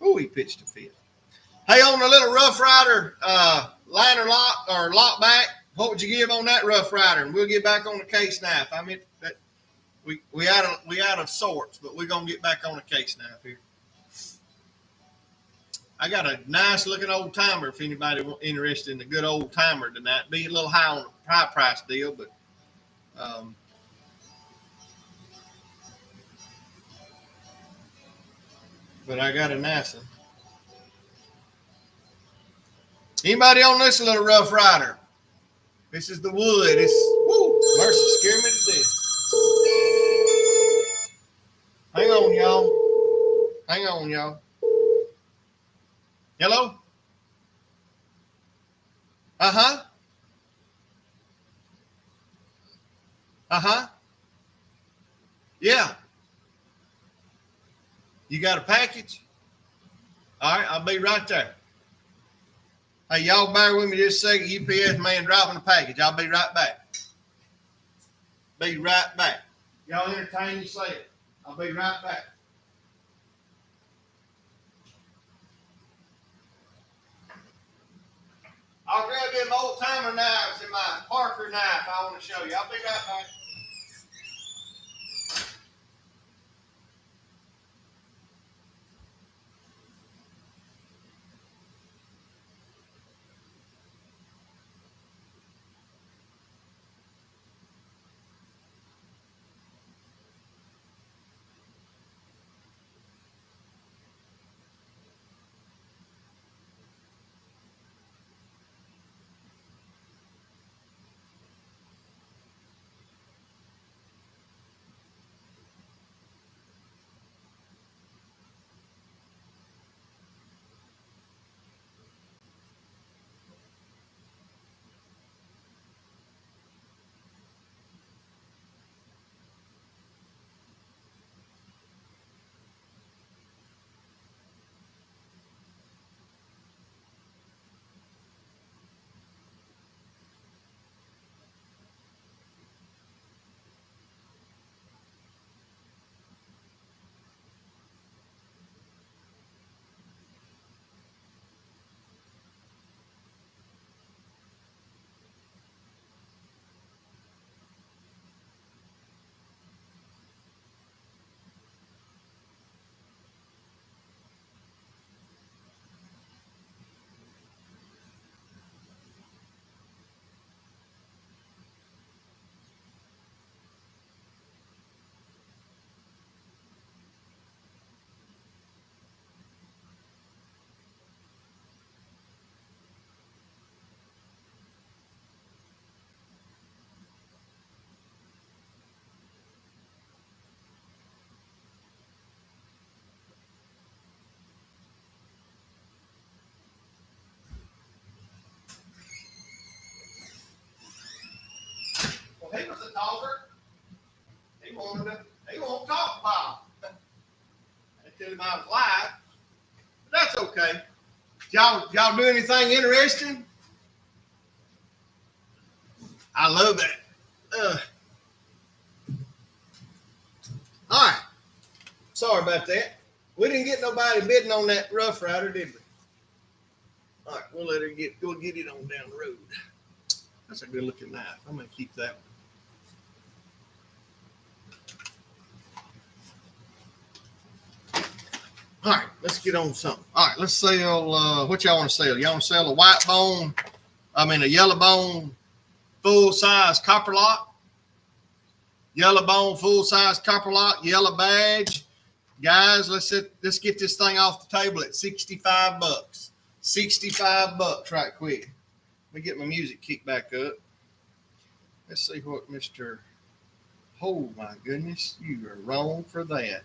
Oh, he pitched a fit. Hey, on the little Rough Rider liner lock or lock back, what would you give on that Rough Rider? And we'll get back on the case knife. I mean, we out of sorts, but we're gonna get back on the case knife here. I got a nice looking old timer. If anybody interested in the good old timer tonight, be a little high on the high price deal, but I got a nice one. Anybody on this little Rough Rider? This is the wood. It's mercy, scared me to death. Hang on, y'all. Hello? Uh-huh. Yeah. You got a package? All right, I'll be right there. Hey, y'all bear with me just a second. UPS man dropping a package. I'll be right back. Be right back. Y'all entertain yourself. I'll be right back. I'll grab them old timer knives and my Parker knife I want to show you. I'll be right back. I was live. But that's okay. Y'all do anything interesting? I love that. All right. Sorry about that. We didn't get nobody bidding on that Rough Rider, did we? All right, we'll let her go get it on down the road. That's a good looking knife. I'm gonna keep that one. All right, let's get on something. All right, let's sell. What y'all want to sell? Y'all want to sell a yellow bone, full size copper lock. Yellow bone, full size copper lock, yellow badge. Guys, let's get this thing off the table at $65. $65 right quick. Let me get my music kicked back up. Let's see what Mr. Oh my goodness, you are wrong for that.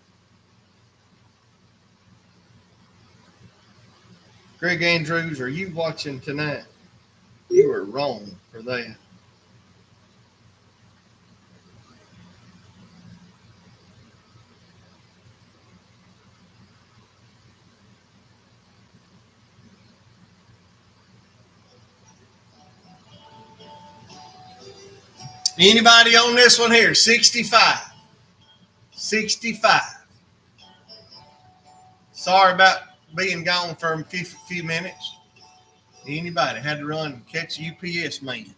Greg Andrews, are you watching tonight? You are wrong for that. Anybody on this one here? 65. 65. Sorry about being gone for a few minutes. Anybody had to run and catch a UPS man.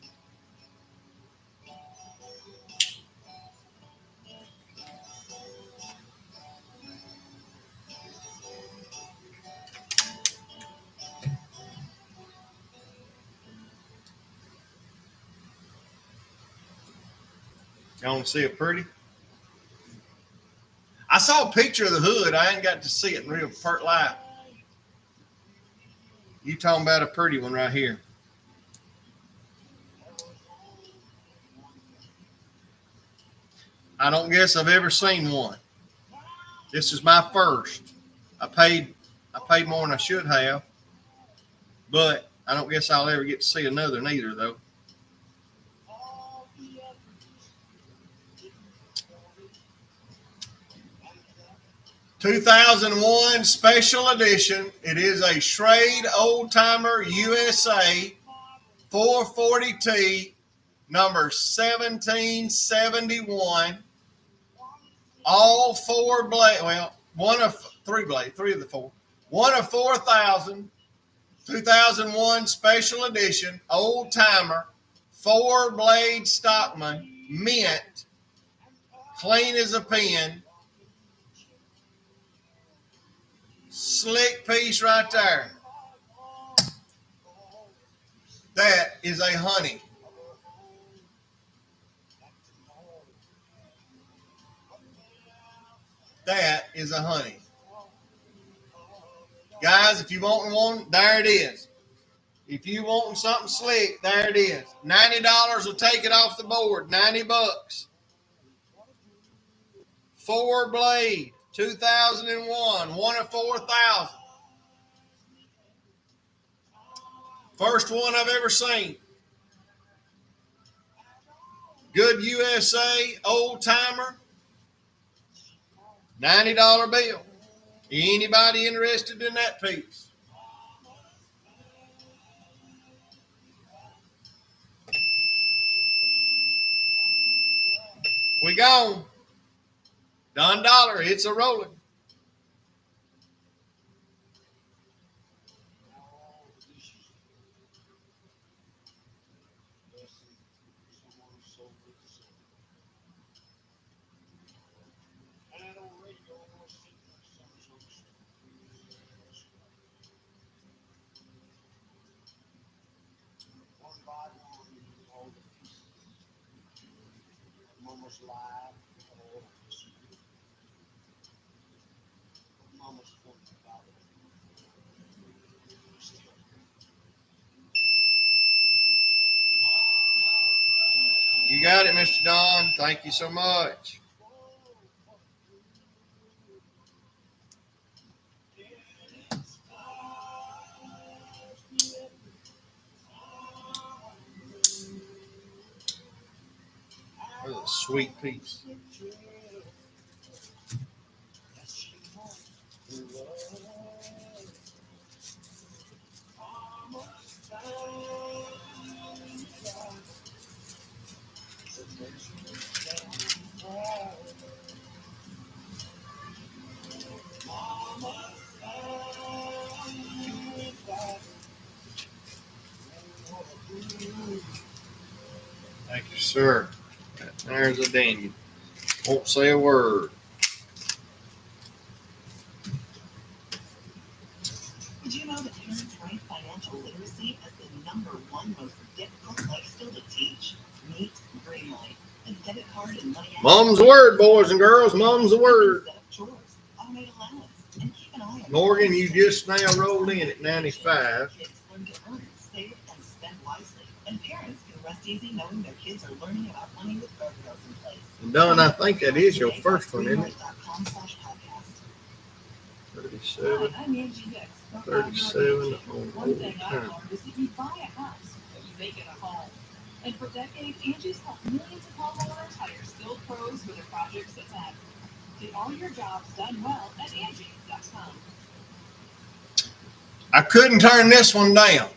Y'all want to see it pretty? I saw a picture of the hood. I ain't got to see it in real life. You talking about a pretty one right here. I don't guess I've ever seen one. This is my first. I paid more than I should have, but I don't guess I'll ever get to see another neither, though. (2001) special edition. It is a Schrade Old Timer USA 440T, number 1771. All four blade. Well, one of three blade. Three of the four. One of 4,000. 2001 special edition Old Timer 4-blade stockman, mint, clean as a pin. Slick piece right there. That is a honey. That is a honey. Guys, if you want one, there it is. If you want something slick, there it is. $90 will take it off the board. $90. 4-blade. 2001, one of 4,000. First one I've ever seen. Good USA Old Timer. $90 bill. Anybody interested in that piece? We gone. Don Dollar, it's a rolling. You got it, Mr. Don. Thank you so much. What a sweet piece. Thank you, sir. There's a Daniel. Won't say a word. Did you know that parents rank financial literacy as the #1 most difficult life skill to teach? Meet Greenlight, a debit card and money. Mom's the word, boys and girls. Mom's the word. Set up chores, automate allowance, and keep an eye on Morgan, you just now rolled in at 95. Kids learn to earn, save, and spend wisely, and parents can rest easy knowing their kids are learning about money with guardrails in place. And Don, I think that is your first one, isn't it? Greenlight.com/podcast. 37. Hi, I'm Angie Hicks. 37 on One thing I overtime. learned is that you buy a house, but you make it a home. And for decades, Angie's helped millions of homeowners hire skilled pros for their projects that matter. Get all your jobs done well at Angie.com. I couldn't turn this one down.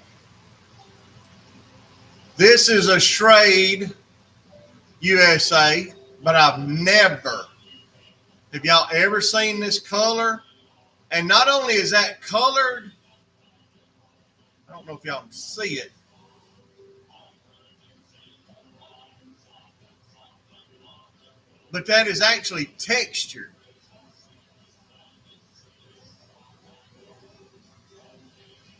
This is a Schrade USA, but I've never. Have y'all ever seen this color? And not only is that colored, I don't know if y'all can see it. But that is actually textured.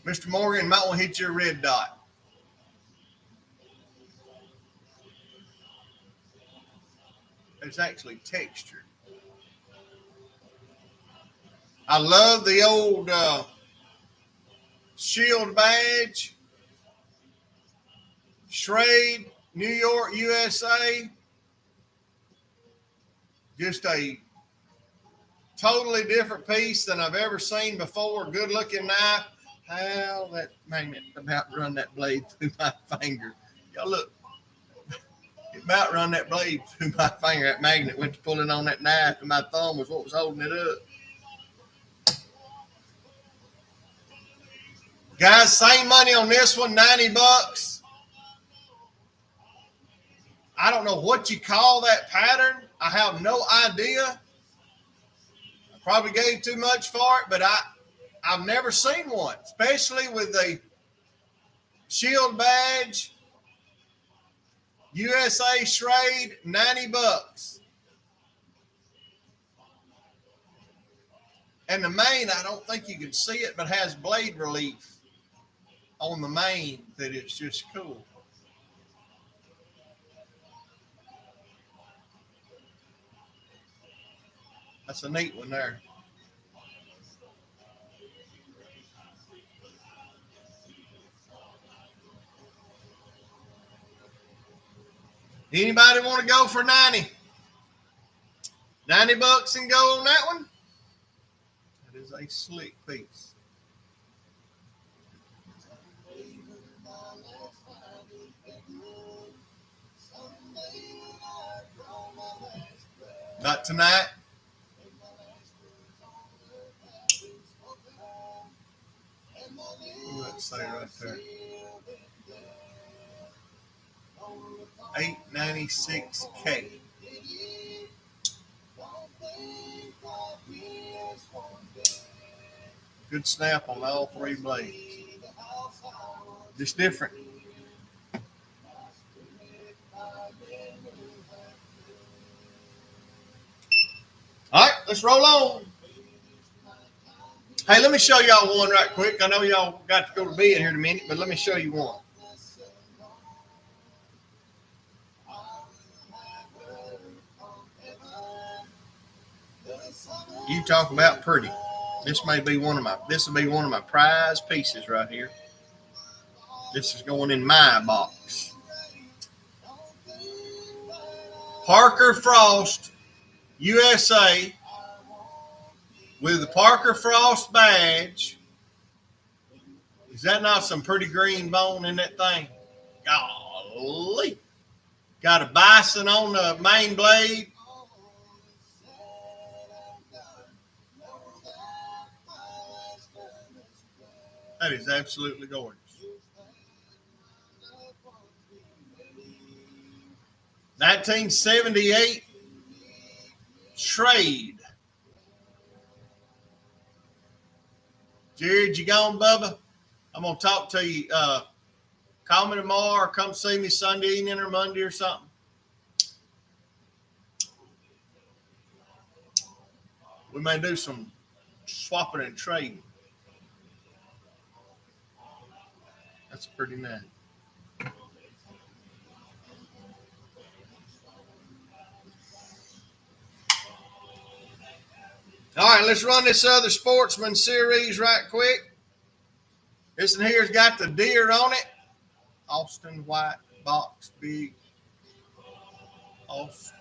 Mr. Morgan, might want to hit your red dot. It's actually textured. I love the old shield badge. Schrade, New York, USA. Just a totally different piece than I've ever seen before. Good looking knife. How that magnet about run that blade through my finger. Y'all look. It about run that blade through my finger. That magnet went to pulling on that knife, and my thumb was what was holding it up. Guys, same money on this one, $90. I don't know what you call that pattern. I have no idea. I probably gave too much for it, but I've never seen one, especially with the shield badge. USA Schrade, $90. And the mane, I don't think you can see it, but has blade relief on the mane that it's just cool. That's a neat one there. Anybody want to go for 90? $90 and go on that one? That is a slick piece. Not tonight. Let's say right there. $896K. Good snap on all three blades. Just different. All right, let's roll on. Hey, let me show y'all one right quick. I know y'all got to go to bed here in a minute, but let me show you one. You talk about pretty. This will be one of my prize pieces right here. This is going in my box. Parker Frost USA with the Parker Frost badge. Is that not some pretty green bone in that thing? Golly. Got a bison on the main blade. That is absolutely gorgeous. 1978 trade. Jared, you gone, Bubba? I'm going to talk to you. Call me tomorrow or come see me Sunday evening or Monday or something. We may do some swapping and trading. That's pretty nice. All right, let's run this other Sportsman series right quick. This one here's got the deer on it. Austin white box, big. Austin.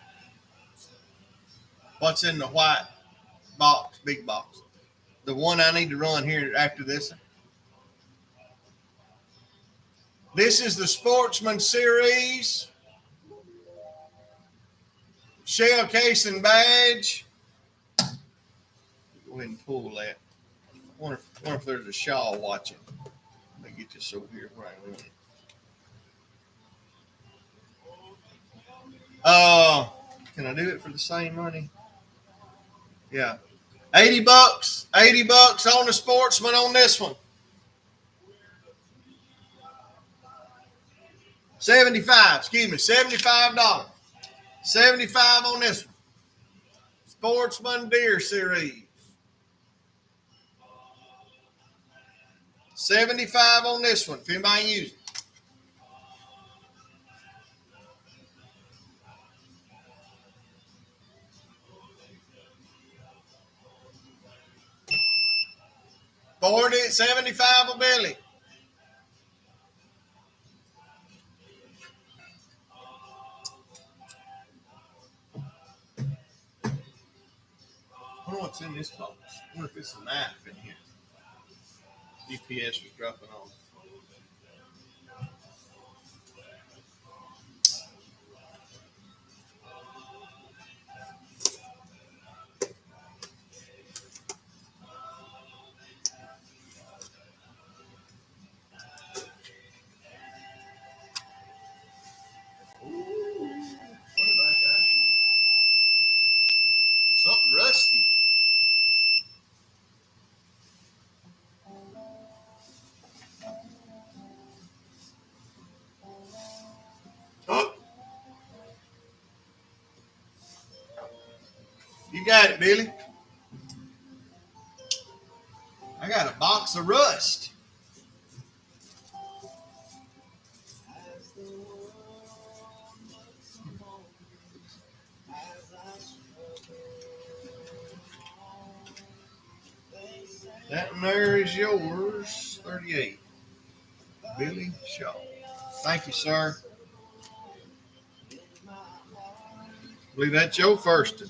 What's in the white box, big box? The one I need to run here after this. This is the Sportsman series. Shell case and badge. Go ahead and pull that. I wonder if there's a shawl watching. Let me get this over here where I run it. Can I do it for the same money? Yeah. $80. $80 on the Sportsman on this one. 75, excuse me, $75. 75 on this one. Sportsman Deer Series. 75 on this one, if anybody uses it. $75 a Billy. I don't know what's in this box. I wonder if it's a knife in here. GPS was dropping off. Something rusty. Oh. You got it, Billy. I got a box of rust. That one there is yours, 38. Billy Shaw. Thank you, sir. I believe that's your first.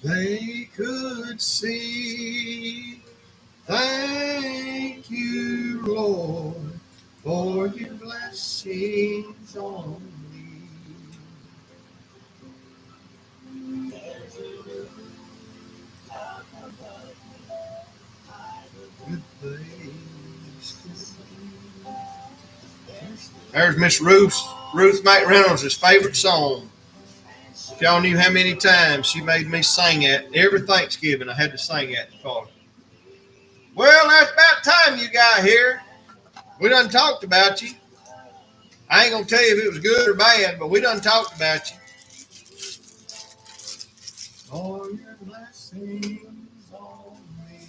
They could see. Thank you, Lord, for your blessings on me. Good place to be. There's Miss Ruth McReynolds' favorite song. If y'all knew how many times she made me sing it, every Thanksgiving I had to sing it for her. Well, that's about time you got here. We done talked about you. I ain't going to tell you if it was good or bad, but we done talked about you. All your blessings on me.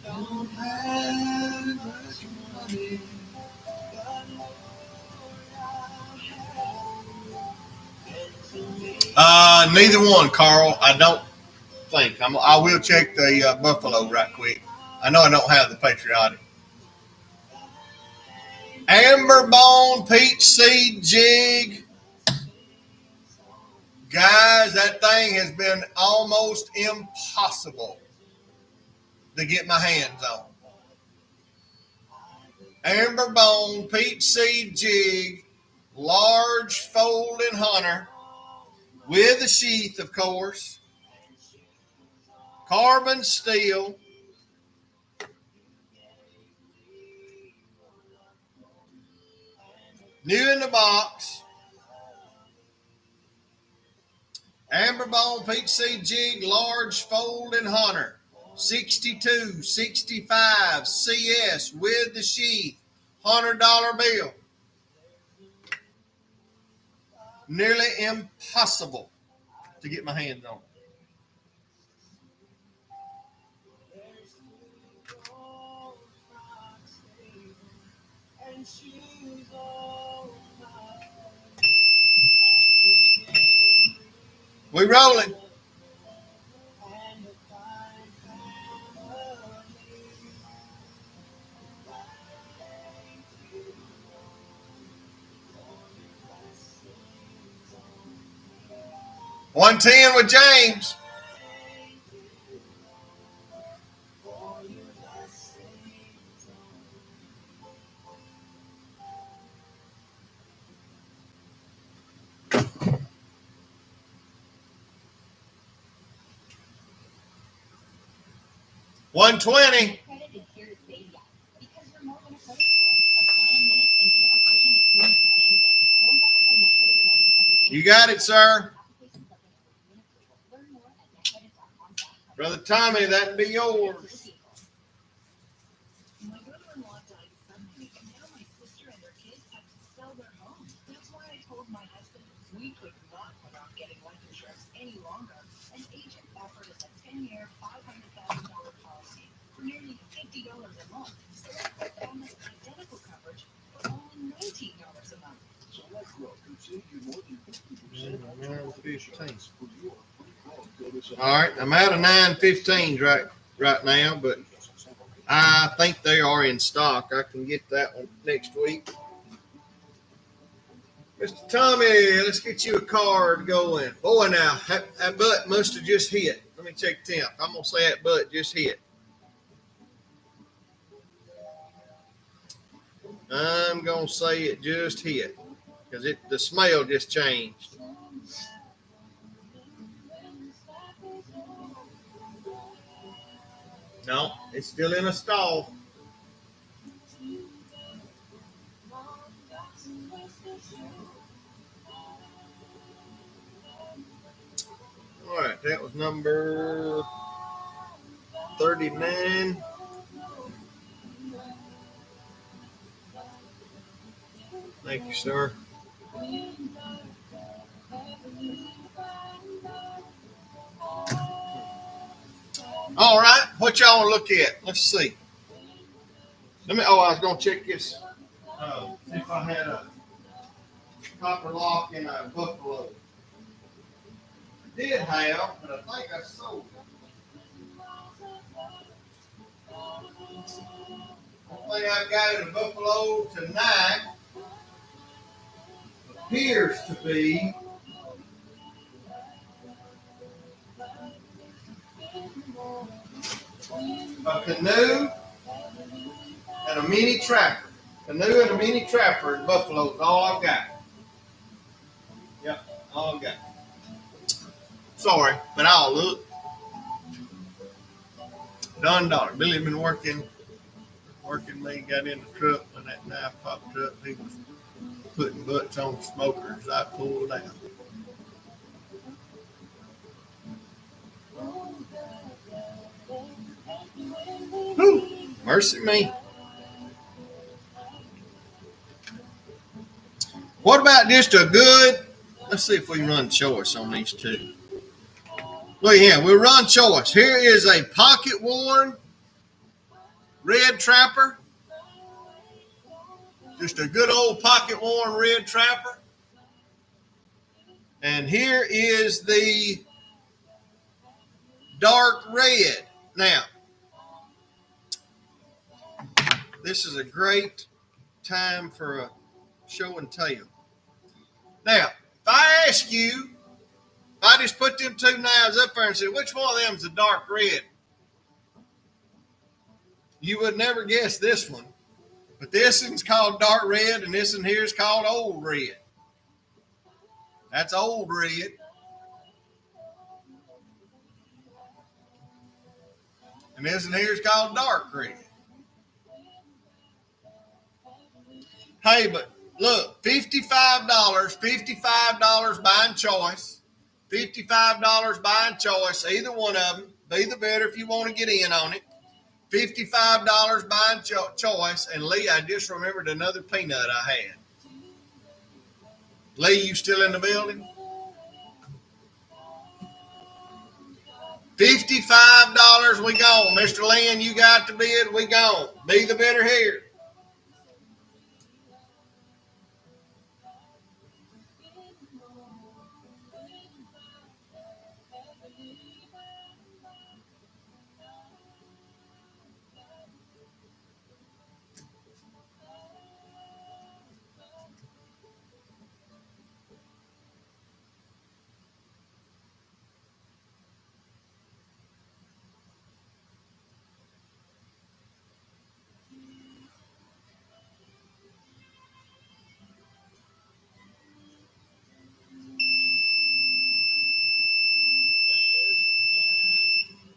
don't have much money, but Lord, I have. Neither one, Carl. I don't think. I will check the Buffalo right quick. I know I don't have the patriotic. Amber bone, peach seed jig, guys, that thing has been almost impossible to get my hands on. Amber bone, peach seed jig, large folding hunter with a sheath, of course, carbon steel, new in the box. Amber bone, peach seed jig, large folding hunter, 62, 65 CS with the sheath, $100 bill. Nearly impossible to get my hands on. We rolling. $110 with James. $120. Credit is here to say yes, because you're more than a credit score. Apply in minutes and get a decision as soon as the same day. Loans offered by Net Credit are ready everything. You got it, sir. Application subject to review and approval. Learn more at netcredit.com/credit. Brother Tommy, that'd be yours. My brother-in-law died suddenly, and now my sister and her kids have to sell their home. That's why I told my husband we could not put off getting life insurance any longer. An agent offered us a 10-year, $500,000 policy for nearly $50 a month. So I found us identical coverage for only $19 a month. So let's look and save you more than 50% on insurance for your free quote. Go to All right, I'm out of 915s right now, but I think they are in stock. I can get that one next week. Mr. Tommy, let's get you a card going. Boy, now, that butt must have just hit. Let me check the temp. I'm going to say that butt just hit. I'm going to say it just hit because the smell just changed. No, it's still in a stall. All right, that was number 39. Thank you, sir. All right, what y'all want to look at? Let's see. I was going to check this. See if I had a copper lock and a buffalo. I did have, but I think I sold it. Only thing I got in a buffalo tonight appears to be a canoe and a mini trapper. Canoe and a mini trapper in buffalo is all I've got. Yep, all I've got. Sorry, but I'll look. Don Dollar. Billy had been working me, got in the truck when that knife popped up. He was putting butts on smokers. I pulled out. Whew, mercy me. What about just a good, let's see if we can run choice on these two. Well, yeah, we'll run choice. Here is a pocket worn red trapper. Just a good old pocket worn red trapper. And here is the dark red. Now, this is a great time for a show and tell. Now, if I ask you, if I just put them two knives up there and said, which one of them's the dark red? You would never guess this one. But this one's called dark red, and this one here is called old red. That's old red. And this one here is called dark red. Hey, but look, $55, $55 buying choice. $55 buying choice. Either one of them. Be the better if you want to get in on it. $55 buying choice. And Lee, I just remembered another peanut I had. Lee, you still in the building? $55, we gone. Mr. Lynn, you got the bid, we gone. Be the bidder here.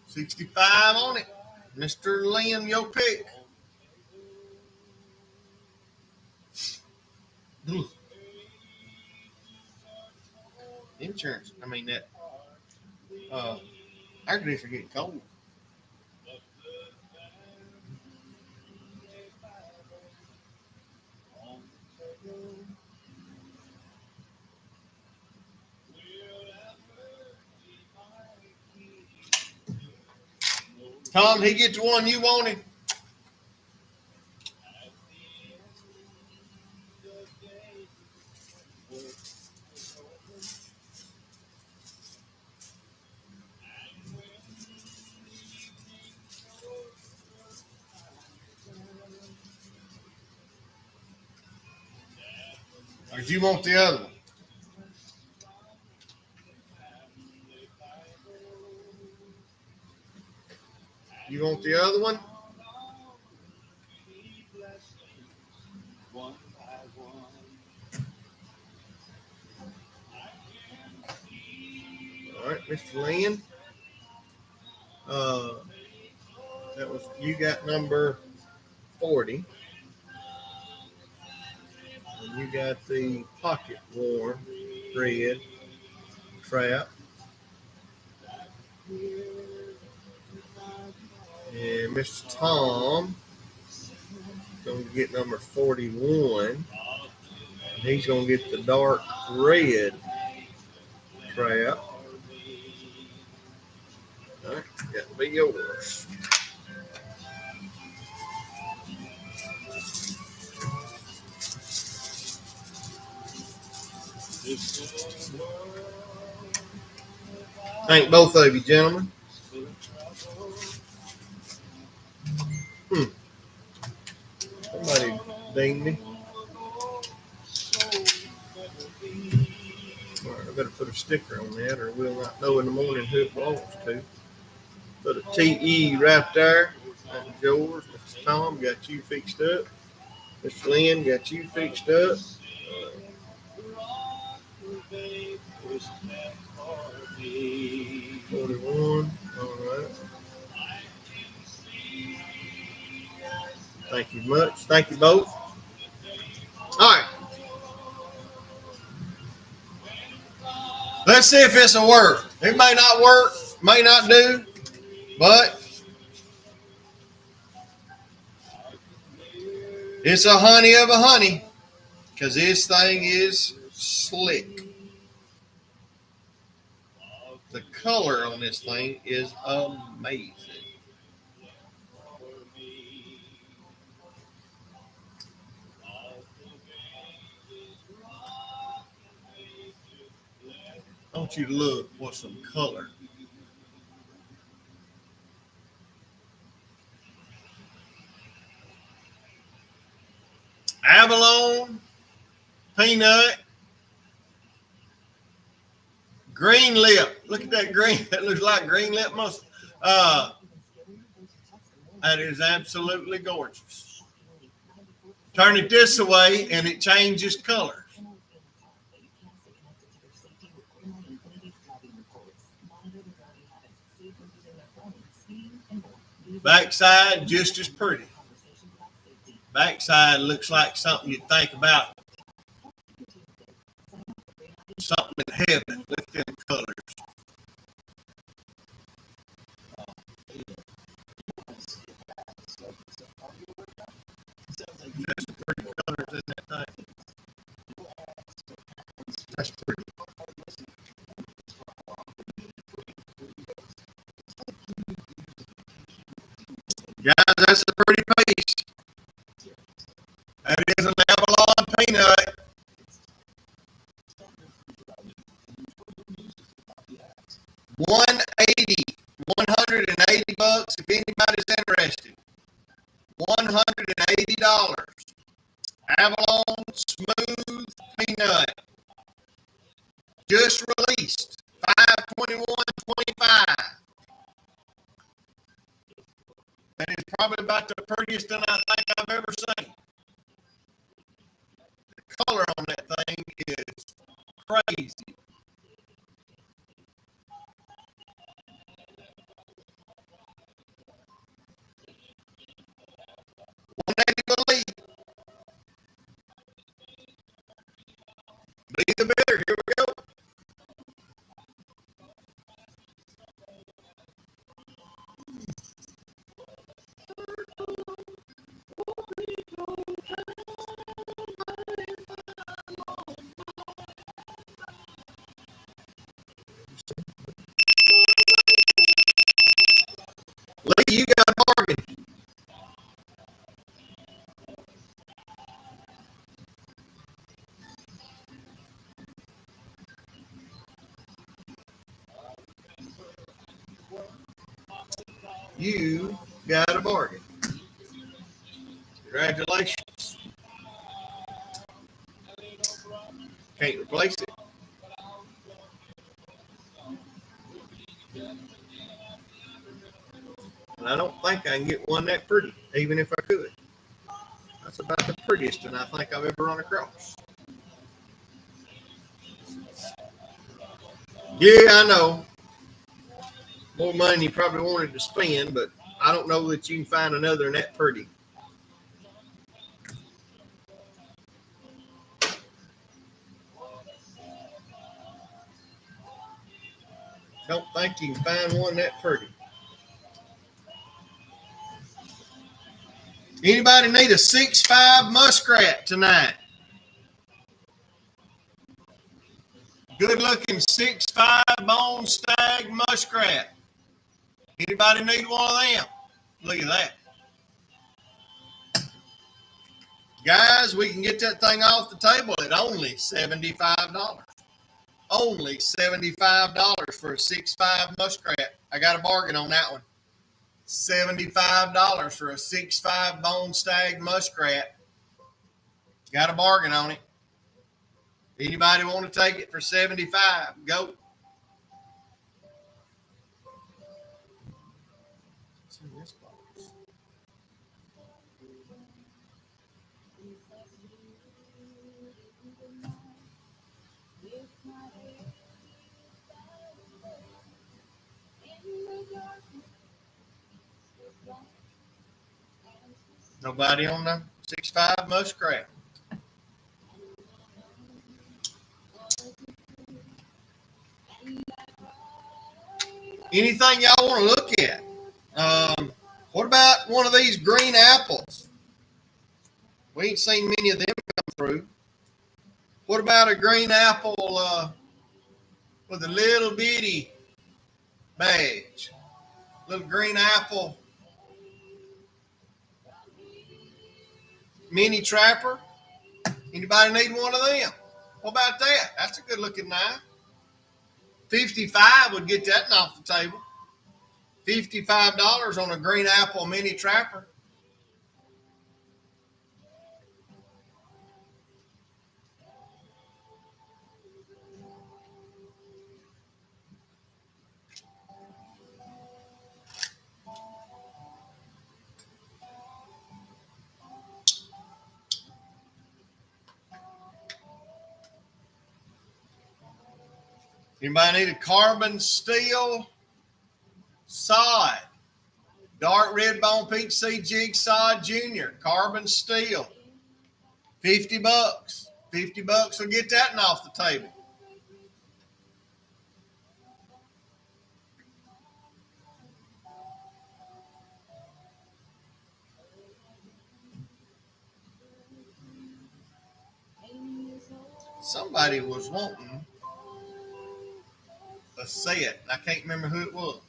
$65 on it. Mr. Lynn, your pick. Insurance. I mean, that air conditioner getting cold. Tom, he get the one you wanted. Or do you want the other one? You want the other one? All right, Mr. Lynn. That was, you got number 40. And you got the pocket warm red trap. And Mr. Tom going to get number 41. And he's going to get the dark red trap. All right, got to be yours. Thank both of you, gentlemen. Somebody dinged me. All right, I better put a sticker on that, or we'll not know in the morning who it belongs to. Put a TE right there. That's yours. Mr. Tom, got you fixed up. Mr. Lynn, got you fixed up. 41. All right. Thank you much. Thank you both. All right. Let's see if this will work. It may not work, may not do, but it's a honey of a honey, because this thing is slick. The color on this thing is amazing. I want you to look for some color. Abalone, peanut, Green lip. Look at that green. That looks like green lip muscle. That is absolutely gorgeous. Turn it this way and it changes color. Backside just as pretty. Backside looks like something you'd think about. Something in heaven with them colors. That's some pretty colors in that thing. That's pretty. Guys, that's a pretty piece. That is an Avalon peanut. $180 if anybody's interested. $180. Avalon Smooth Peanut. Just released. 5/21/25. That is probably about the prettiest thing I think I've ever seen. The color on that thing is crazy. Be the bidder. Here we go. Lee, you got a bargain. You got a bargain. Congratulations. Can't replace it. And I don't think I can get one that pretty, even if I could. That's about the prettiest one I think I've ever run across. Yeah, I know. More money you probably wanted to spend, but I don't know that you can find another than that pretty. Don't think you can find one that pretty. Anybody need a 6'5" muskrat tonight? Good looking 6'5" bone stag muskrat. Anybody need one of them? Look at that. Guys, we can get that thing off the table at only $75. Only $75 for a 6'5" muskrat. I got a bargain on that one. $75 for a 6'5" bone stag muskrat. Got a bargain on it. Anybody want to take it for $75? Go. What's in this box? Nobody on the 6'5" muskrat. Anything y'all want to look at? What about one of these green apples? We ain't seen many of them come through. What about a green apple with a little bitty badge? Little green apple mini trapper. Anybody need one of them? What about that? That's a good looking knife. 55 would get that off the table. $55 on a green apple mini trapper. Anybody need a carbon steel sod? Dark red bone peach seed jig sod junior, carbon steel. $50. $50 will get that one off the table. Somebody was wanting a set. I can't remember who it was.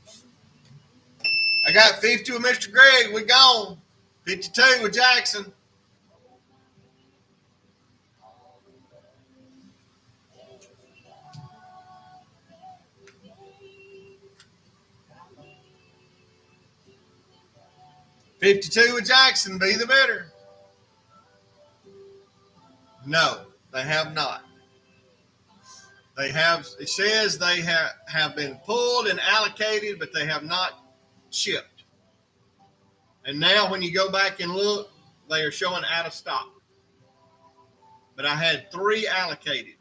I got 50 with Mr. Greg. We gone. 52 with Jackson. $52 with Jackson. Be the better. No, they have not. They have. It says they have been pulled and allocated, but they have not shipped. And now when you go back and look, they are showing out of stock. But I had 3 allocated.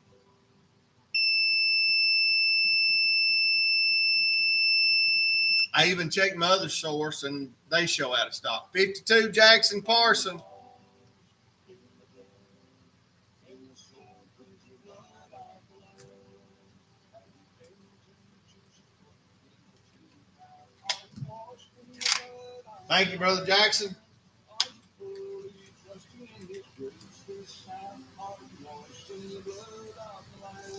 I even checked my other source, and they show out of stock. 52 Jackson Parson. Thank you, Brother Jackson.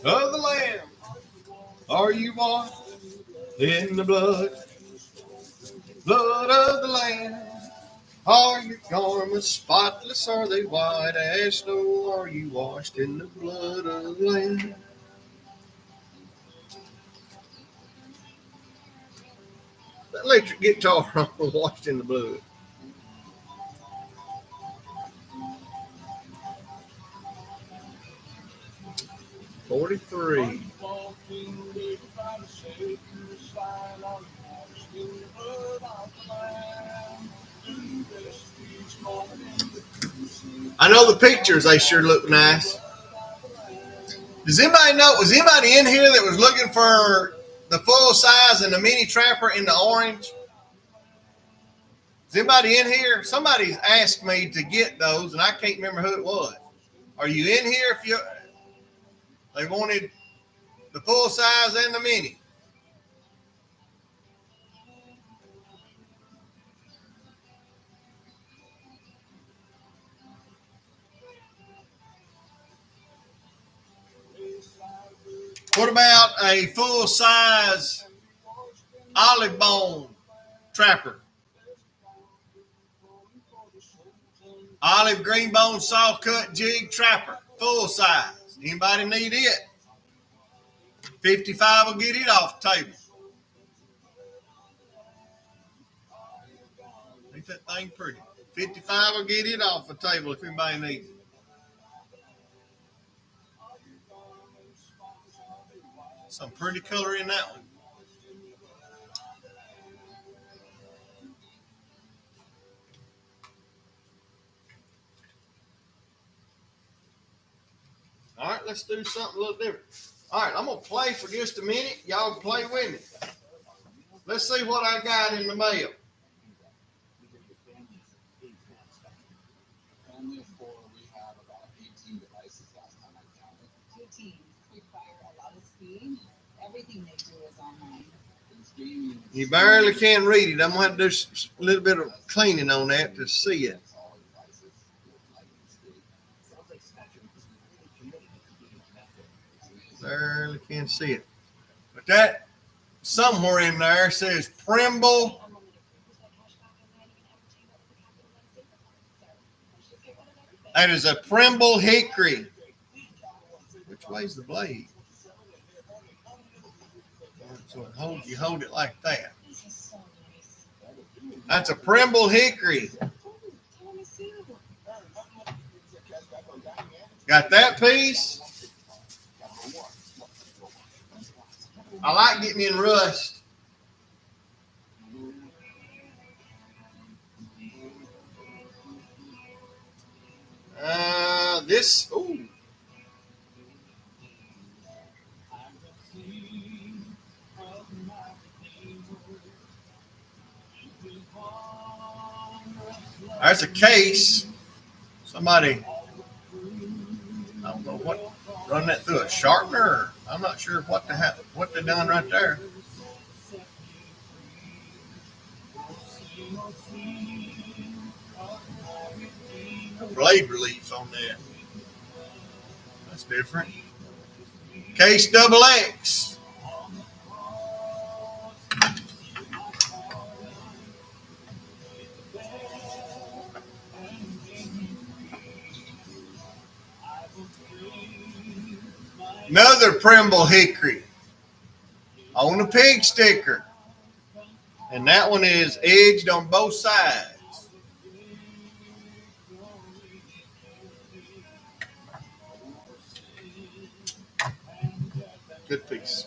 Of the Lamb, are you washed in the blood? Blood of the Lamb. Are your garments spotless? Are they white as snow? Are you washed in the blood of the Lamb? That electric guitar washed in the blood. $43. I know the pictures, they sure look nice. Does anybody know, was anybody in here that was looking for the full size and the mini trapper in the orange? Is anybody in here? Somebody's asked me to get those, and I can't remember who it was. Are you in here? They wanted the full size and the mini. What about a full size olive bone trapper? Olive green bone saw cut jig trapper, full size. Anybody need it? 55 will get it off the table. Ain't that thing pretty? 55 will get it off the table if anybody needs it. Some pretty color in that one. All right, let's do something a little different. All right, I'm going to play for just a minute. Y'all can play with me. Let's see what I got in the mail. Family of 4, we have about 18 devices last time I counted. 2 teams require a lot of speed. Everything they do is online. You barely can read it. I'm going to have to do a little bit of cleaning on that to see it. Barely can see it. But that somewhere in there says Primble. That is a Primble hickory. Which way's the blade? So you hold it like that. That's a Primble hickory. Got that piece. I like getting in rust. Ooh. There's a case. Somebody, I don't know what, run that through a sharpener. Or I'm not sure what they done right there. A blade relief on that. That's different. Case double X. Another Primble hickory on a pig sticker. And that one is edged on both sides. Good piece.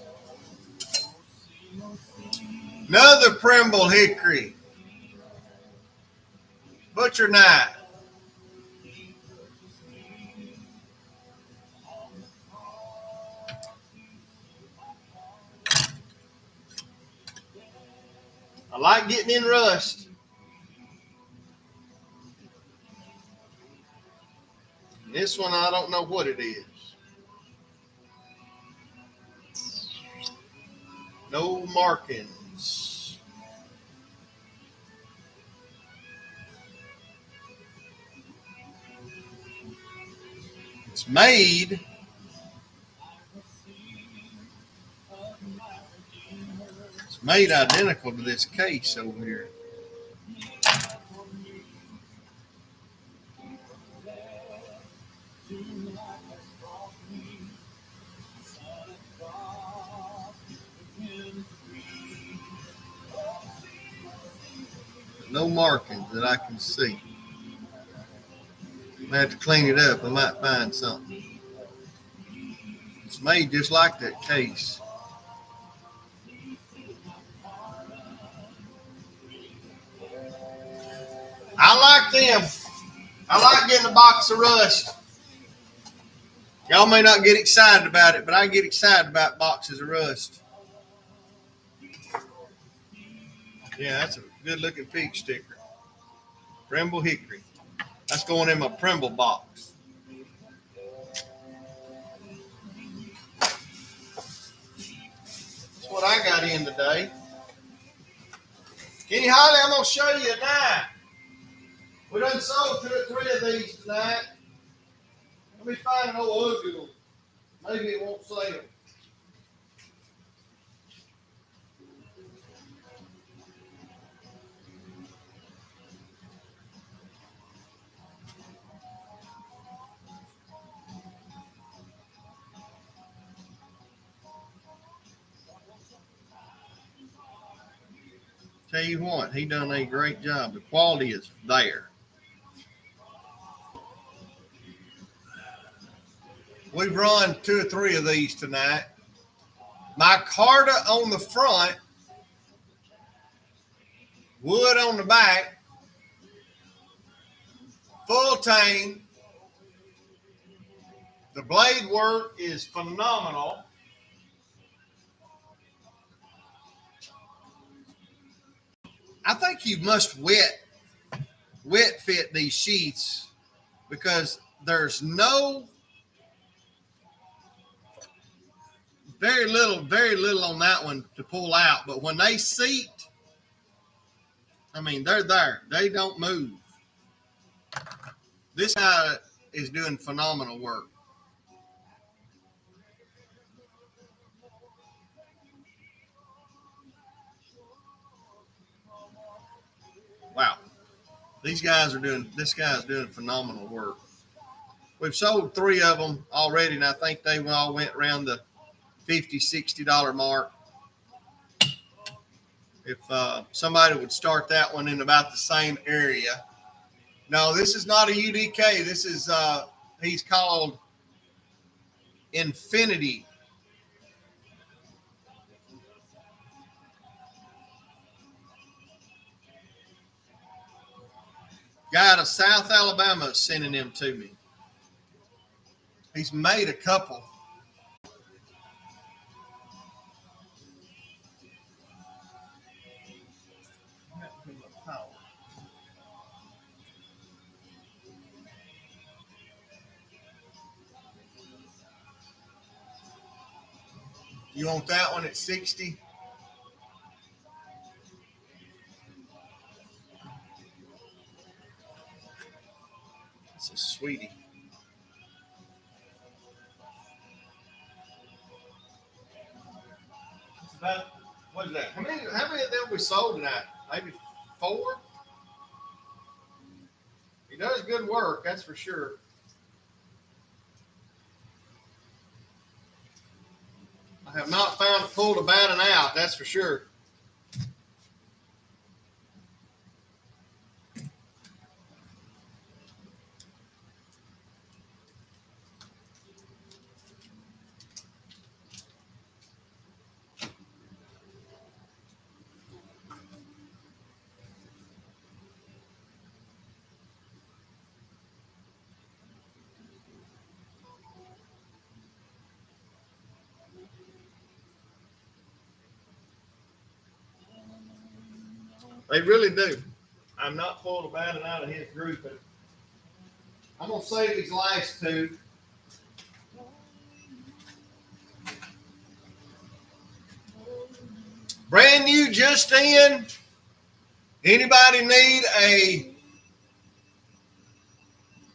Another Primble hickory. Butcher knife. I like getting in rust. This one, I don't know what it is. No markings. It's made. It's made identical to this case over here. No markings that I can see. I have to clean it up. I might find something. It's made just like that case. I like them. I like getting a box of rust. Y'all may not get excited about it, but I get excited about boxes of rust. Yeah, that's a good looking pig sticker. Primble hickory. That's going in my Primble box. That's what I got in today. Kenny Holly, I'm going to show you a knife. We done sold 2 or 3 of these tonight. Let me find an old ugly one. Maybe it won't sell. Tell you what, he done a great job. The quality is there. We've run 2 or 3 of these tonight. Micarta on the front, wood on the back, full tang. The blade work is phenomenal. I think you must wet fit these sheaths because there's very little on that one to pull out. But when they seat, I mean, they're there. They don't move. This guy is doing phenomenal work. Wow. This guy's doing phenomenal work. We've sold 3 of them already, and I think they all went around the $50, $60 mark. If somebody would start that one in about the same area. No, this is not a UDK. This is, he's called Infinity. Guy out of South Alabama is sending them to me. He's made a couple. You want that one at 60? It's a sweetie. It's about, what is that? How many of them we sold tonight? Maybe 4? He does good work, that's for sure. I have not found it pulled a batting out, that's for sure. They really do. I'm not pulling a batting out of his grouping. I'm going to save these last 2. Brand new, just in. Anybody need a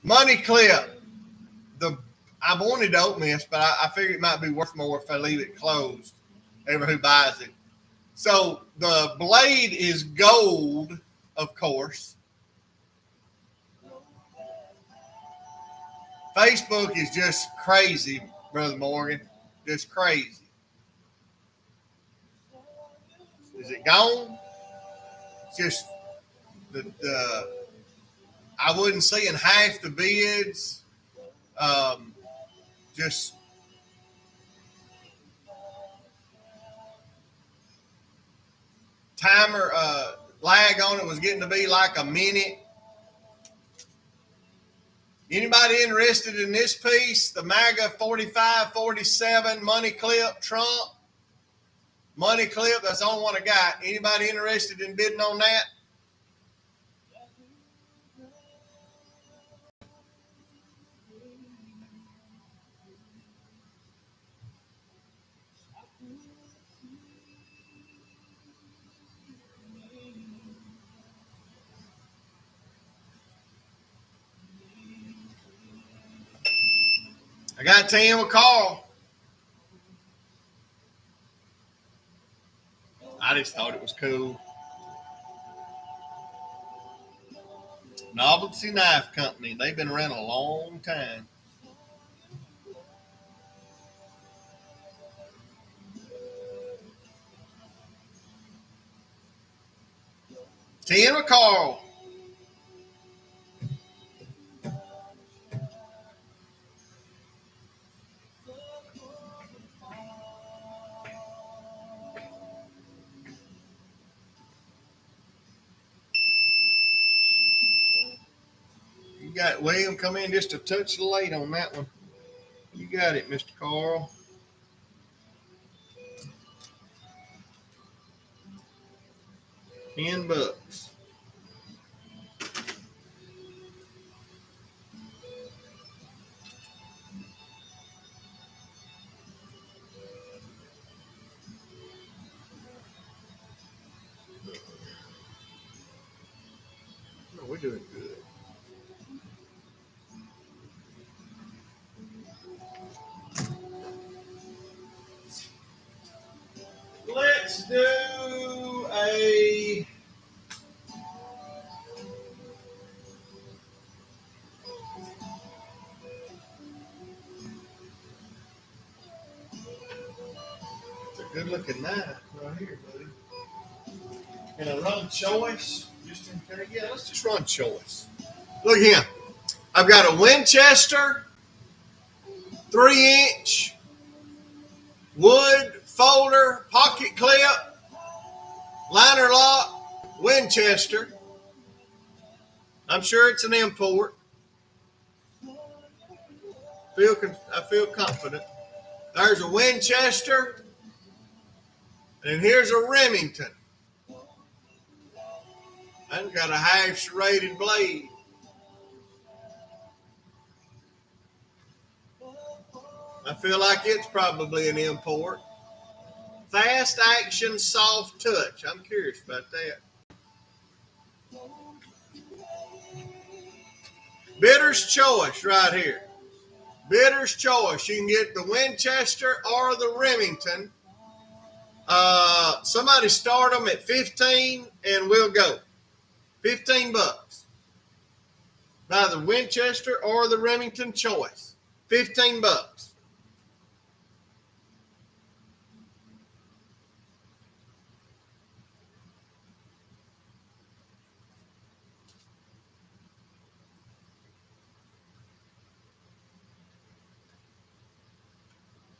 money clip? I wanted Don't Miss, but I figured it might be worth more if I leave it closed. Everyone who buys it. So the blade is gold, of course. Facebook is just crazy, Brother Morgan. Just crazy. Is it gone? It's just I wasn't seeing half the bids. Just timer lag on it was getting to be like a minute. Anybody interested in this piece? The MAGA 4547 money clip Trump. Money clip, that's the only one I got. Anybody interested in bidding on that? I got 10 with Carl. I just thought it was cool. Novelty Knife Company. They've been around a long time. Ten with Carl. You got William come in just a touch late on that one. You got it, Mr. Carl. $10. No, we're doing good. Let's do a good looking knife right here, buddy. Can I run choice? Just in case? Yeah, let's just run choice. Look here. I've got a Winchester 3-inch wood folder pocket clip liner lock Winchester. I'm sure it's an import. I feel confident. There's a Winchester, and here's a Remington. I've got a half serrated blade. I feel like it's probably an import. Fast action, soft touch. I'm curious about that. Bidder's choice right here. Bidder's choice. You can get the Winchester or the Remington. Somebody start them at 15 and we'll go. 15 bucks. Buy the Winchester or the Remington choice. 15 bucks.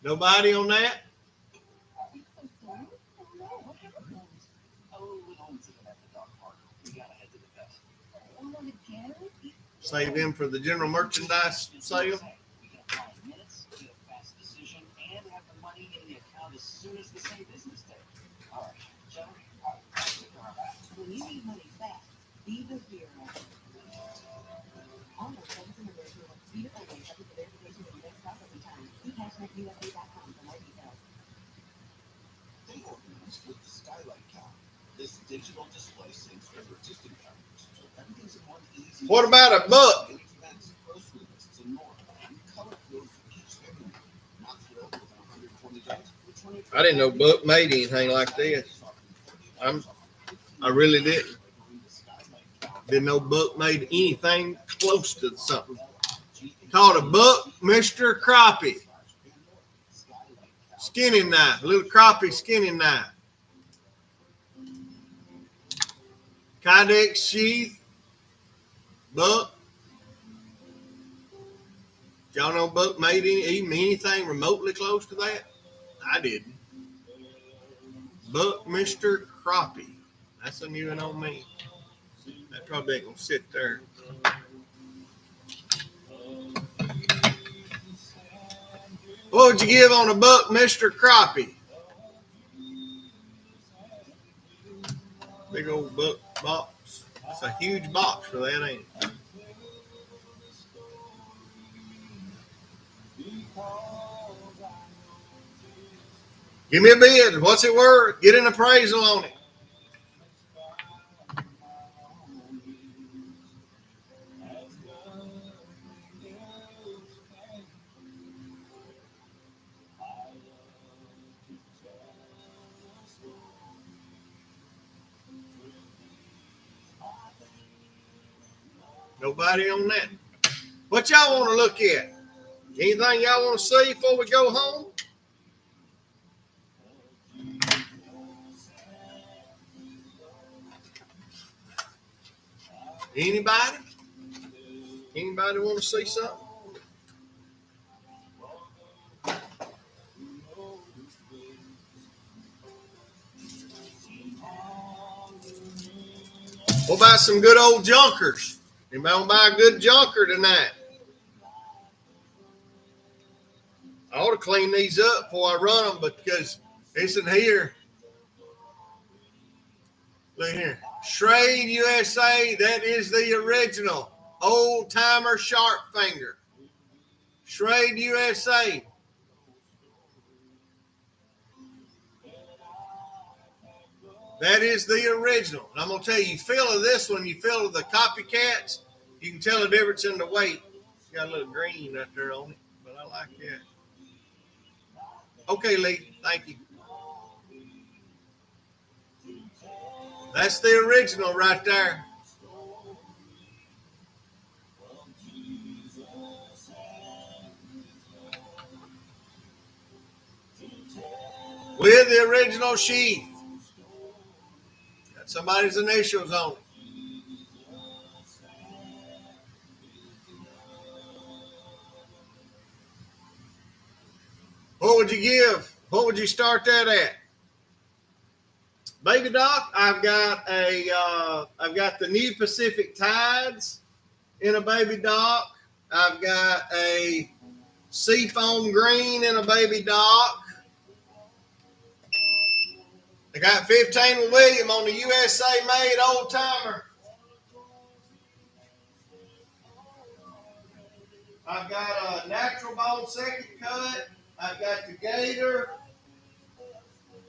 Nobody on that? Save them for the general merchandise sale. When you need money fast, be the hero. All the things in the virtual beautiful ways up to the verification of U.S. processing time. See cashbackUSA.com for more details. They organized with the Skylight count. This digital display syncs with your existing counters, so everything's in one easy. What about a book? Events, grocery lists, and more. And color code for each family. Not thrilled with 120 days? I didn't know book made anything like this. I really didn't. Didn't know book made anything close to something. Called a book Mr. Crappie. Skinning knife. A little crappie skinning knife. Kydex sheath. Book. Y'all know book made even anything remotely close to that? I didn't. Book Mr. Crappie. That's a new one on me. That probably ain't gonna sit there. What would you give on a buck, Mr. Crappie? Big old buck box. That's a huge box for that, ain't it? Give me a bid. What's it worth? Get an appraisal on it. Nobody on that. What y'all want to look at? Anything y'all want to see before we go home? Anybody? Anybody want to see something? What about some good old junkers? Anybody want to buy a good junker tonight? I ought to clean these up before I run them because it's in here. Look here. Schrade USA, that is the original old timer sharp finger. Schrade USA. That is the original. And I'm going to tell you, you feel of this one, you feel of the copycats, you can tell the difference in the weight. It's got a little green right there on it, but I like that. Okay, Lee, thank you. That's the original right there. With the original sheath. Got somebody's initials on it. What would you give? What would you start that at? Baby Doc, I've got the new Pacific Tides in a Baby Doc. I've got a Seafoam Green in a Baby Doc. I got 15 with William on the USA made old timer. I've got a natural bone second cut. I've got the Gator.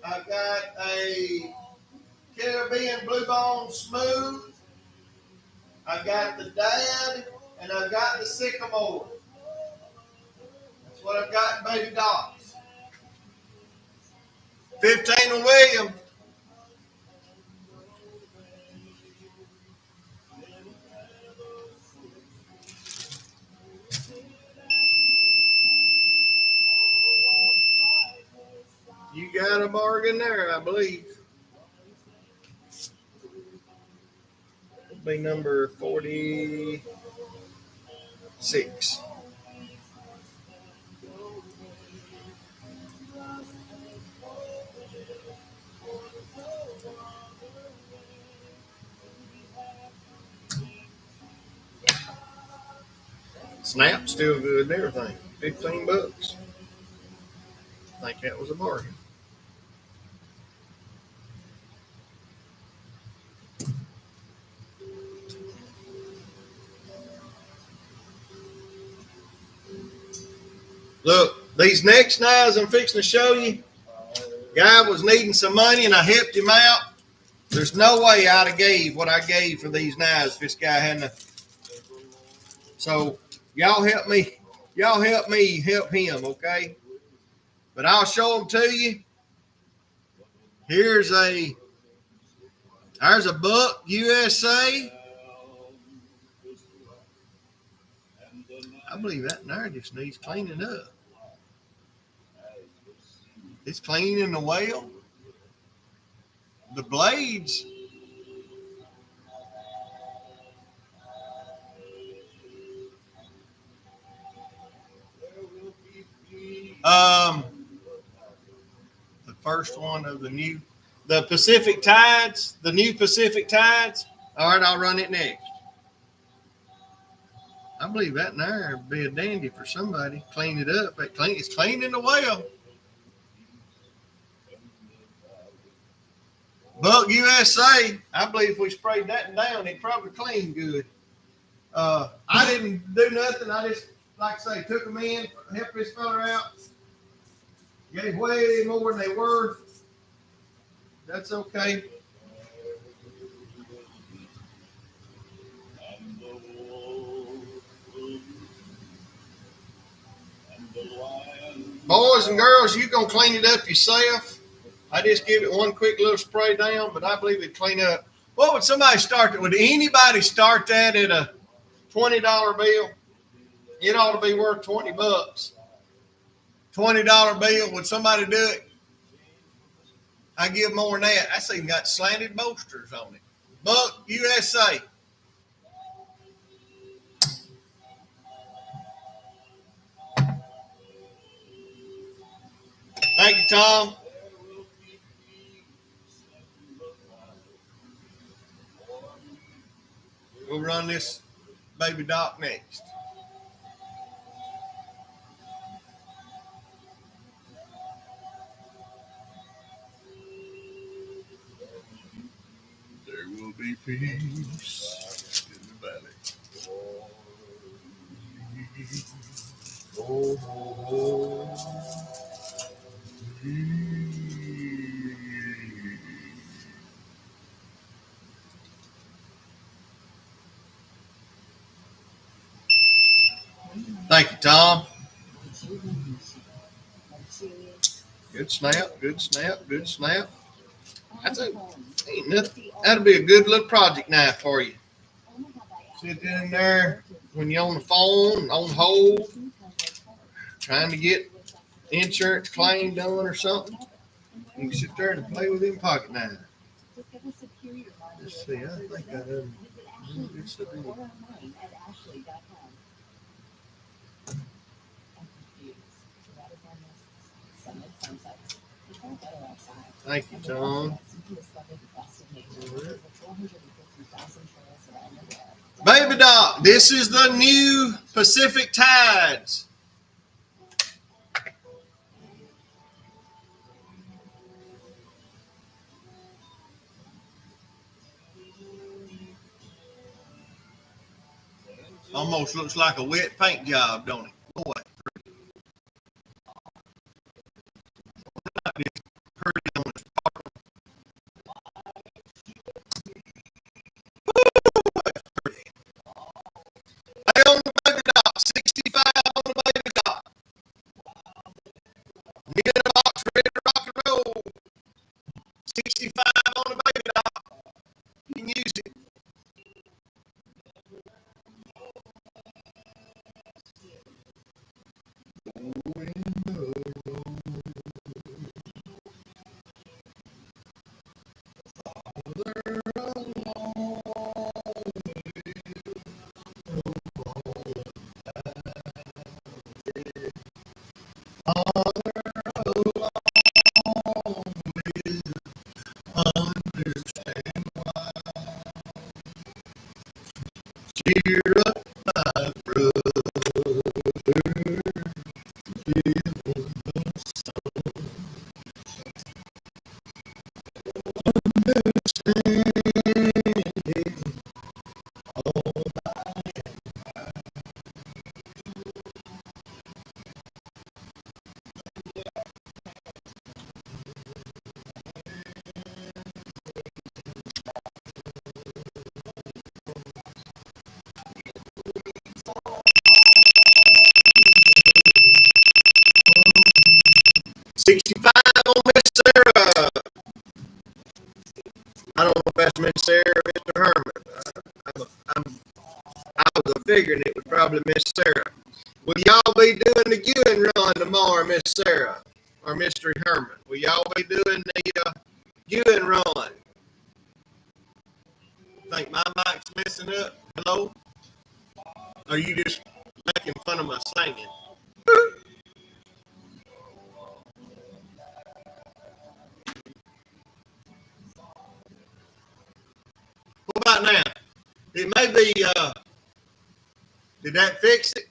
I've got a Caribbean Blue Bone Smooth. I've got the Dad, and I've got the Sycamore. That's what I've got in baby dogs. 15 of William. You got a bargain there, I believe. It'll be number 46. Snap, still good and everything. $15. I think that was a bargain. Look, these next knives I'm fixing to show you, guy was needing some money and I helped him out. There's no way I'd have gave what I gave for these knives if this guy hadn't. So y'all help me. Y'all help me help him, okay? But I'll show them to you. There's a Buck USA. I believe that there just needs cleaning up. It's cleaning the whale. The blades. The first one of the new Pacific Tides, the new Pacific Tides. All right, I'll run it next. I believe that in there would be a dandy for somebody. Clean it up. It's cleaning the well. Buck USA. I believe if we sprayed that down, it'd probably clean good. I didn't do nothing. I just, like I say, took them in, helped this fella out. Gave way more than they were. That's okay. Boys and girls, you gonna clean it up yourself. I just give it one quick little spray down, but I believe it'd clean up. What would somebody start that? Would anybody start that at a $20 bill? It ought to be worth $20. $20 bill. Would somebody do it? I give more than that. That's even got slanted bolsters on it. Buck USA. Thank you, Tom. We'll run this baby doc next. There will be peace in the valley. Oh, oh, oh. Thank you, Tom. Good snap, good snap, good snap. Ain't nothing. That'll be a good little project knife for you. Sit in there when you're on the phone, on hold, trying to get insurance claim done or something. You can sit there and play with them pocket knives. Let's see, I think I done. Thank you, Tom. Baby doc, this is the new Pacific Tides. Almost looks like a wet paint job, don't it? Boy. Pretty on the Cheer up, my brother. $65 on Miss Sarah. I don't know if that's Miss Sarah or Mr. Herman. I was figuring it was probably Miss Sarah. Will y'all be doing the Ewing run tomorrow, Miss Sarah or Mr. Herman? Will y'all be doing the Ewing run? I think my mic's messing up. Hello? Or are you just making fun of my singing? What about now? It may be, did that fix it?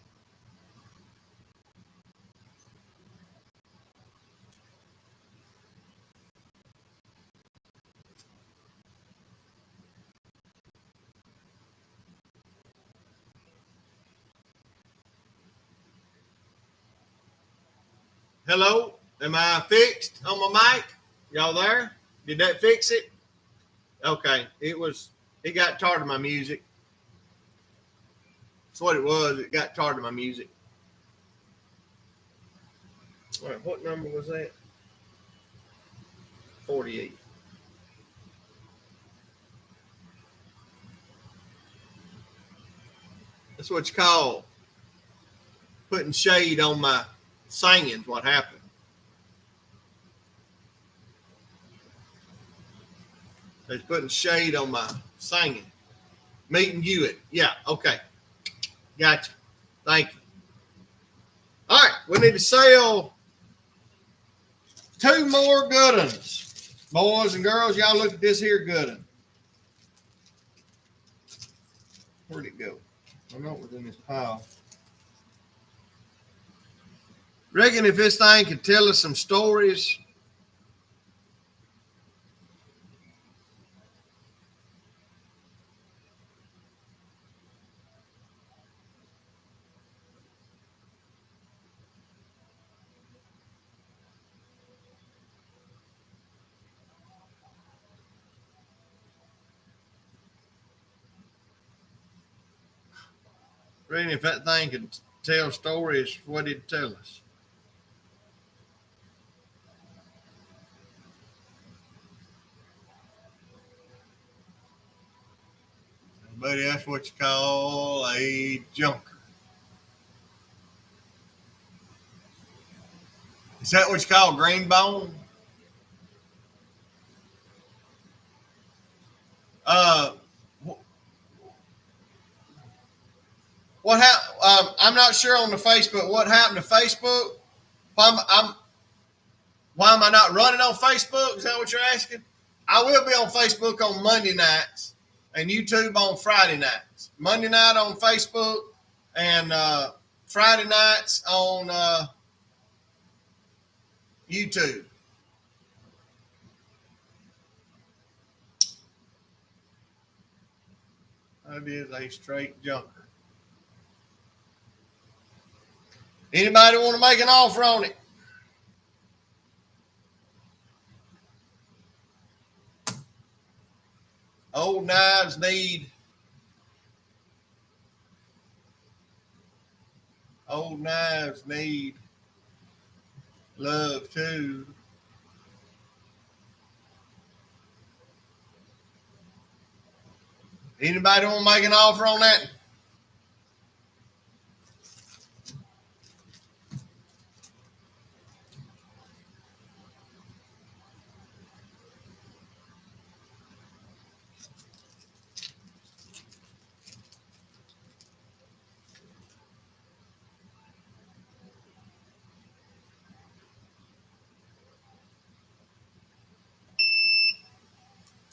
Hello? Am I fixed on my mic? Y'all there? Did that fix it? Okay. It got tired of my music. That's what it was. It got tired of my music. All right, what number was that? 48. That's what you call putting shade on my singing. What happened? It's putting shade on my singing. Meeting you it. Yeah, okay. Gotcha. Thank you. All right, we need to sell 2 more good ones. Boys and girls, y'all look at this here good one. Where'd it go? I know it was in this pile. Reckon if this thing could tell us some stories. Reckon if that thing could tell stories, what did it tell us? Buddy, that's what you call a junker. Is that what you call green bone? What happened? I'm not sure on the Facebook. What happened to Facebook? Why am I not running on Facebook? Is that what you're asking? I will be on Facebook on Monday nights and YouTube on Friday nights. Monday night on Facebook and Friday nights on YouTube. That is a straight junker. Anybody want to make an offer on it? Old knives need love too. Anybody want to make an offer on that?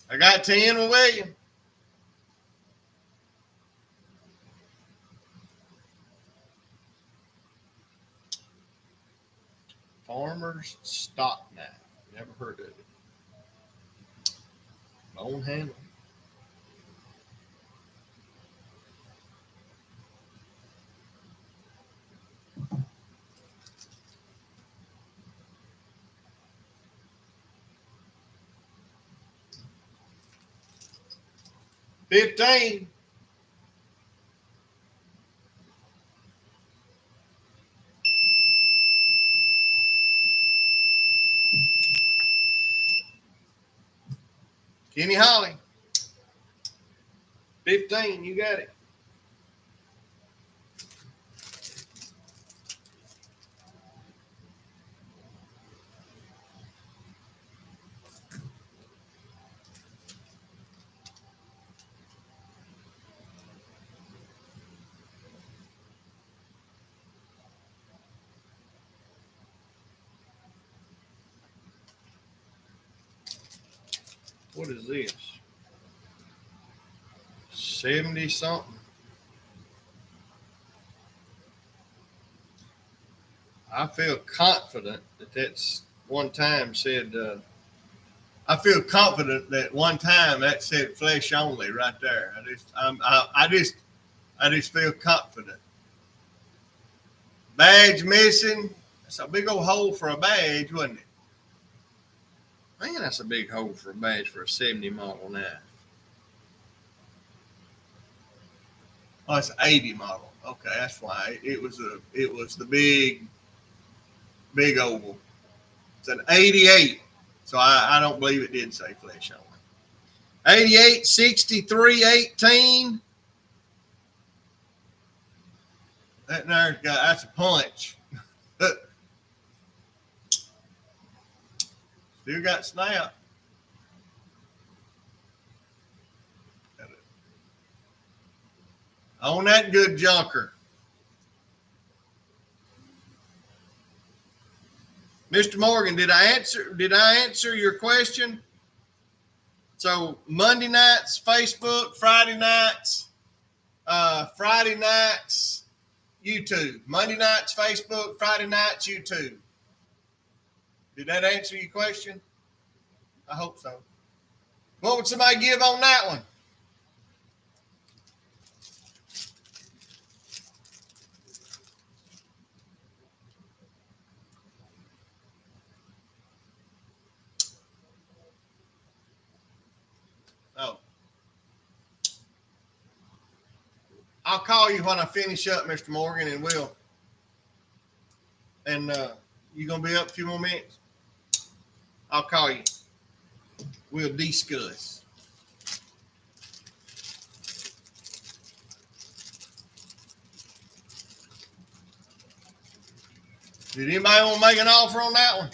I got 10 with William. Farmer's stock knife. Never heard of it. Bone handle. $15. Kenny Holly. 15. You got it. What is this? 70 something. I feel confident that that's one time said, I feel confident that one time that said flesh only right there. I just feel confident. Badge missing. That's a big old hole for a badge, wasn't it? Man, that's a big hole for a badge for a 70 model now. Oh, it's an 80 model. Okay, that's why it was the big oval. It's an 88. So I don't believe it did say flesh only. 88, 63, 18. That's a punch. Still got snap. On that good junker. Mr. Morgan, did I answer your question? So Monday nights, Facebook, Friday nights, YouTube. Monday nights, Facebook, Friday nights, YouTube. Did that answer your question? I hope so. What would somebody give on that one? Oh. I'll call you when I finish up, Mr. Morgan, and you gonna be up a few more minutes? I'll call you. We'll discuss. Did anybody want to make an offer on that one?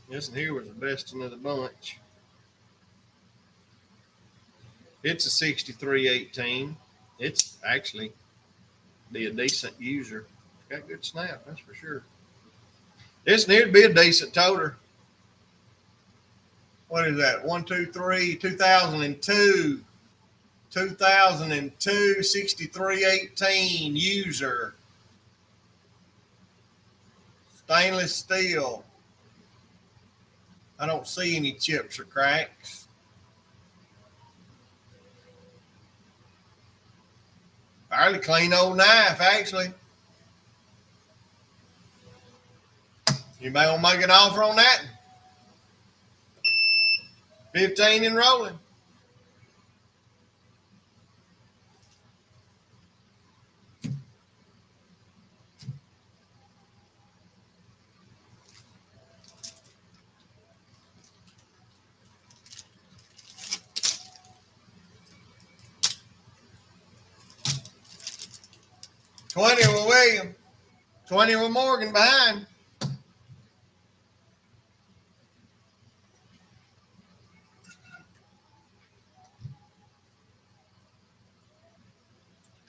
This one here was the best of the bunch. It's a 6318. It's actually be a decent user. It's got good snap, that's for sure. This one here would be a decent toter. What is that? 1, 2, 3, 2002. 2002 6318 user. Stainless steel. I don't see any chips or cracks. Fairly clean old knife, actually. Anybody want to make an offer on that? 15 and rolling. 20 with William. 20 with Morgan behind.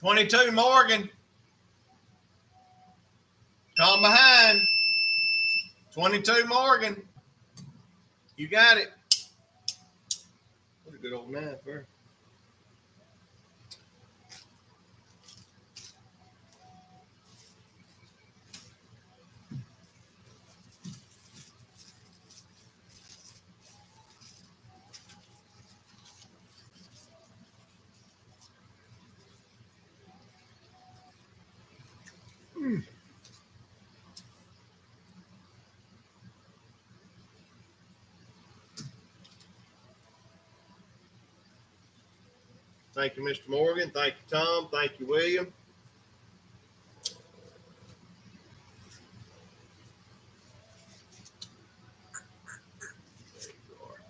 $22 Morgan. Tom behind. 22 Morgan. You got it. What a good old knife there. Thank you, Mr. Morgan. Thank you, Tom. Thank you, William. There you are.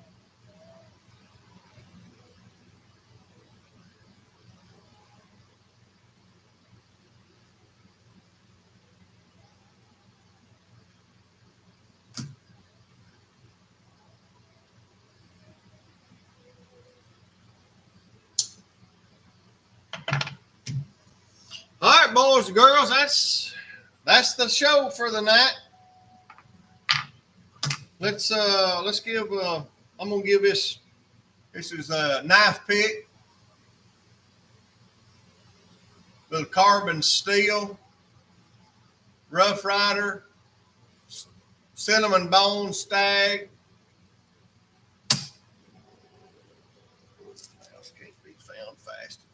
All right, boys and girls, that's the show for the night. Let's give I'm gonna give this is a knife pick, little carbon steel, Rough Rider, cinnamon bone stag. What else can't be found fast enough?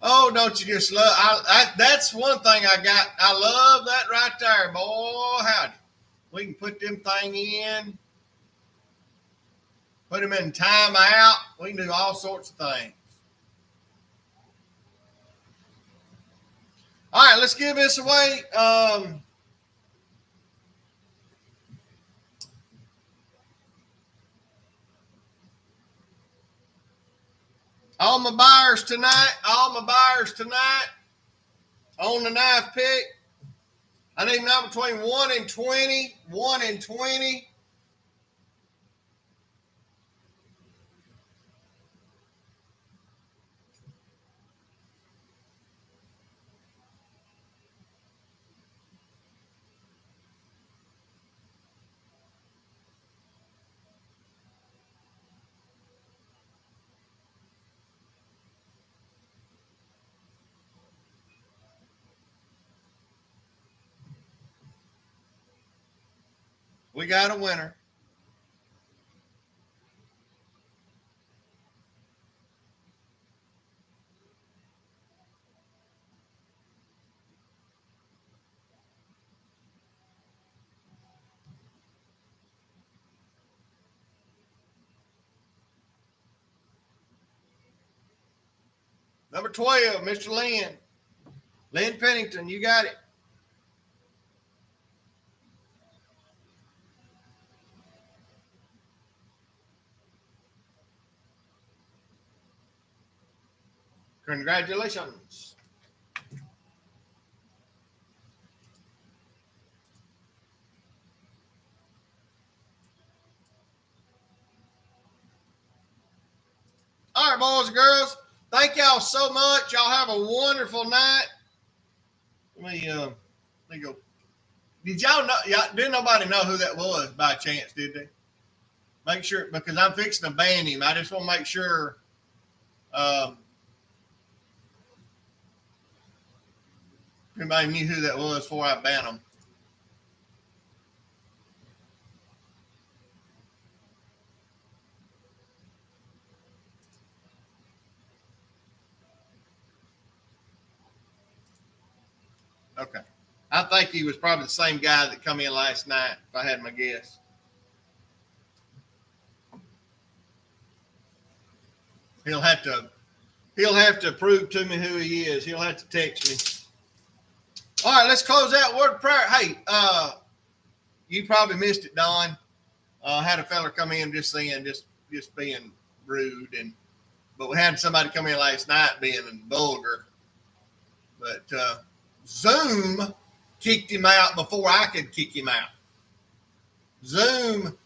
Oh, don't you just love? That's one thing I got. I love that right there, boy. Howdy. We can put them thing in, put them in timeout. We can do all sorts of things. All right, let's give this away. All my buyers tonight on the knife pick. I need a number between 1 and 20. 1 and 20. We got a winner. Number 12, Mr. Lynn. Lynn Pennington, you got it. Congratulations. All right, boys and girls. Thank y'all so much. Y'all have a wonderful night. Let me go. Did y'all know? Didn't nobody know who that was by chance, did they? Make sure, because I'm fixing to ban him. I just want to make sure. Everybody knew who that was before I ban him. Okay. I think he was probably the same guy that come in last night, if I had my guess. He'll have to prove to me who he is. He'll have to text me. All right, let's close out word of prayer. Hey, you probably missed it, Don. Had a fella come in just being rude, but we had somebody come in last night being vulgar. But Zoom kicked him out before I could kick him out. Zoom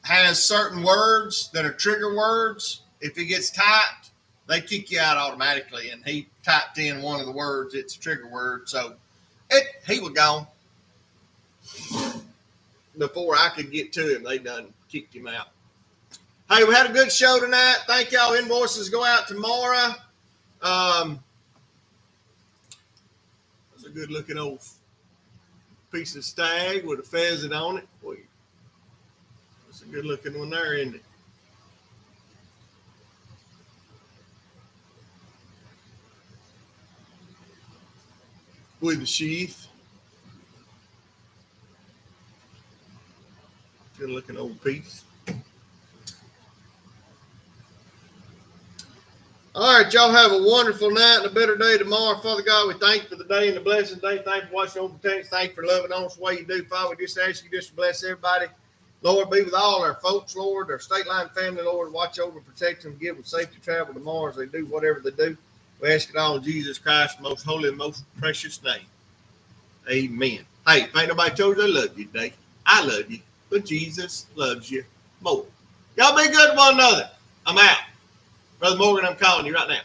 has certain words that are trigger words. If it gets typed, they kick you out automatically. And he typed in one of the words. It's a trigger word. So he was gone. Before I could get to him, they done kicked him out. Hey, we had a good show tonight. Thank y'all. Invoices go out tomorrow. It's a good looking old piece of stag with a pheasant on it. Boy, it's a good looking one there, isn't it? With the sheath. Good looking old piece. All right, y'all have a wonderful night and a better day tomorrow. Father God, we thank you for the day and the blessing day. Thank you for watching over protecting. Thank you for loving on us the way you do, Father. We just ask you just to bless everybody. Lord, be with all our folks, Lord, our state line family, Lord. Watch over and protect them. Give them safety travel tomorrow as they do whatever they do. We ask it all in Jesus Christ's most holy and most precious name. Amen. Hey, if ain't nobody told you I love you today, I love you, but Jesus loves you more. Y'all be good to one another. I'm out. Brother Morgan, I'm calling you right now.